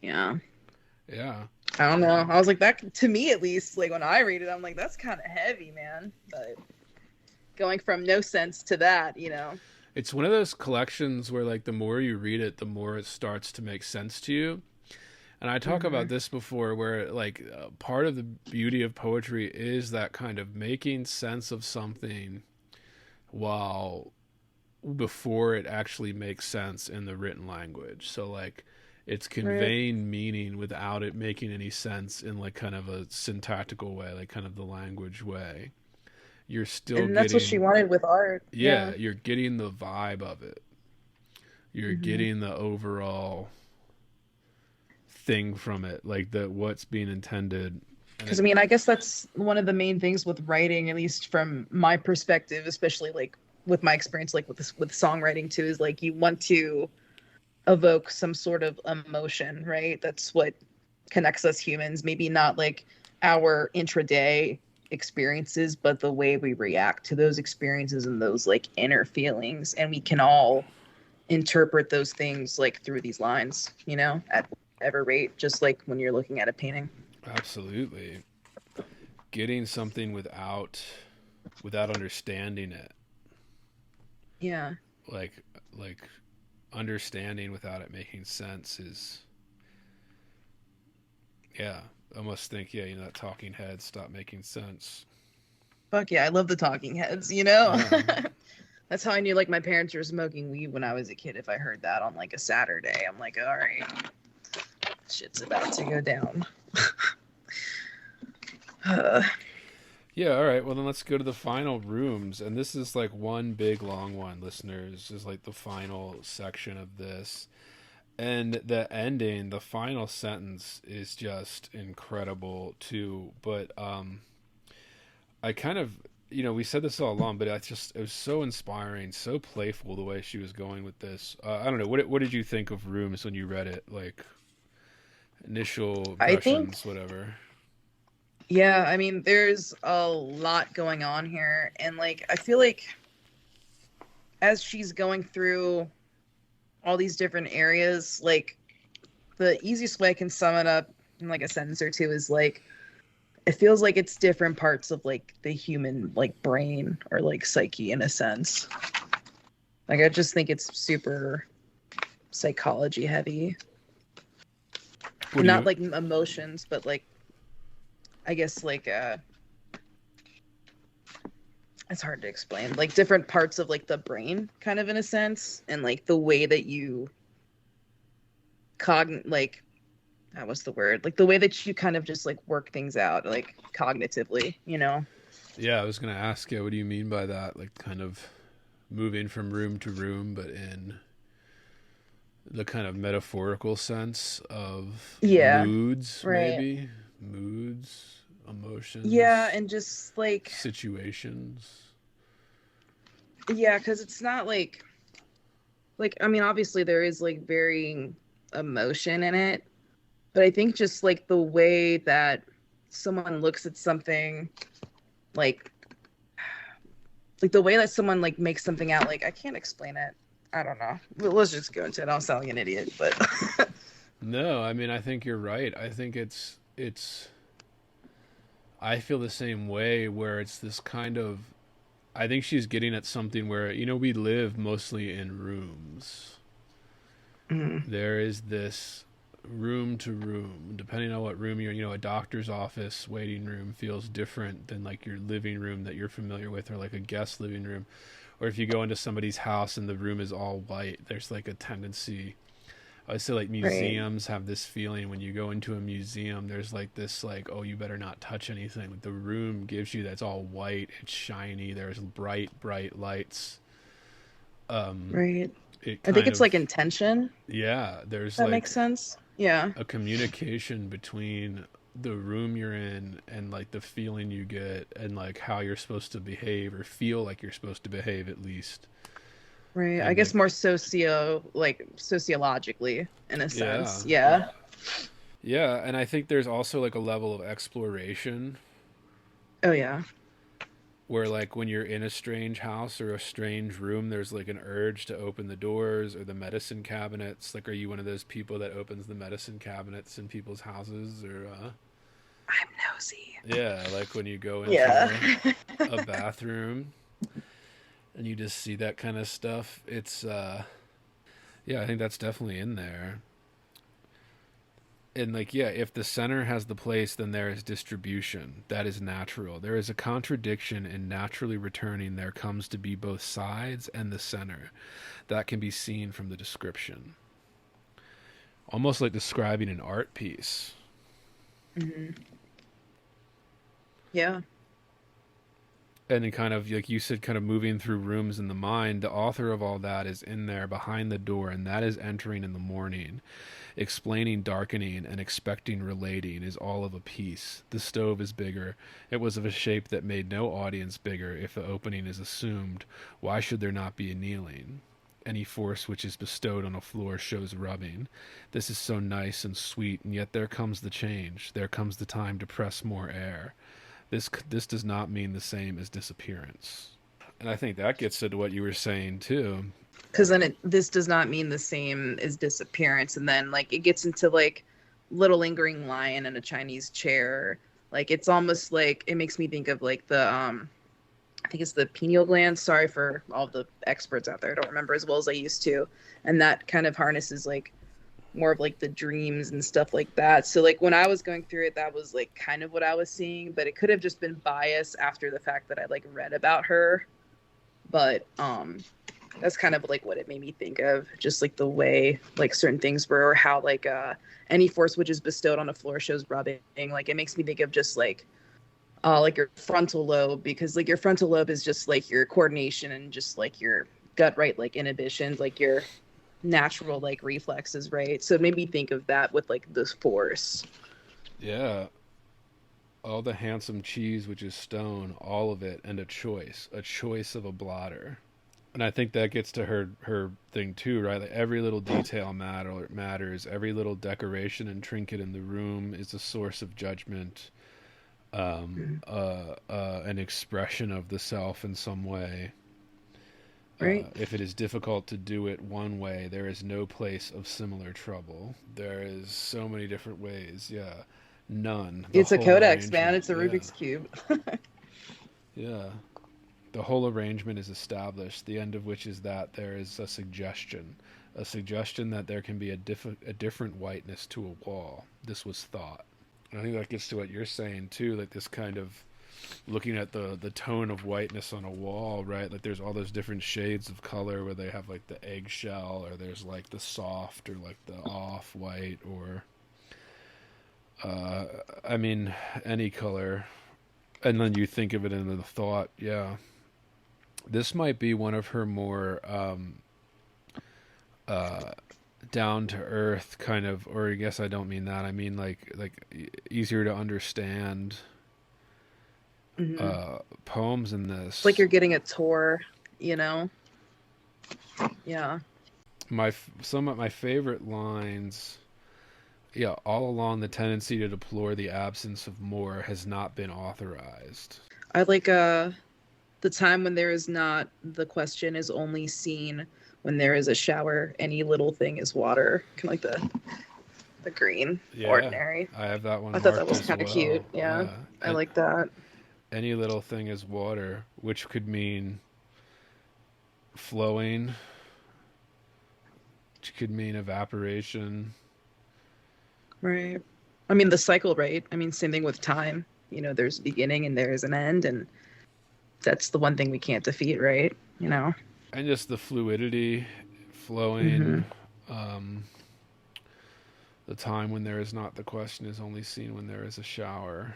Yeah. Yeah. I don't know. I was like, that, to me at least, like when I read it, I'm like, that's kind of heavy, man. But going from no sense to that, you know. It's one of those collections where like the more you read it, the more it starts to make sense to you. And I talk about this before, where like part of the beauty of poetry is that kind of making sense of something while before it actually makes sense in the written language. So like it's conveying meaning without it making any sense in like kind of a syntactical way, like kind of the language way. You're still And that's what she wanted with art. Yeah, you're getting the vibe of it. You're getting the overall thing from it, like the what's being intended. Because I mean, I guess that's one of the main things with writing, at least from my perspective, especially like with my experience, like with this, with songwriting too, is like you want to evoke some sort of emotion, right? That's what connects us humans. Maybe not like our intraday experiences, but the way we react to those experiences and those like inner feelings. And we can all interpret those things like through these lines, you know, at whatever rate, just like when you're looking at a painting. Absolutely. Getting something without understanding it. Yeah. Like understanding without it making sense is, yeah, I almost think, yeah, you know, that Talking Heads stop making sense. Fuck yeah, I love the Talking Heads, you know? Yeah. That's how I knew like my parents were smoking weed when I was a kid. If I heard that on like a Saturday, I'm like, all right, shit's about to go down. Yeah, all right. Well, then let's go to the final rooms. And this is like one big long one, listeners. This is like the final section of this. And the ending, the final sentence is just incredible too. But I kind of, you know, we said this all along, but it was so inspiring, so playful the way she was going with this. I don't know. What did you think of Rooms when you read it? Like initial impressions, whatever. Yeah, I mean, there's a lot going on here. And like, I feel like as she's going through all these different areas, like the easiest way I can sum it up in like a sentence or two is like, it feels like it's different parts of like the human like brain or like psyche in a sense. Like I just think it's super psychology heavy. Not like emotions, but like I guess like it's hard to explain. Like different parts of like the brain kind of in a sense, and like the way that you like what's the word? Like the way that you kind of just like work things out, like cognitively, you know? Yeah, I was gonna ask you, what do you mean by that? Like kind of moving from room to room, but in the kind of metaphorical sense of Yeah, moods, right. maybe moods, Yeah, emotions, and just like, situations. yeah, because it's not like I mean, obviously there is like varying emotion in it, but I think just like the way that someone looks at something, like the way that someone like makes something out, like I can't explain it. I don't know. Let's just go into it. I'll sound like an idiot, but No, I mean I think you're right. I think it's I feel the same way where it's this kind of I think she's getting at something where we live mostly in rooms. Mhm. There is this room to room, depending on what room you're a doctor's office waiting room feels different than like your living room that you're familiar with, or like a guest living room. Or if you go into somebody's house and the room is all white, there's like a tendency. I say like Right, museums have this feeling when you go into a museum, there's like this like, oh, you better not touch anything. Like the room gives you that's all white, it's shiny, there's bright lights. Um, right. it I think kind it's like of intention. yeah, there's That makes like sense. Yeah. a communication between the room you're in and like the feeling you get and like how you're supposed to behave or feel like you're supposed to behave at least. Right. I And guess like more sociologically in a yeah. sense. Yeah. Yeah, and I think there's also like a level of exploration Oh yeah. where like when you're in a strange house or a strange room there's like an urge to open the doors or the medicine cabinets. Like are you one of those people that opens the medicine cabinets in people's houses or I'm nosy. yeah, like when you go Yeah. into a bathroom and you just see that kind of stuff. It's yeah, I think that's definitely in there. And like yeah, if the center has the place, then there is distribution. That is natural. There is a contradiction in naturally returning. There comes to be both sides and the center. That can be seen from the description. Almost like describing an art piece. Hmm. Yeah. And then kind of like you said, kind of moving through rooms in the mind, the author of all that is in there behind the door, and that is entering in the morning. Explaining darkening and expecting relating is all of a piece. The stove is bigger. It was of a shape that made no audience bigger. If the opening is assumed, why should there not be a kneeling? Any force which is bestowed on a floor shows rubbing. This is so nice and sweet, and yet there comes the change. There comes the time to press more air. This does not mean the same as disappearance. And I think that gets to what you were saying too. Because then this does not mean the same as disappearance, and then like it gets into like little lingering lion in a Chinese chair. Like it's almost like it makes me think of like the I think it's the pineal gland. Sorry for all the experts out there. I don't remember as well as I used to. And that kind of harnesses like more of like the dreams and stuff like that. So like when I was going through it, that was like kind of what I was seeing, but it could have just been bias after the fact that I like read about her. But that's kind of like what it made me think of, just like the way like certain things were, or how like any force which is bestowed on a floor shows rubbing. Like it makes me think of just like your frontal lobe, because like your frontal lobe is just like your coordination and just like your gut right like inhibitions, like your natural like reflexes, right? So it made me think of that with like this force. Yeah, all the handsome cheese which is stone, all of it, and a choice of a blotter. And I think that gets to her thing too, right? Like every little detail matters. Every little decoration and trinket in the room is a source of judgment, an expression of the self in some way. Right. If it is difficult to do it one way, there is no place of similar trouble. There is so many different ways. Yeah, none. The It's a whole codex, man. arrangement. It's a Yeah, Rubik's cube. yeah. The whole arrangement is established. The end of which is that there is a suggestion that there can be a different whiteness to a wall. This was thought. And I think that gets to what you're saying too, like this kind of looking at the tone of whiteness on a wall, right? Like there's all those different shades of color where they have like the eggshell, or there's like the soft, or like the off white, or I mean any color. And then you think of it in the thought, yeah, this might be one of her more down to earth kind of, or I guess I don't mean that. I mean easier to understand poems in this. It's like you're getting a tour, you know? Yeah. Some of my favorite lines, yeah, all along the tendency to deplore the absence of more has not been authorized. I like the time when there is not, the question is only seen when there is a shower, any little thing is water. Kind of like the green, ordinary. I have that one. I thought that was kind of cute. Yeah. I like that. Any little thing is water, which could mean flowing, which could mean evaporation. Right. I mean, the cycle, right? I mean, same thing with time. You know, there's a beginning and there's an end, and that's the one thing we can't defeat, right? You know? And just the fluidity, flowing, the time when there is not, the question is only seen when there is a shower.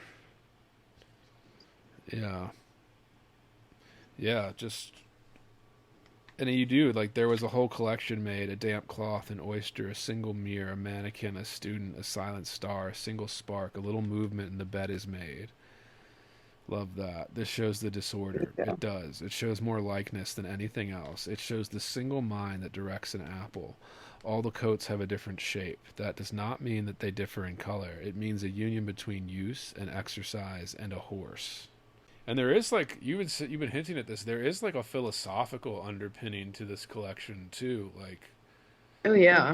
Yeah. Yeah, just... And you do, like, there was a whole collection made: a damp cloth, an oyster, a single mirror, a mannequin, a student, a silent star, a single spark, a little movement, and the bed is made. Love that. This shows the disorder. It does. It shows more likeness than anything else. It shows the single mind that directs an apple. All the coats have a different shape. That does not mean that they differ in color. It means a union between use and exercise and a horse. And there is, like, you've been hinting at this, there is like a philosophical underpinning to this collection too, like. Oh yeah.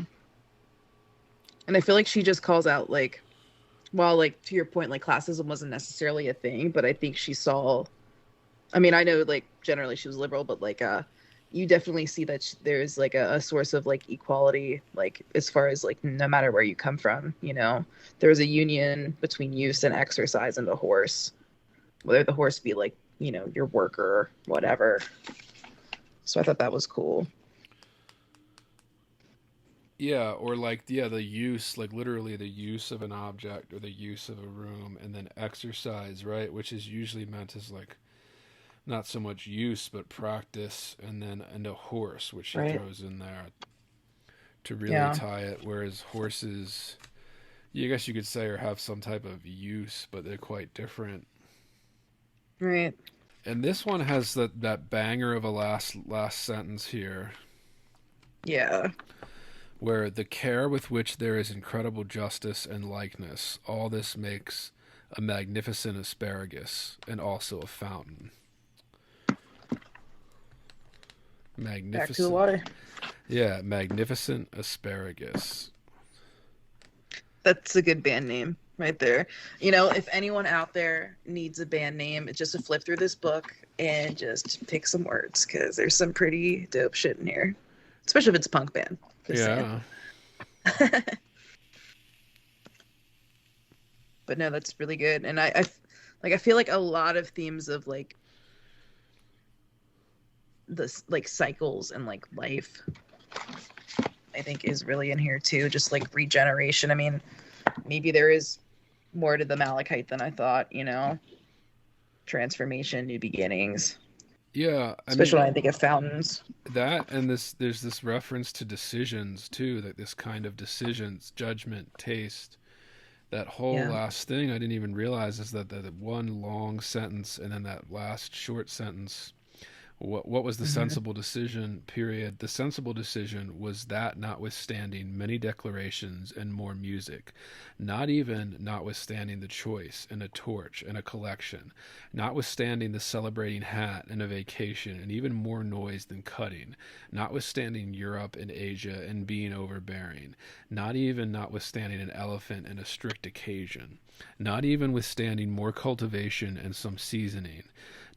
And I feel like she just calls out, like, while, like, to your point, like, classism wasn't necessarily a thing, but I think she saw, I mean, I know, like, generally she was liberal, but, like, you definitely see that there's, like, a source of, like, equality, like, as far as, like, no matter where you come from, you know, there's a union between use and exercise and a horse, whether the horse be, like, you know, your worker or whatever. So I thought that was cool. Yeah, or like, yeah, the use, like literally the use of an object or the use of a room, and then exercise, right? Which is usually meant as like not so much use, but practice, and a horse, which she throws in there to really tie it. Whereas horses, I guess you could say, or have some type of use, but they're quite different. Right. And this one has that banger of a last sentence here. Yeah. Where the care with which there is incredible justice and likeness, all this makes a magnificent asparagus and also a fountain. Magnificent. Back to the water. Yeah, magnificent asparagus. That's a good band name right there. You know, if anyone out there needs a band name, it's just to flip through this book and just pick some words, because there's some pretty dope shit in here, especially if it's a punk band. Yeah. But no, that's really good. And I feel like a lot of themes of like this, like cycles and like life, I think is really in here too. Just like regeneration. I mean, maybe there is more to the Malachite than I thought, you know, transformation, new beginnings. Yeah, especially when I think of fountains. That, and there's this reference to decisions too, that this kind of decisions, judgment, taste, that whole last thing I didn't even realize is that the one long sentence and then that last short sentence. What was the sensible decision, period? The sensible decision was that, notwithstanding many declarations and more music, not even notwithstanding the choice and a torch and a collection, notwithstanding the celebrating hat and a vacation and even more noise than cutting, notwithstanding Europe and Asia and being overbearing, not even notwithstanding an elephant and a strict occasion, not even withstanding more cultivation and some seasoning,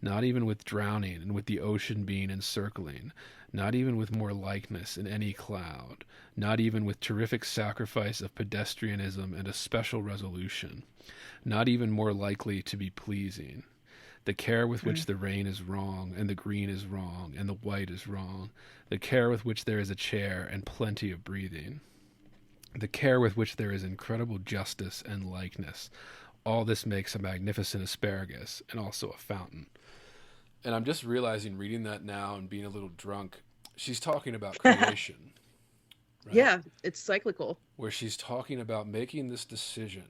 not even with drowning and with the ocean being encircling, not even with more likeness in any cloud, not even with terrific sacrifice of pedestrianism and a special resolution, not even more likely to be pleasing, The care with which the rain is wrong, and the green is wrong, and the white is wrong. The care with which there is a chair and plenty of breathing. The care with which there is incredible justice and likeness. All this makes a magnificent asparagus and also a fountain. And I'm just realizing, reading that now and being a little drunk, she's talking about creation. Right? Yeah, it's cyclical. Where she's talking about making this decision.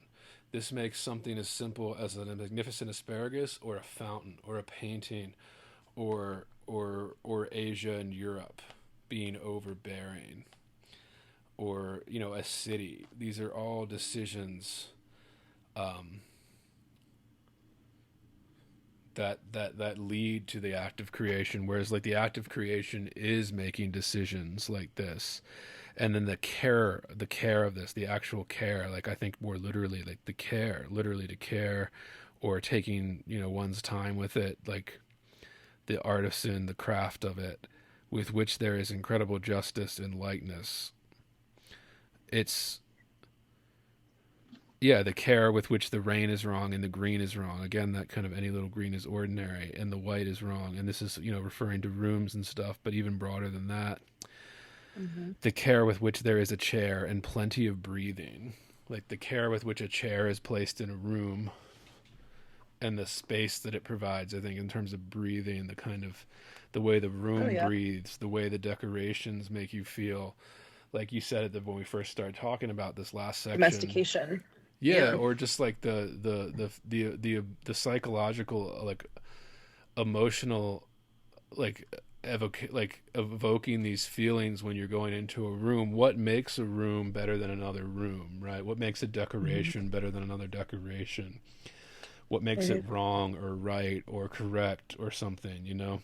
This makes something as simple as a magnificent asparagus or a fountain or a painting or Asia and Europe being overbearing, or, you know, a city. These are all decisions that lead to the act of creation, whereas like the act of creation is making decisions like this. And then the care of this, the actual care, like I think more literally, like the care, literally to care, or taking, you know, one's time with it, like the artisan, the craft of it, with which there is incredible justice and likeness. It's, yeah, the care with which the rain is wrong and the green is wrong. Again, that kind of any little green is ordinary, and the white is wrong. And this is, you know, referring to rooms and stuff, but even broader than that. Mm-hmm. The care with which there is a chair and plenty of breathing. Like the care with which a chair is placed in a room and the space that it provides, I think, in terms of breathing, the kind of the way the room breathes, the way the decorations make you feel. Like you said when we first started talking about this last section. Domestication. Yeah, or just like the psychological, like emotional, like evoking these feelings when you're going into a room. What makes a room better than another room, right? What makes a decoration better than another decoration? What makes it wrong or right or correct or something, you know?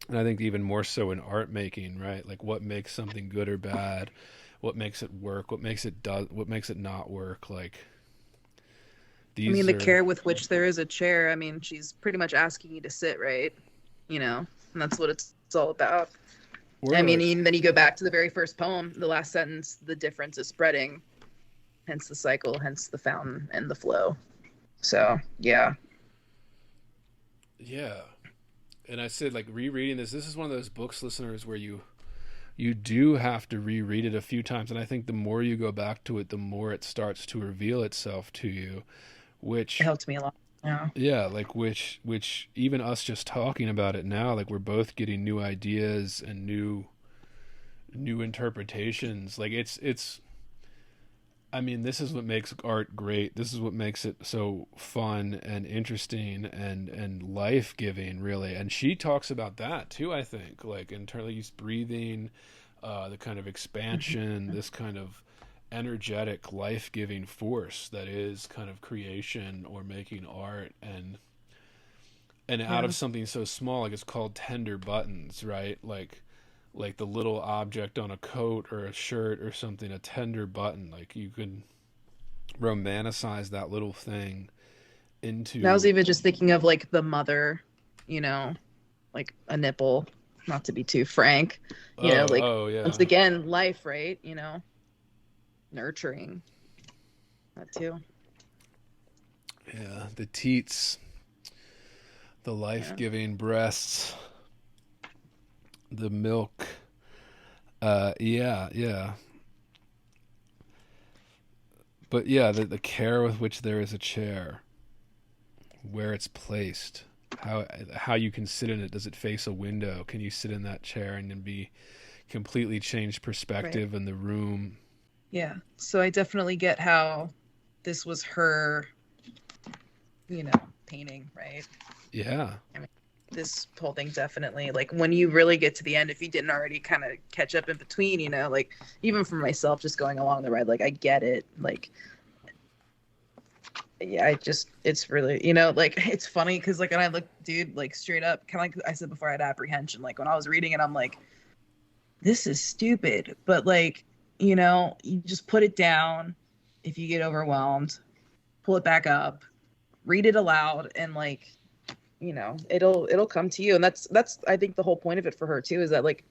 And I think even more so in art making, right? Like what makes something good or bad? What makes it work? What makes it not work? Like these the care with which there is a chair, I mean, she's pretty much asking you to sit, right? You know, and that's what it's all about. I mean, then you go back to the very first poem, the last sentence, the difference is spreading, hence the cycle, hence the fountain and the flow. So, yeah. Yeah. And I said, like, rereading this is one of those books, listeners, where you do have to reread it a few times. And I think the more you go back to it, the more it starts to reveal itself to you, which it helped me a lot. Yeah, like which even us just talking about it now, like we're both getting new ideas and new interpretations. Like it's I mean, this is what makes art great. This is what makes it so fun and interesting and life-giving, really. And she talks about that too, I think, like internally breathing, the kind of expansion, this kind of energetic, life-giving force that is kind of creation or making art, and out of something so small, like it's called tender buttons, right? Like the little object on a coat or a shirt or something, a tender button. Like you can romanticize that little thing into. I was even just thinking of like the mother, you know, like a nipple, not to be too frank, you know, like once again, life, right? You know, nurturing that too. Yeah, the teats, the life-giving breasts, the milk. Yeah. But yeah, the care with which there is a chair, where it's placed, how you can sit in it. Does it face a window? Can you sit in that chair and then be completely changed perspective in the room? Yeah. So I definitely get how this was her, you know, painting, right? Yeah. I mean, this whole thing definitely, like when you really get to the end, if you didn't already kind of catch up in between, you know, like even for myself, just going along the ride, like I get it. Like, yeah, it's really, you know, like it's funny because like when I look, dude, like straight up, kind of like I said before, I had apprehension. Like when I was reading it, I'm like, this is stupid. But like, you know, you just put it down. If you get overwhelmed, pull it back up, read it aloud, and like, you know, it'll come to you. And that's I think the whole point of it for her too, is that like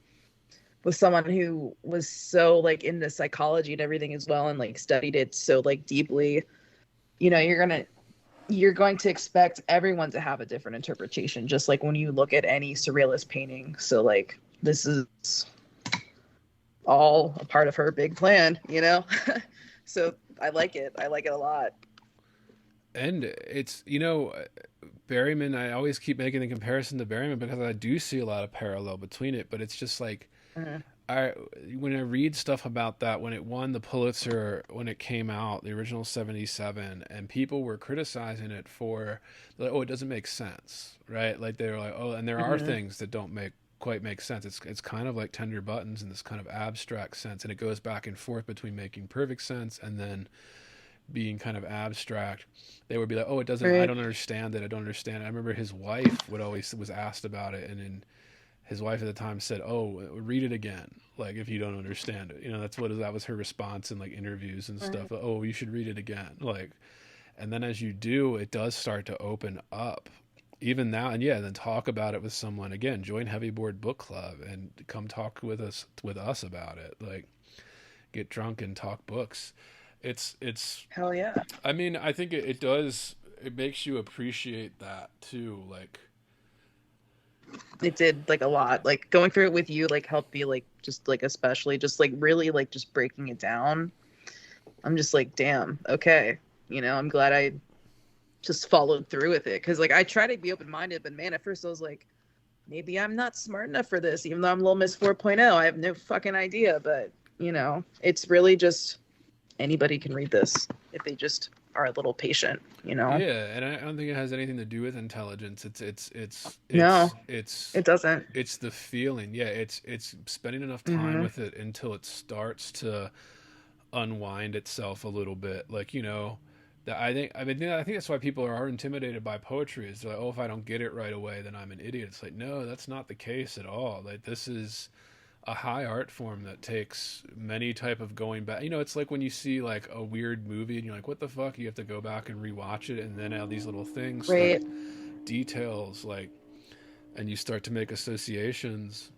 with someone who was so like into psychology and everything as well, and like studied it so like deeply, you know, you're gonna you're going to expect everyone to have a different interpretation, just like when you look at any surrealist painting. So like this is all a part of her big plan, you know? So I like it. I like it a lot. And it's, Berryman, I always keep making the comparison to Berryman because I do see a lot of parallel between it, but it's just like, Mhm. when I read stuff about that, when it won the Pulitzer, when it came out, the original 77, and people were criticizing it for, like, oh, it doesn't make sense, right? Like they were like, oh, and there are Mhm. things that don't quite make sense. It's kind of like Tender Buttons in this kind of abstract sense, and it goes back and forth between making perfect sense and then being kind of abstract. They would be like, oh, it doesn't, I Right. don't understand it. I don't understand it. I remember his wife would always was asked about it, and in his wife at the time said, "Oh, read it again. Like if you don't understand it, that was her response in like interviews and Right. stuff. Oh, you should read it again. Like, and then as you do, it does start to open up. Even now, and yeah, then talk about it with someone again. Join Heavy Board Book Club and come talk with us about it. Like, get drunk and talk books. It's. Hell yeah. I mean, I think it does. It makes you appreciate that too. Like, It did like a lot. Like going through it with you like helped me like just like especially just like really like just breaking it down. I'm just like, damn, okay. I'm glad I just followed through with it. Cause like I try to be open minded, but man, at first I was like, maybe I'm not smart enough for this, even though I'm Little Miss 4.0. I have no fucking idea. But it's really just anybody can read this if they just are a little patient. yeah, and I don't think it has anything to do with intelligence. No, It's it doesn't. it's the feeling. Yeah, it's spending enough time Hmm. with it until it starts to unwind itself a little bit. Like, that I think that's why people are intimidated by poetry. Is like, oh, if I don't get it right away, then I'm an idiot. It's like, no, that's not the case at all. Like, this is a high art form that takes many type of going back. It's like when you see like a weird movie and you're like, what the fuck? You have to go back and rewatch it, and then all these little things start, Right. details, like, and you start to make associations.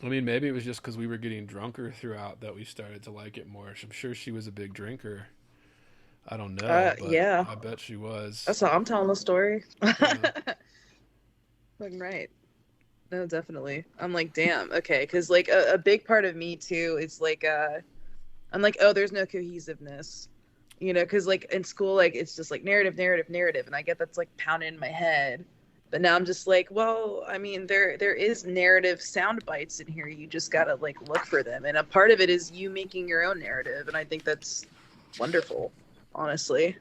I mean, maybe it was just because we were getting drunker throughout that we started to like it more. I'm sure she was a big drinker. I don't know, but Yeah. I bet she was. That's how I'm telling the story. Yeah. Fucking right. No, definitely. I'm like, damn, okay. Because, like, a big part of me, too, is like, I'm like, oh, there's no cohesiveness. Because, like, in school, like, it's just like narrative, narrative, narrative. And I get that's, like, pounding in my head. But now I'm just like, well, I mean, there is narrative sound bites in here. You just got to, like, look for them. And a part of it is you making your own narrative. And I think that's wonderful, honestly.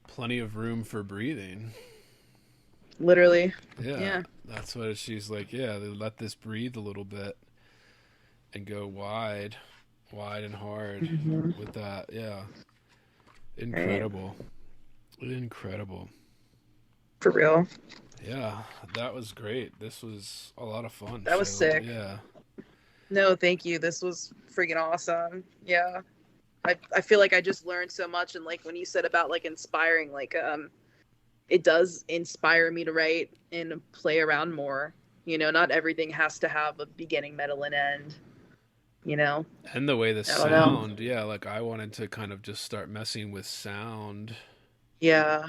Plenty of room for breathing. Literally. Yeah, Yeah. that's what she's like. Yeah, they let this breathe a little bit and go wide and hard Mhm. with that. Yeah, Right. incredible. For real. Yeah, that was great. This was a lot of fun. That was So, sick. yeah, No, thank you. This was freaking awesome. Yeah. I feel like I just learned so much, and like when you said about like inspiring, like it does inspire me to write and play around more. Not everything has to have a beginning, middle, and end. You know, and the way the I don't know. sound. Yeah, like I wanted to kind of just start messing with sound Yeah,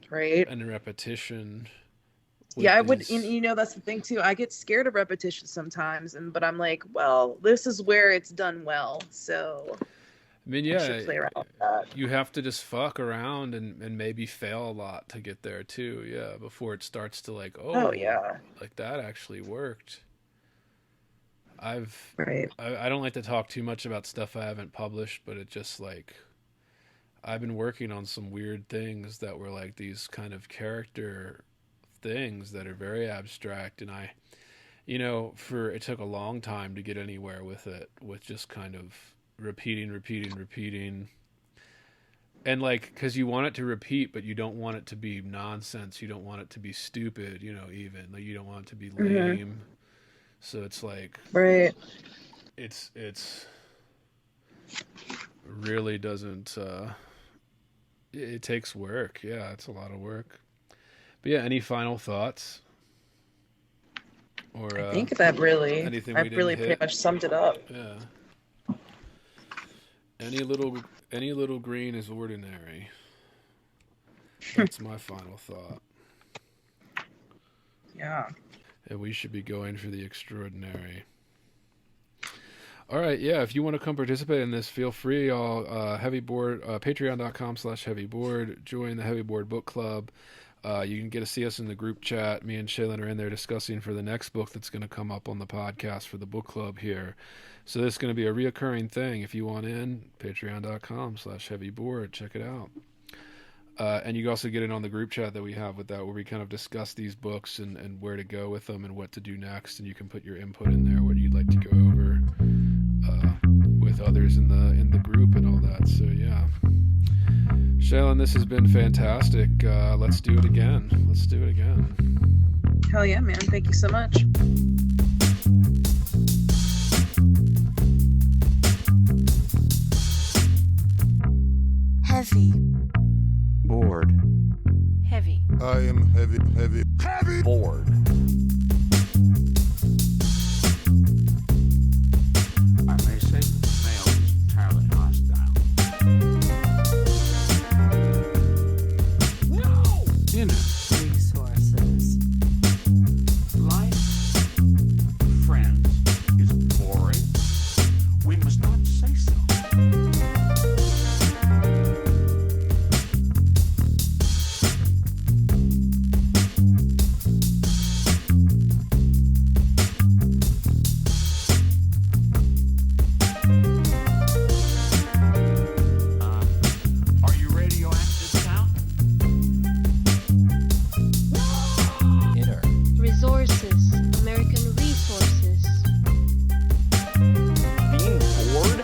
right. and repetition Yeah, with I would. And, these. that's the thing too. I get scared of repetition sometimes, but I'm like, well, this is where it's done well, so I mean, I should yeah, play around with that. you have to just fuck around and maybe fail a lot to get there too. Yeah, before it starts to like, Oh oh, yeah, like that actually worked. I've right. I don't like to talk too much about stuff I haven't published, but it just like I've been working on some weird things that were like these kind of character things that are very abstract, and for it took a long time to get anywhere with it, with just kind of repeating, and like because you want it to repeat, but you don't want it to be nonsense. You don't want it to be stupid. Even like you don't want it to be Hmm. lame. So it's like Right. it's really doesn't. It takes work. Yeah, it's a lot of work. But yeah, any final thoughts or I think that really, anything we I've didn't really pretty hit? much summed it up. Yeah. Any little green is ordinary. That's my final thought. Yeah. And we should be going for the extraordinary. All right, yeah, if you want to come participate in this, feel free. I'll heavyboard, patreon.com/heavyboard. Join the Heavyboard Book Club. You can get to see us in the group chat. Me and Shaylin are in there discussing for the next book that's going to come up on the podcast for the book club here. So this is going to be a reoccurring thing. If you want in, patreon.com/heavyboard. Check it out. And you can also get in on the group chat that we have with that, where we kind of discuss these books and where to go with them and what to do next. And you can put your input in there, what you'd like to go over with others in the group and all that. So yeah, Shaylin, this has been fantastic. Let's do it again. Hell yeah, man. Thank you so much. Heavy. Bored. Heavy. I am heavy. Bored. I may say that the male is entirely hostile. No! Inner Resources. life, friends, is boring. We must not say so. Are you radioactive now? Inner. Resources. American resources. Being bored,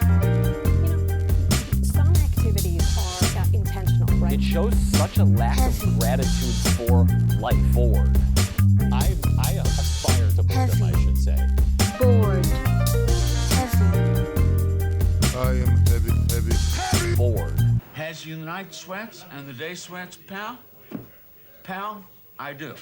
Some activities are intentional, right? it shows such a lack of gratitude for life. Bored. I aspire to boredom, I should say. Bored. Heavy. I am heavy. Bored. Has you the night sweats and the day sweats, pal? Pal, I do.